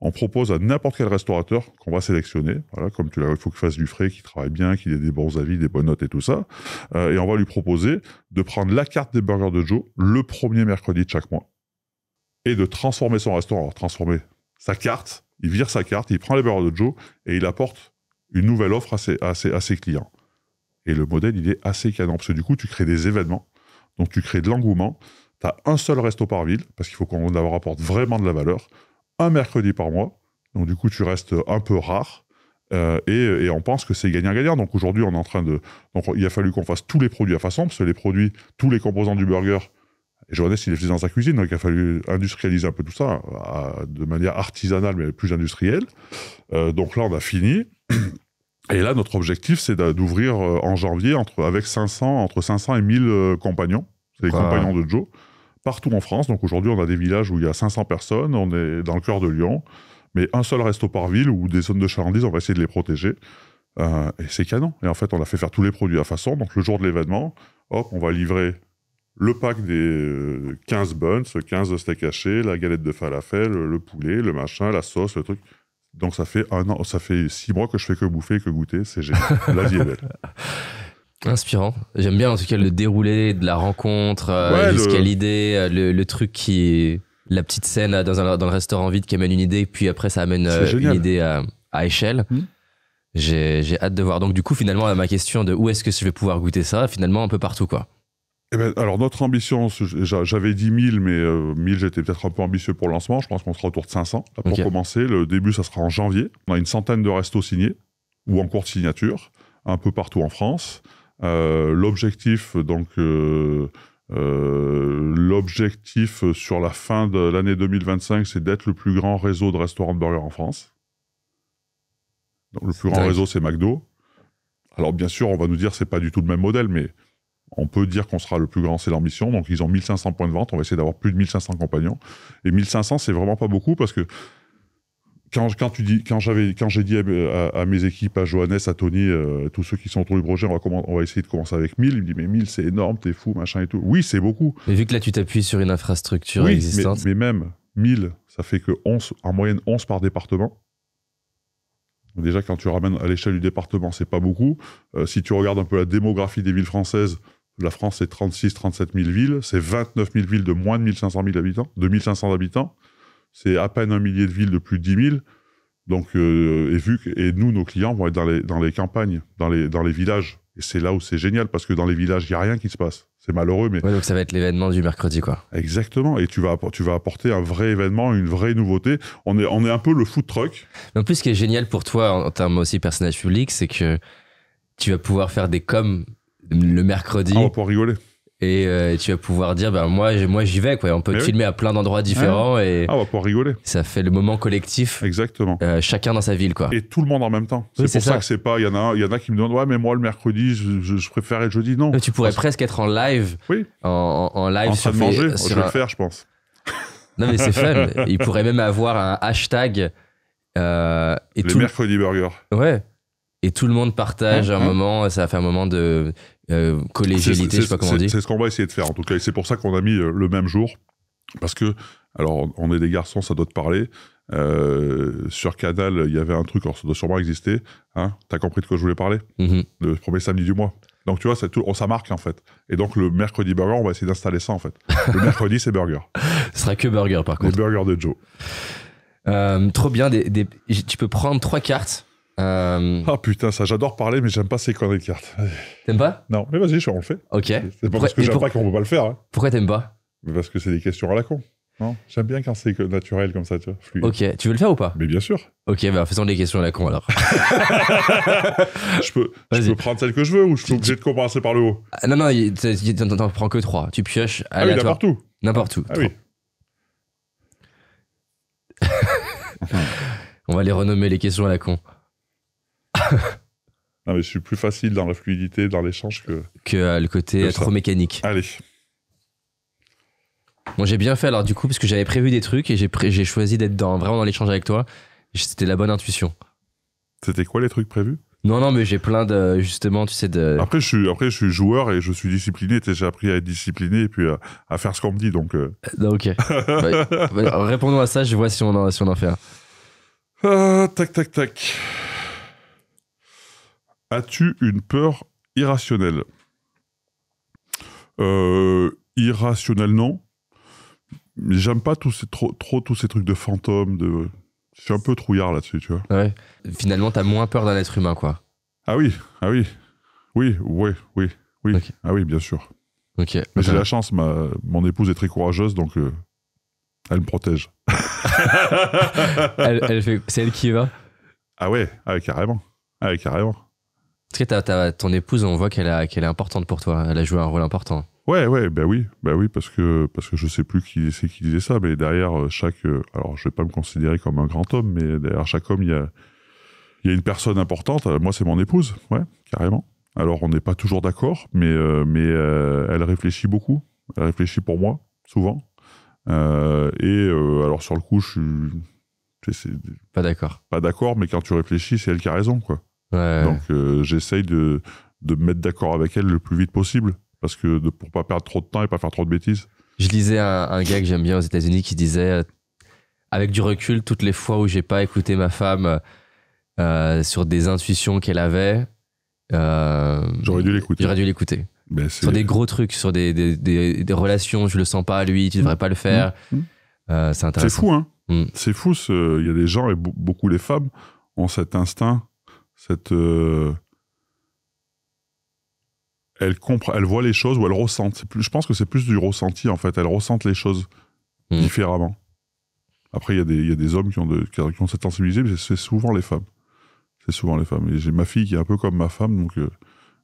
A: on propose à n'importe quel restaurateur qu'on va sélectionner, voilà, comme tu l'as, il faut qu'il fasse du frais, qu'il travaille bien, qu'il ait des bons avis, des bonnes notes et tout ça, et on va lui proposer de prendre la carte des burgers de Joe le premier mercredi de chaque mois, et de transformer son restaurant, alors transformer sa carte, il vire sa carte, il prend les burgers de Joe, et il apporte une nouvelle offre à ses clients. Et le modèle, il est assez canon, parce que du coup, tu crées des événements, donc tu crées de l'engouement, tu as un seul resto par ville, parce qu'il faut qu'on leur apporte vraiment de la valeur, un mercredi par mois, donc du coup, tu restes un peu rare, et on pense que c'est gagnant-gagnant. Donc aujourd'hui, on est en train de... Donc il a fallu qu'on fasse tous les produits à façon, parce que les produits, tous les composants du burger, et Johannes, il les faisait dans sa cuisine, donc il a fallu industrialiser un peu tout ça, de manière artisanale, mais plus industrielle. Donc là, on a fini. Et là, notre objectif, c'est d'ouvrir en janvier entre 500 et 1000 compagnons. C'est les compagnons de Joe, partout en France. Donc aujourd'hui, on a des villages où il y a 500 personnes, on est dans le cœur de Lyon, mais un seul resto par ville ou des zones de chalandise, on va essayer de les protéger. Et c'est canon. Et en fait, on a fait faire tous les produits à façon. Donc le jour de l'événement, hop, on va livrer le pack des 15 buns, 15 steaks hachés, la galette de falafel, le poulet, le machin, la sauce, le truc. Donc ça fait 1 an, ça fait 6 mois que je fais que bouffer, que goûter, c'est génial. La vie est belle.
C: Inspirant. J'aime bien en tout cas le déroulé de la rencontre, jusqu'à l'idée, le truc qui est la petite scène dans le restaurant vide qui amène une idée, puis après ça amène une idée à échelle. J'ai hâte de voir. Donc du coup, finalement, à ma question de où est-ce que je vais pouvoir goûter ça, finalement un peu partout, quoi.
A: Eh ben, alors notre ambition, j'avais dit 1000, mais 1000 j'étais peut-être un peu ambitieux pour le lancement, je pense qu'on sera autour de 500 là, pour commencer. Le début, ça sera en janvier. On a une centaine de restos signés ou en cours de signature, un peu partout en France. L'objectif, donc, sur la fin de l'année 2025, c'est d'être le plus grand réseau de restaurants de burgers en France. Donc, le plus grand réseau, c'est McDo. Alors bien sûr, on va nous dire c'est pas du tout le même modèle, mais on peut dire qu'on sera le plus grand, c'est l'ambition. Donc, ils ont 1500 points de vente. On va essayer d'avoir plus de 1500 compagnons. Et 1500, c'est vraiment pas beaucoup parce que quand j'ai dit à mes équipes, à Johannes, à Tony, tous ceux qui sont autour du projet, on va essayer de commencer avec 1000. Il me dit, mais 1000, c'est énorme, t'es fou, machin et tout. Oui, c'est beaucoup.
C: Mais vu que là, tu t'appuies sur une infrastructure existante.
A: Mais même 1000, ça fait que 11, en moyenne 11 par département. Déjà, quand tu ramènes à l'échelle du département, c'est pas beaucoup. Si tu regardes un peu la démographie des villes françaises, la France, c'est 36-37 000 villes. C'est 29 000 villes de moins de 1500 habitants, de 1500 habitants. C'est à peine un millier de villes de plus de 10 000. Donc, et nous, nos clients vont être dans les campagnes, dans les villages. Et c'est là où c'est génial, parce que dans les villages, il n'y a rien qui se passe. C'est malheureux, mais...
C: Ouais, donc ça va être l'événement du mercredi, quoi.
A: Exactement. Et tu vas apporter un vrai événement, une vraie nouveauté. On est un peu le food truck.
C: Mais en plus, ce qui est génial pour toi, en termes aussi personnage public, c'est que tu vas pouvoir faire des coms le mercredi.
A: On va pouvoir rigoler.
C: Et tu vas pouvoir dire, moi j'y vais, quoi. On peut te filmer à plein d'endroits différents. Et
A: on va pouvoir rigoler.
C: Ça fait le moment collectif.
A: Exactement.
C: Chacun dans sa ville, quoi.
A: Et tout le monde en même temps.
C: Oui,
A: c'est pour ça que c'est pas. Il y en a qui me demandent, ouais, mais moi le mercredi, je préfère le jeudi. Non.
C: Tu pourrais presque être en live.
A: Oui.
C: En live
A: en train de manger. Je vais le faire, je pense.
C: Non, mais c'est fun. Il pourrait même avoir un hashtag.
A: Les mercredis burgers.
C: Ouais. Et tout le monde partage un moment. Ça va faire un moment de collégialité, je sais pas comment on dit.
A: C'est ce qu'on va essayer de faire, en tout cas. Et c'est pour ça qu'on a mis le même jour. Parce que, alors, on est des garçons, ça doit te parler. Sur Canal, il y avait un truc, alors ça doit sûrement exister. Hein, t'as compris de quoi je voulais parler? Le premier samedi du mois. Donc, tu vois, ça marque, en fait. Et donc, le mercredi burger, on va essayer d'installer ça, en fait. Le mercredi, c'est burger.
C: Ce sera que burger, par contre.
A: Les burgers de Joe.
C: Trop bien. Tu peux prendre 3 cartes.
A: Ah putain, ça j'adore parler, mais j'aime pas ces conneries de cartes.
C: T'aimes pas?
A: Non, mais vas-y, on le fait.
C: Ok.
A: C'est pas parce que j'aime pas qu'on peut pas le faire. Hein.
C: Pourquoi t'aimes pas?
A: Mais parce que c'est des questions à la con. Non, j'aime bien quand c'est naturel comme ça, tu vois. Fluide.
C: Ok, tu veux le faire ou pas?
A: Mais bien sûr.
C: Ok, faisons des questions à la con alors.
A: je peux prendre celle que je veux ou je suis obligé de commencer par le haut?
C: Non, t'en prends que 3. Tu pioches
A: à n'importe où.
C: N'importe où.
A: Ah oui.
C: On va les renommer les questions à la con.
A: Non, mais je suis plus facile dans la fluidité, dans l'échange
C: que le côté trop mécanique.
A: Allez.
C: Bon, j'ai bien fait alors du coup, parce que j'avais prévu des trucs et j'ai choisi d'être vraiment dans l'échange avec toi. C'était la bonne intuition.
A: C'était quoi les trucs prévus?
C: Non, mais j'ai plein de, justement, tu sais, de...
A: Après, je suis joueur et je suis discipliné. J'ai appris à être discipliné et puis à faire ce qu'on me dit, donc...
C: Non, ok. Répondons à ça, je vois si on en fait un.
A: Tac. As-tu une peur irrationnelle? Irrationnelle, non. Mais j'aime pas trop tous ces trucs de fantômes, Je suis un peu trouillard là-dessus, tu vois.
C: Ouais. Finalement, t'as moins peur d'un être humain, quoi.
A: Ah oui. Oui.
C: Okay.
A: Ah oui, bien sûr.
C: Ok.
A: Mais j'ai la chance, mon épouse est très courageuse, donc elle me protège.
C: C'est elle qui y va?
A: Ah ouais, carrément.
C: Parce que ton épouse, on voit qu'elle est importante pour toi. Elle a joué un rôle important.
A: Ouais, bah oui, parce que je sais plus qui c'est qui disait ça, mais derrière alors je vais pas me considérer comme un grand homme, mais derrière chaque homme, il y a une personne importante. Moi, c'est mon épouse, ouais, carrément. Alors, on n'est pas toujours d'accord, mais elle réfléchit beaucoup. Elle réfléchit pour moi, souvent. Alors, sur le coup, c'est
C: pas d'accord.
A: Pas d'accord, mais quand tu réfléchis, c'est elle qui a raison, quoi.
C: Ouais.
A: Donc, j'essaye de me mettre d'accord avec elle le plus vite possible. Parce que pour pas perdre trop de temps et pas faire trop de bêtises.
C: Je lisais un gars que j'aime bien aux États-Unis qui disait, avec du recul, toutes les fois où j'ai pas écouté ma femme sur des intuitions qu'elle avait,
A: j'aurais dû l'écouter.
C: Sur des gros trucs, sur des relations, je le sens pas à lui, tu devrais pas le faire. C'est intéressant.
A: C'est fou, hein. C'est fou. Il y a des gens, et beaucoup les femmes, ont cet instinct, elle voit les choses ou elle ressent. Je pense que c'est plus du ressenti, en fait. Elle ressent les choses différemment. Après, il y a des hommes qui ont cette sensibilité, mais c'est souvent les femmes. Et j'ai ma fille qui est un peu comme ma femme, donc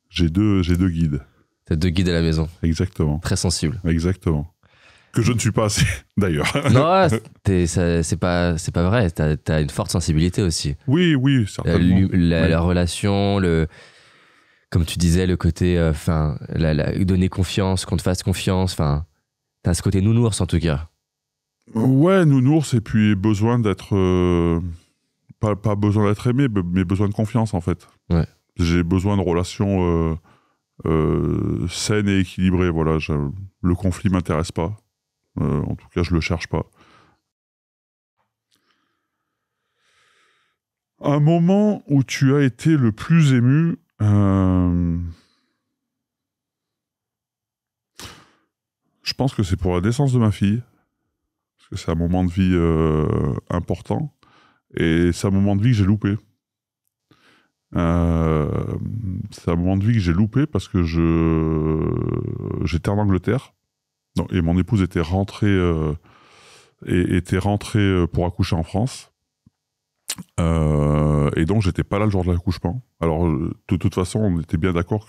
A: j'ai deux guides.
C: T'as 2 guides à la maison.
A: Exactement.
C: Très sensible.
A: Exactement. Que je ne suis pas assez, d'ailleurs.
C: Non, c'est pas vrai. T'as une forte sensibilité aussi.
A: Oui, certainement.
C: La relation, comme tu disais, le côté, donner confiance, qu'on te fasse confiance, t'as ce côté nounours en tout cas.
A: Ouais, nounours, et puis besoin d'être pas besoin d'être aimé, mais besoin de confiance, en fait.
C: Ouais.
A: J'ai besoin de relations saines et équilibrées. Voilà, le conflit m'intéresse pas. En tout cas, je le cherche pas. Un moment où tu as été le plus ému, je pense que c'est pour la naissance de ma fille, parce que c'est un moment de vie important, et c'est un moment de vie que j'ai loupé. C'est un moment de vie que j'ai loupé parce que j'étais en Angleterre, et mon épouse était rentrée pour accoucher en France. Et donc j'étais pas là le jour de l'accouchement. Alors de toute façon on était bien d'accord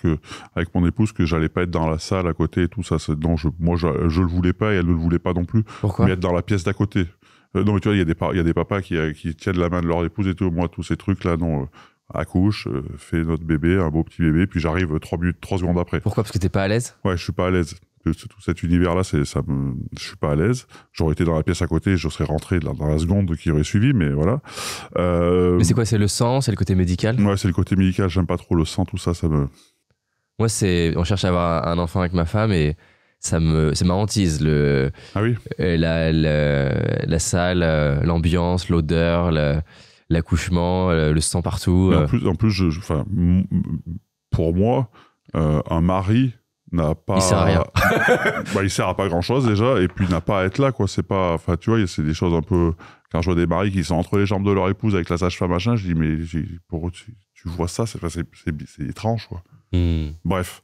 A: avec mon épouse que j'allais pas être dans la salle à côté et tout ça. Donc moi je le voulais pas et elle ne le voulait pas non plus.
C: Pourquoi?
A: Mais être dans la pièce d'à côté. Non mais tu vois, il y a des papas qui tiennent la main de leur épouse et tout. Moi tous ces trucs là non. Accouche, fait notre bébé, un beau petit bébé, puis j'arrive 3 secondes après.
C: Pourquoi? Parce que t'es pas à l'aise?
A: Ouais, je suis pas à l'aise. Tout cet univers-là, je suis pas à l'aise. J'aurais été dans la pièce à côté, je serais rentré dans la seconde qui aurait suivi, mais voilà.
C: Mais c'est quoi? C'est le sang? C'est le côté médical?
A: Ouais, c'est le côté médical. J'aime pas trop le sang, tout ça, ça me.
C: Moi, on cherche à avoir un enfant avec ma femme et c'est ma hantise.
A: Ah oui.
C: La salle, l'ambiance, l'odeur, l'accouchement, le sang partout.
A: En plus, pour moi, un mari n'a pas.
C: Il sert à rien.
A: Il sert à pas grand chose déjà, et puis n'a pas à être là, quoi. C'est pas. Enfin, tu vois, c'est des choses un peu. Quand je vois des maris qui sont entre les jambes de leur épouse avec la sage-femme, machin, je dis, mais pour eux, tu vois ça, c'est étrange, quoi. Bref.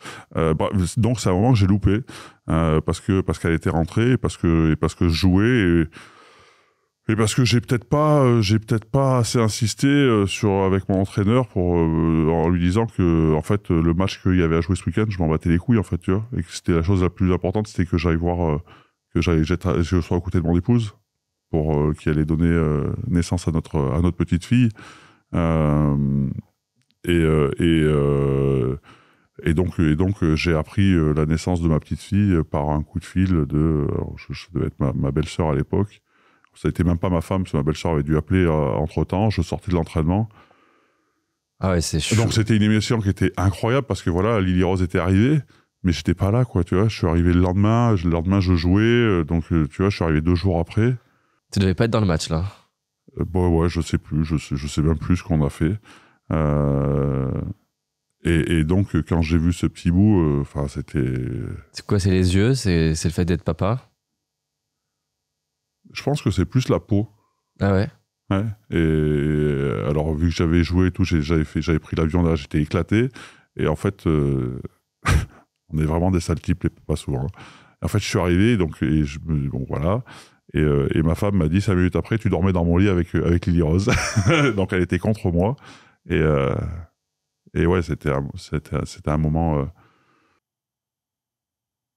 A: Donc, c'est un moment que j'ai loupé, parce qu'elle était rentrée, et parce que je jouais, et parce que j'ai peut-être pas assez insisté avec mon entraîneur en lui disant que en fait le match qu'il y avait à jouer ce week-end, je m'en battais les couilles, en fait, tu vois, et que c'était la chose la plus importante, c'était que j'aille voir que je sois aux côtés de mon épouse pour qui allait donner naissance à notre petite fille, et donc j'ai appris la naissance de ma petite fille par un coup de fil je devais être ma belle-sœur à l'époque. Ça n'était même pas ma femme, parce que ma belle-sœur avait dû appeler entre-temps. Je sortais de l'entraînement.
C: Ah ouais, c'est chaud.
A: Donc c'était une émission qui était incroyable, parce que voilà, Lily Rose était arrivée, mais j'étais pas là, quoi, tu vois. Je suis arrivé le lendemain je jouais, donc tu vois, je suis arrivé 2 jours après.
C: Tu devais pas être dans le match, là.
A: Ouais, je sais plus, je sais même plus ce qu'on a fait. Et donc, quand j'ai vu ce petit bout, c'était...
C: C'est quoi? C'est les yeux? C'est le fait d'être papa?
A: Je pense que c'est plus la peau.
C: Ah ouais?
A: Ouais. Et alors, vu que j'avais joué et tout, j'avais pris l'avion, là, j'étais éclaté. Et en fait, on est vraiment des sales types, les papas, souvent. En fait, je suis arrivé, donc, bon, voilà. Et ma femme m'a dit 5 minutes après, tu dormais dans mon lit avec Lily Rose. Donc, elle était contre moi. Et ouais, c'était un moment.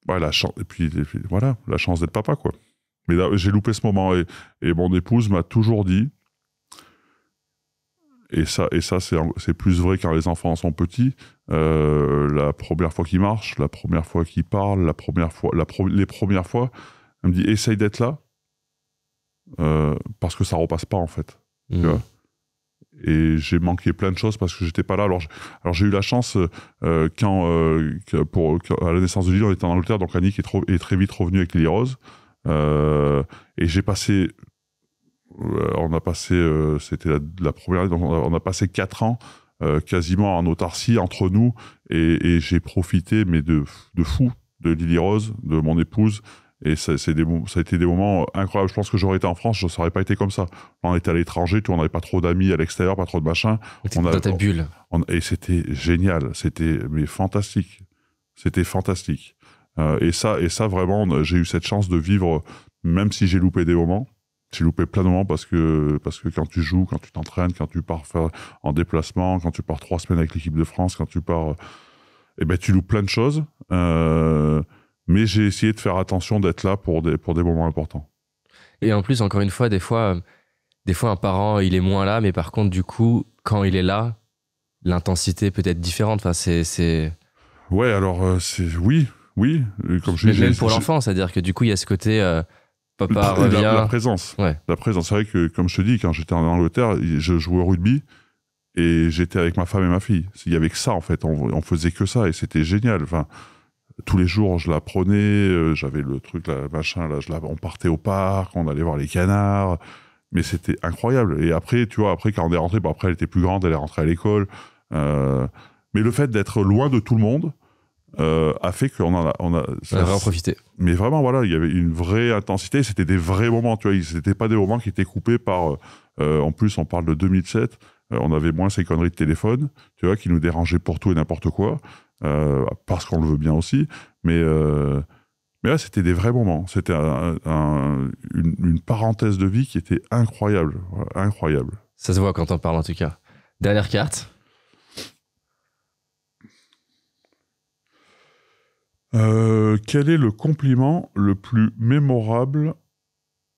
A: Ouais, la chance. Et puis, voilà, la chance d'être papa, quoi. Mais là, j'ai loupé ce moment, et mon épouse m'a toujours dit, et ça c'est plus vrai quand les enfants sont petits, la première fois qu'ils marchent, la première fois qu'ils parlent, les premières fois, elle me dit, essaye d'être là, parce que ça repasse pas, en fait. Tu vois. Et j'ai manqué plein de choses parce que j'étais pas là. Alors j'ai eu la chance, à la naissance de Lily, on était en Angleterre, donc Annick est très vite revenue avec Lily Rose. Et j'ai passé, c'était la première année, donc on a passé 4 ans quasiment en autarcie entre nous, et j'ai profité, mais de fou, de Lily Rose, de mon épouse, et ça a été des moments incroyables. Je pense que j'aurais été en France, ça aurait pas été comme ça. On était à l'étranger, on n'avait pas trop d'amis à l'extérieur, pas trop de machin.
C: On dans ta bulle.
A: Et c'était génial, c'était fantastique. C'était fantastique. Et ça vraiment, j'ai eu cette chance de vivre, même si j'ai loupé des moments. J'ai loupé plein de moments parce que quand tu joues, quand tu t'entraînes, quand tu pars faire en déplacement, quand tu pars 3 semaines avec l'équipe de France, quand tu pars, tu loupes plein de choses. Mais j'ai essayé de faire attention d'être là pour des moments importants.
C: Et en plus, encore une fois, des fois un parent, il est moins là, mais par contre, du coup, quand il est là, l'intensité peut être différente. Enfin, c'est...
A: Ouais, alors, oui, comme je disais.
C: Même pour l'enfant, c'est-à-dire que du coup, il y a ce côté papa
A: La
C: revient.
A: présence.
C: Ouais.
A: La présence. C'est vrai que, comme je te dis, quand j'étais en Angleterre, je jouais au rugby et j'étais avec ma femme et ma fille. Il y avait que ça, en fait. On faisait que ça et c'était génial. Enfin, tous les jours, je la prenais, j'avais le truc, là, machin, là, on partait au parc, on allait voir les canards. Mais c'était incroyable. Et après, tu vois, après, quand on est rentré, après, elle était plus grande, elle est rentrée à l'école. Mais le fait d'être loin de tout le monde a fait qu'on on a
C: vraiment profité.
A: Mais vraiment, voilà, il y avait une vraie intensité. C'était des vrais moments, tu vois. C'était pas des moments qui étaient coupés par. En plus, on parle de 2007. On avait moins ces conneries de téléphone, tu vois, qui nous dérangeaient pour tout et n'importe quoi, parce qu'on le veut bien aussi. Mais là, c'était des vrais moments. C'était une parenthèse de vie qui était incroyable, incroyable.
C: Ça se voit quand on parle en tout cas. Dernière carte.
A: Quel est le compliment le plus mémorable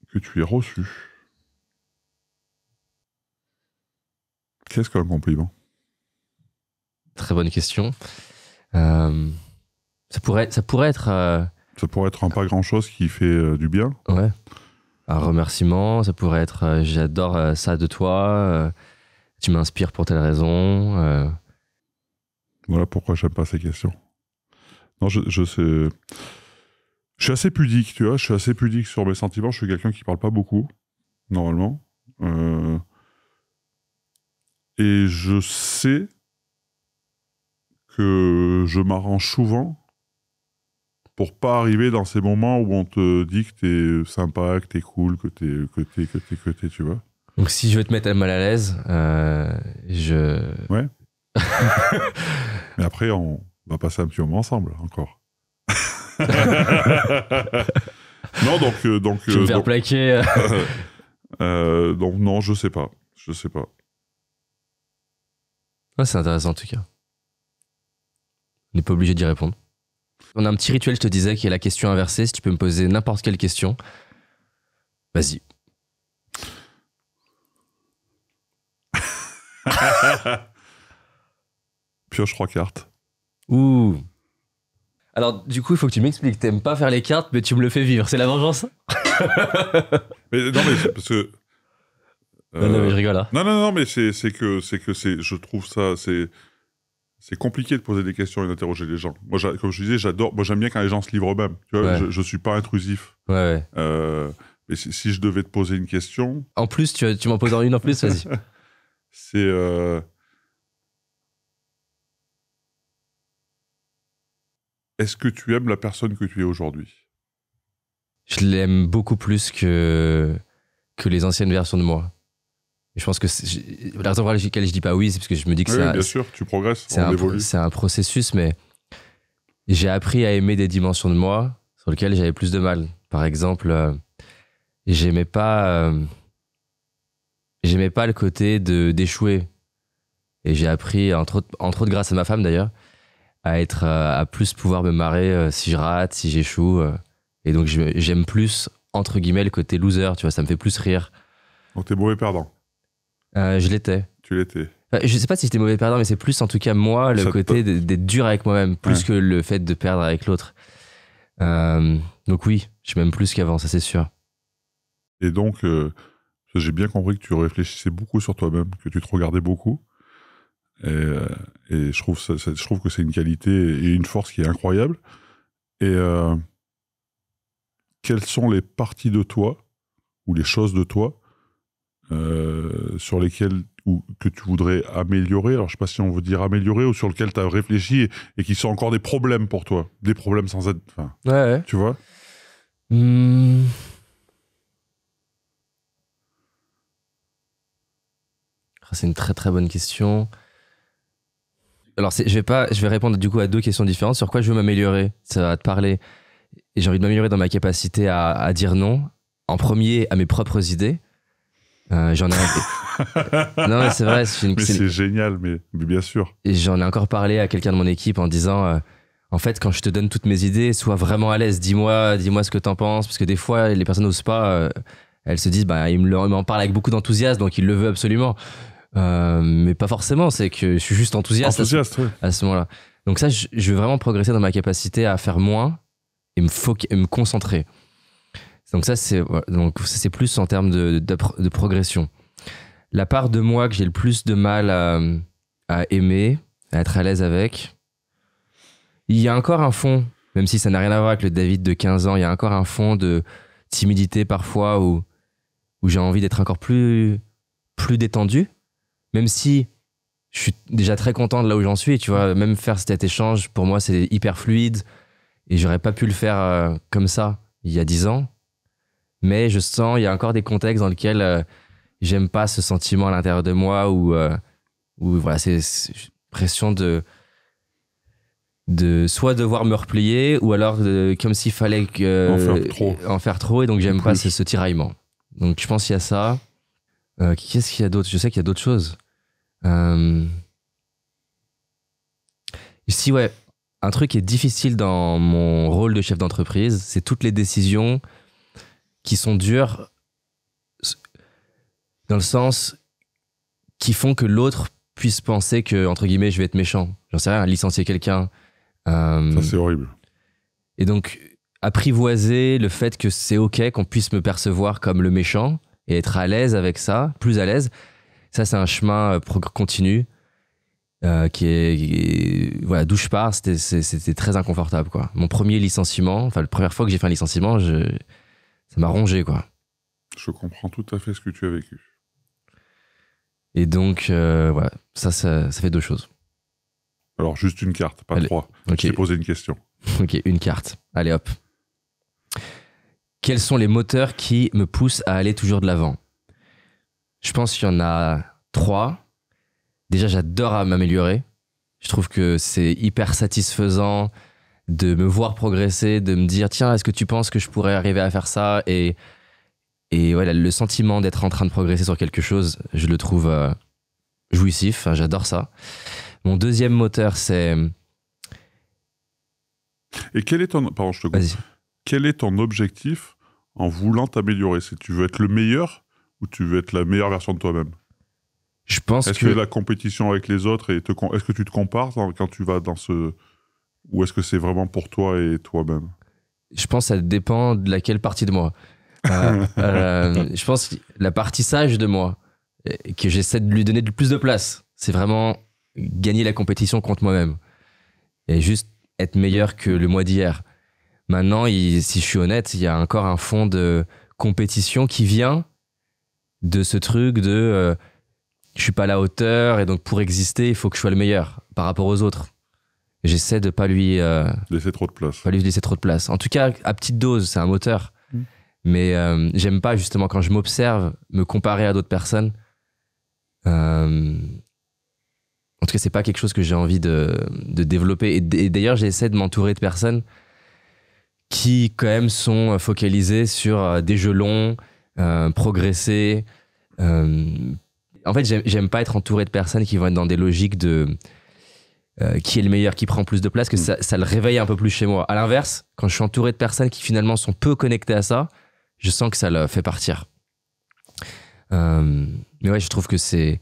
A: que tu aies reçu? Qu'est-ce qu'un compliment?
C: Très bonne question. Ça pourrait être...
A: Ça pourrait être un pas grand-chose qui fait du bien.
C: Ouais. Un remerciement, ça pourrait être j'adore ça de toi, tu m'inspires pour telle raison.
A: Voilà pourquoi j'aime pas ces questions. Non, je sais. Je suis assez pudique, tu vois. Je suis assez pudique sur mes sentiments. Je suis quelqu'un qui parle pas beaucoup, normalement. Et je sais que je m'arrange souvent pour pas arriver dans ces moments où on te dit que t'es sympa, que t'es cool, que t'es, tu vois.
C: Donc si je veux te mettre mal à l'aise,
A: Ouais. Mais après, on va passer un petit moment ensemble, encore. Non, donc...
C: Je vais me faire plaquer.
A: Donc non, je sais pas. Je sais pas.
C: Ouais, c'est intéressant en tout cas. On n'est pas obligé d'y répondre. On a un petit rituel, je te disais, qui est la question inversée. Si tu peux me poser n'importe quelle question, vas-y.
A: Pioche 3 cartes.
C: Ouh. Alors, du coup, il faut que tu m'expliques. T'aimes pas faire les cartes, mais tu me le fais vivre. C'est la vengeance?
A: Mais non, mais c'est parce que...
C: Non, mais je rigole, hein.
A: Non, mais c'est que je trouve ça, c'est compliqué de poser des questions et d'interroger les gens. Moi, comme je disais, moi, j'aime bien quand les gens se livrent eux-mêmes. Tu vois,
C: Ouais.
A: je suis pas intrusif.
C: Ouais.
A: Mais si je devais te poser une question...
C: En plus, tu m'en poses une en plus, vas-y.
A: C'est... Est-ce que tu aimes la personne que tu es aujourd'hui?
C: Je l'aime beaucoup plus que les anciennes versions de moi. Et je pense que la raison pour laquelle je dis pas oui, c'est parce que je me dis que
A: Oui, bien sûr, tu progresses, on évolue.
C: c'est un processus, mais j'ai appris à aimer des dimensions de moi sur lesquelles j'avais plus de mal. Par exemple, j'aimais pas le côté d'échouer. Et j'ai appris, entre autres grâce à ma femme d'ailleurs, à plus pouvoir me marrer si je rate, si j'échoue. Et donc j'aime plus, entre guillemets, le côté loser, tu vois, ça me fait plus rire.
A: Donc t'es mauvais perdant.
C: Je l'étais.
A: Tu l'étais.
C: Je sais pas si j'étais mauvais perdant, mais c'est plus en tout cas moi, le côté d'être dur avec moi-même, plus que le fait de perdre avec l'autre. Donc oui, je m'aime plus qu'avant, ça c'est sûr.
A: Et donc, j'ai bien compris que tu réfléchissais beaucoup sur toi-même, que tu te regardais beaucoup. Et je trouve que c'est une qualité et une force qui est incroyable. Et quelles sont les parties de toi, ou les choses de toi, sur lesquelles que tu voudrais améliorer? Alors, je ne sais pas si on veut dire améliorer, ou sur lesquelles tu as réfléchi et qui sont encore des problèmes pour toi. Des problèmes sans être... Enfin,
C: ouais.
A: Tu vois?
C: C'est une très très bonne question. Alors, je vais répondre du coup à deux questions différentes. Sur quoi je veux m'améliorer? Ça va te parler. Et j'ai envie de m'améliorer dans ma capacité à dire non. En premier, à mes propres idées. J'en ai non, mais c'est vrai.
A: C'est génial, mais bien sûr.
C: Et j'en ai encore parlé à quelqu'un de mon équipe en disant en fait, quand je te donne toutes mes idées, sois vraiment à l'aise. Dis-moi ce que t'en penses. Parce que des fois, les personnes n'osent pas. Elles se disent, il m'en parle avec beaucoup d'enthousiasme, donc il le veut absolument. Mais pas forcément, c'est que je suis juste enthousiaste à ce moment-là. Donc ça, je veux vraiment progresser dans ma capacité à faire moins et me concentrer. Donc ça, c'est plus en termes de progression. La part de moi que j'ai le plus de mal à aimer, à être à l'aise avec, il y a encore un fond, même si ça n'a rien à voir avec le David de 15 ans, il y a encore un fond de timidité parfois où j'ai envie d'être encore plus détendu, même si je suis déjà très content de là où j'en suis, tu vois, même faire cet échange, pour moi, c'est hyper fluide et j'aurais pas pu le faire comme ça il y a 10 ans. Mais je sens, il y a encore des contextes dans lesquels j'aime pas ce sentiment à l'intérieur de moi où voilà, c'est pression de soit devoir me replier ou alors comme s'il fallait en faire trop et donc j'aime pas ce tiraillement. Donc je pense qu'il y a ça. Qu'est-ce qu'il y a d'autre? Je sais qu'il y a d'autres choses. Ici, ouais, un truc qui est difficile dans mon rôle de chef d'entreprise, c'est toutes les décisions qui sont dures dans le sens qui font que l'autre puisse penser que, entre guillemets, je vais être méchant. J'en sais rien, licencier quelqu'un.
A: Ça, c'est horrible.
C: Et donc, apprivoiser le fait que c'est OK qu'on puisse me percevoir comme le méchant et être à l'aise avec ça, plus à l'aise, ça, c'est un chemin continu voilà, d'où je pars, c'était très inconfortable, quoi. Mon premier licenciement, enfin, la première fois que j'ai fait un licenciement, ça m'a rongé, quoi.
A: Je comprends tout à fait ce que tu as vécu.
C: Et donc, voilà, ça fait 2 choses.
A: Alors, juste une carte, pas 3.
C: Okay.
A: Je t'ai posé une question.
C: Ok, une carte. Allez, hop. Quels sont les moteurs qui me poussent à aller toujours de l'avant? Je pense qu'il y en a 3. Déjà, j'adore m'améliorer. Je trouve que c'est hyper satisfaisant de me voir progresser, de me dire, tiens, est-ce que tu penses que je pourrais arriver à faire ça? Et voilà, le sentiment d'être en train de progresser sur quelque chose, je le trouve jouissif. Enfin, j'adore ça. Mon deuxième moteur, c'est...
A: Et quel est ton... Pardon, je te coupe.
C: Vas-y.
A: Quel est ton objectif en voulant t'améliorer? Si tu veux être le meilleur ou tu veux être la meilleure version de toi-même?
C: Je pense
A: Est-ce que la compétition avec les autres, est-ce que tu te compares quand tu vas dans ce... Ou est-ce que c'est vraiment pour toi et toi-même?
C: Je pense que ça dépend de laquelle partie de moi. Je pense que la partie sage de moi, que j'essaie de lui donner le plus de place, c'est vraiment gagner la compétition contre moi-même. Et juste être meilleur que le mois d'hier. Maintenant, si je suis honnête, il y a encore un fond de compétition qui vient de ce truc de je suis pas à la hauteur et donc pour exister, il faut que je sois le meilleur par rapport aux autres. J'essaie de pas lui
A: laisser trop de place.
C: Pas lui laisser trop de place. En tout cas, à petite dose, c'est un moteur. Mais j'aime pas justement quand je m'observe me comparer à d'autres personnes. En tout cas, c'est pas quelque chose que j'ai envie de développer. Et d'ailleurs, j'essaie de m'entourer de personnes qui, quand même, sont focalisées sur des jeux longs, progresser. En fait, j'aime pas être entouré de personnes qui vont être dans des logiques de qui est le meilleur, qui prend plus de place, que ça le réveille un peu plus chez moi. À l'inverse, quand je suis entouré de personnes qui, finalement, sont peu connectées à ça, je sens que ça le fait partir. Mais ouais, je trouve que c'est...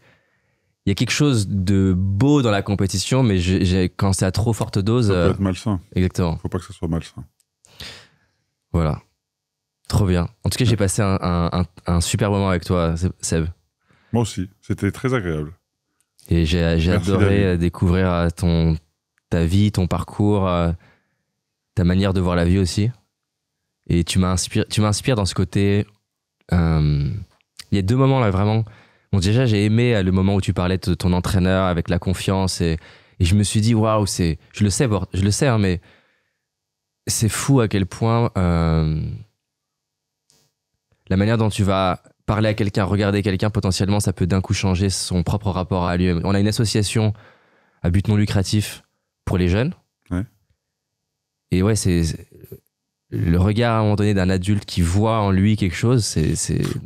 C: Il y a quelque chose de beau dans la compétition, mais quand c'est à trop forte dose...
A: Ça peut être malsain.
C: Exactement.
A: Faut pas que ça soit malsain.
C: Voilà. Trop bien. En tout cas, j'ai passé un super moment avec toi, Seb.
A: Moi aussi. C'était très agréable.
C: Et j'ai adoré découvrir ta vie, ton parcours, ta manière de voir la vie aussi. Et tu m'inspires dans ce côté... Il y a 2 moments là, vraiment... Bon, déjà, j'ai aimé le moment où tu parlais de ton entraîneur avec la confiance et je me suis dit, waouh, je le sais, hein, mais c'est fou à quel point la manière dont tu vas parler à quelqu'un, regarder quelqu'un, potentiellement, ça peut d'un coup changer son propre rapport à lui-même. On a une association à but non lucratif pour les jeunes.
A: Ouais. Et
C: ouais, c'est le regard à un moment donné d'un adulte qui voit en lui quelque chose,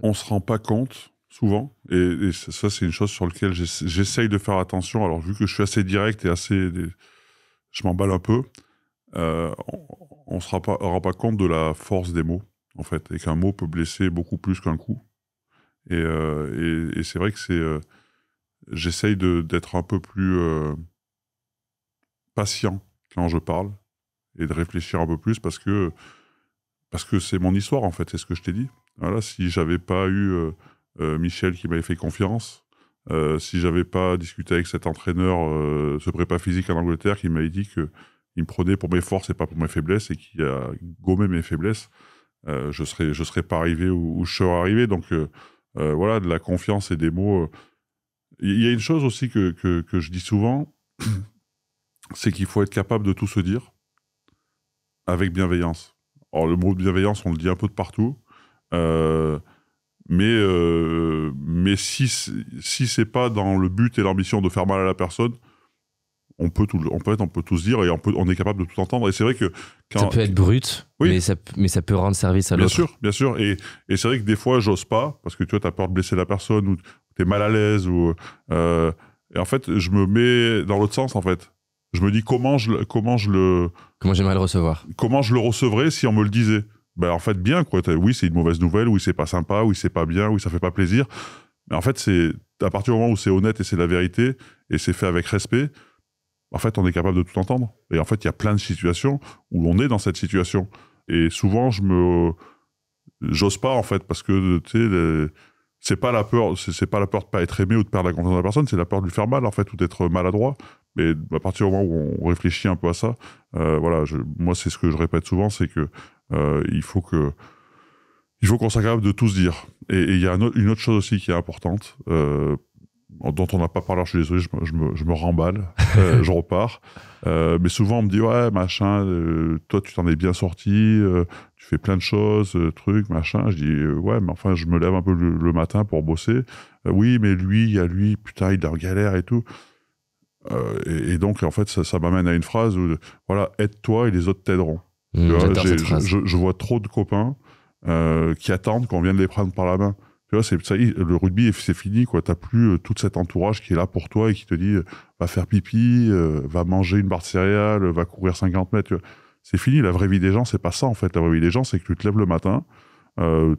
A: On se rend pas compte souvent, et ça c'est une chose sur laquelle j'essaye de faire attention. Alors vu que je suis assez direct et je m'emballe un peu, on se rend pas compte de la force des mots en fait, et qu'un mot peut blesser beaucoup plus qu'un coup. Et c'est vrai que j'essaye d'être un peu plus patient quand je parle et de réfléchir un peu plus parce que Parce que c'est mon histoire, en fait, c'est ce que je t'ai dit. Voilà, si j'avais pas eu Michel qui m'avait fait confiance, si j'avais pas discuté avec cet entraîneur, ce prépa physique en Angleterre qui m'avait dit qu'il me prenait pour mes forces et pas pour mes faiblesses et qui a gommé mes faiblesses, je serais pas arrivé où je serais arrivé. Donc voilà, de la confiance et des mots. Il y a une chose aussi que je dis souvent, c'est qu'il faut être capable de tout se dire avec bienveillance. Alors le mot bienveillance, on le dit un peu de partout, mais si c'est pas dans le but et l'ambition de faire mal à la personne, on peut tout se dire et on est capable de tout entendre. Et c'est vrai que
C: ça peut être brut,
A: oui.
C: mais ça peut rendre service à l'autre.
A: Bien sûr. Et c'est vrai que des fois, j'ose pas parce que tu vois, t'as peur de blesser la personne ou t'es mal à l'aise et en fait, je me mets dans l'autre sens en fait. Je me dis comment j'aimerais le recevoir. Comment je le recevrais si on me le disait. Ben en fait bien quoi. Oui, c'est une mauvaise nouvelle, oui c'est pas sympa, oui c'est pas bien, oui ça fait pas plaisir. Mais en fait c'est à partir du moment où c'est honnête et c'est la vérité et c'est fait avec respect. En fait, on est capable de tout entendre. Et en fait, il y a plein de situations où on est dans cette situation. Et souvent, j'ose pas, en fait, parce que, tu sais, c'est pas la peur de pas être aimé ou de perdre la confiance de la personne, c'est la peur de lui faire mal, en fait, ou d'être maladroit. Mais à partir du moment où on réfléchit un peu à ça, voilà, moi, c'est ce que je répète souvent, c'est que il faut qu'on soit capable de tout se dire. Et il y a une autre chose aussi qui est importante, dont on n'a pas parlé, je suis désolé, je me remballe, je repars. Mais souvent, on me dit, ouais, machin, toi, tu t'en es bien sorti, tu fais plein de choses, trucs, machin. Je dis, ouais, mais enfin, je me lève un peu le matin pour bosser. Oui, mais lui, putain, il est en galère et tout. Et donc, en fait, ça m'amène à une phrase où, voilà, aide-toi et les autres t'aideront. Je vois trop de copains qui attendent qu'on vienne les prendre par la main. Tu vois, ça y est, le rugby, c'est fini, quoi. T'as plus tout cet entourage qui est là pour toi et qui te dit va faire pipi, va manger une barre de céréales, va courir 50 mètres. Tu vois. C'est fini. La vraie vie des gens, c'est pas ça, en fait. La vraie vie des gens, c'est que tu te lèves le matin,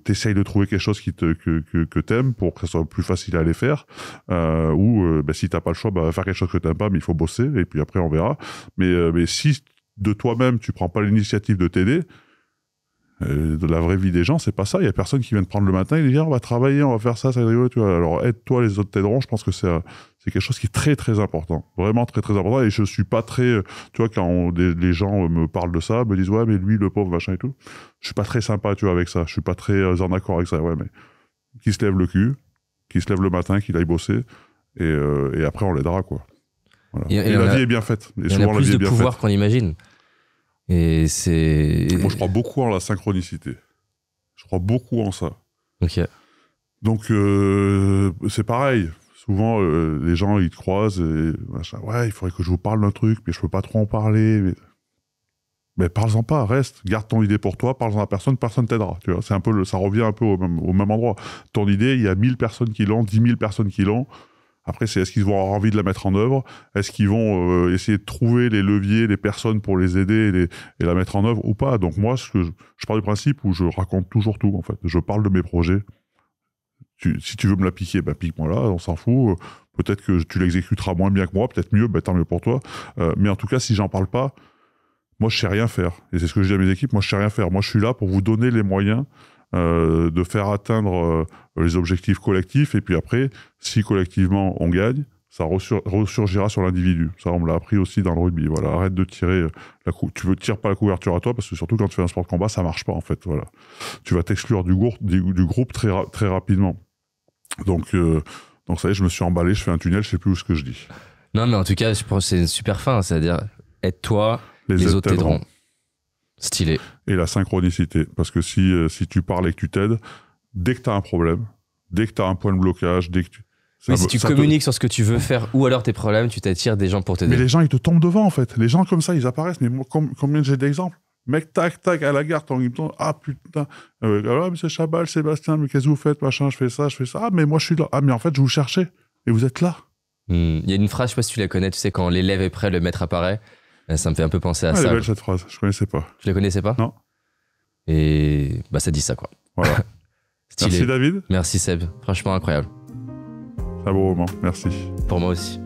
A: t'essayes de trouver quelque chose que t'aimes pour que ça soit plus facile à aller faire, ou si t'as pas le choix, va faire quelque chose que t'aimes pas, mais il faut bosser, et puis après, on verra. Mais si de toi-même, tu prends pas l'initiative de t'aider, de la vraie vie des gens, c'est pas ça. Il y a personne qui vient te prendre le matin et dire on va travailler, on va faire ça, ça va être rigolo, tu vois. Alors aide-toi, les autres t'aideront. Je pense que c'est quelque chose qui est très très important, vraiment très très important. Et je suis pas très, tu vois, quand les gens me parlent de ça, me disent ouais mais lui le pauvre machin et tout, je suis pas très sympa, tu vois, avec ça. Je suis pas très en accord avec ça. Ouais, mais qui se lève le cul, qui se lève le matin, qu'il aille bosser, et après on l'aidera, quoi. Voilà. Et la vie est bien faite. Et souvent la vie est bien faite. Il y a plus de pouvoir
C: qu'on imagine. Et c'est...
A: Moi, je crois beaucoup en la synchronicité. Je crois beaucoup en ça.
C: Ok.
A: Donc, c'est pareil. Souvent, les gens, ils te croisent et machin. Ouais, il faudrait que je vous parle d'un truc, mais je peux pas trop en parler. Mais parle-en pas, reste. Garde ton idée pour toi, parle-en à personne t'aidera. Tu vois, c'est un peu ça revient un peu au même endroit. Ton idée, il y a 1000 personnes qui l'ont, 10 000 personnes qui l'ont. Après, c'est est-ce qu'ils vont avoir envie de la mettre en œuvre? Est-ce qu'ils vont essayer de trouver les leviers, les personnes pour les aider et la mettre en œuvre ou pas? Donc moi, je pars du principe où je raconte toujours tout, en fait. Je parle de mes projets. Si tu veux me la piquer, bah pique-moi là, on s'en fout. Peut-être que tu l'exécuteras moins bien que moi, peut-être mieux, bah tant mieux pour toi. Mais en tout cas, si j'en parle pas, moi, je sais rien faire. Et c'est ce que je dis à mes équipes, moi, je sais rien faire. Moi, je suis là pour vous donner les moyens de faire atteindre les objectifs collectifs, et puis après, si collectivement on gagne, ça ressurgira sur l'individu. Ça, on me l'a appris aussi dans le rugby. Voilà, arrête de tirer tires pas la couverture à toi, parce que surtout quand tu fais un sport de combat, ça marche pas, en fait. Voilà, tu vas t'exclure du groupe très très rapidement. Donc ça y est, je me suis emballé, je fais un tunnel, je sais plus où ce que je dis.
C: Non, mais en tout cas, je pense que c'est une super fin, c'est-à-dire aide-toi, les autres t'aideront. Stylé.
A: Et la synchronicité. Parce que si tu parles et que tu t'aides, dès que tu as un problème, dès que tu as un point de blocage, dès que
C: mais si tu communiques sur ce que tu veux faire ou alors tes problèmes, tu t'attires des gens pour t'aider.
A: Mais les gens, ils te tombent devant, en fait. Les gens comme ça, ils apparaissent. Mais moi, combien j'ai d'exemples? Mec, tac, tac, à la gare, ah putain, alors, monsieur Chabal, Sébastien, mais qu'est-ce que vous faites, machin, je fais ça. Ah, mais moi, je suis là. Ah, mais en fait, je vous cherchais. Et vous êtes là.
C: Il y a une phrase, je sais pas si tu la connais, tu sais, quand l'élève est prêt, le maître apparaît. Ça me fait un peu penser à ça.
A: Elle est belle cette phrase, je connaissais pas.
C: Tu la connaissais pas?
A: Non.
C: Et bah ça dit ça, quoi.
A: Voilà. Merci David.
C: Merci Seb, franchement incroyable.
A: C'est un beau moment, merci.
C: Pour moi aussi.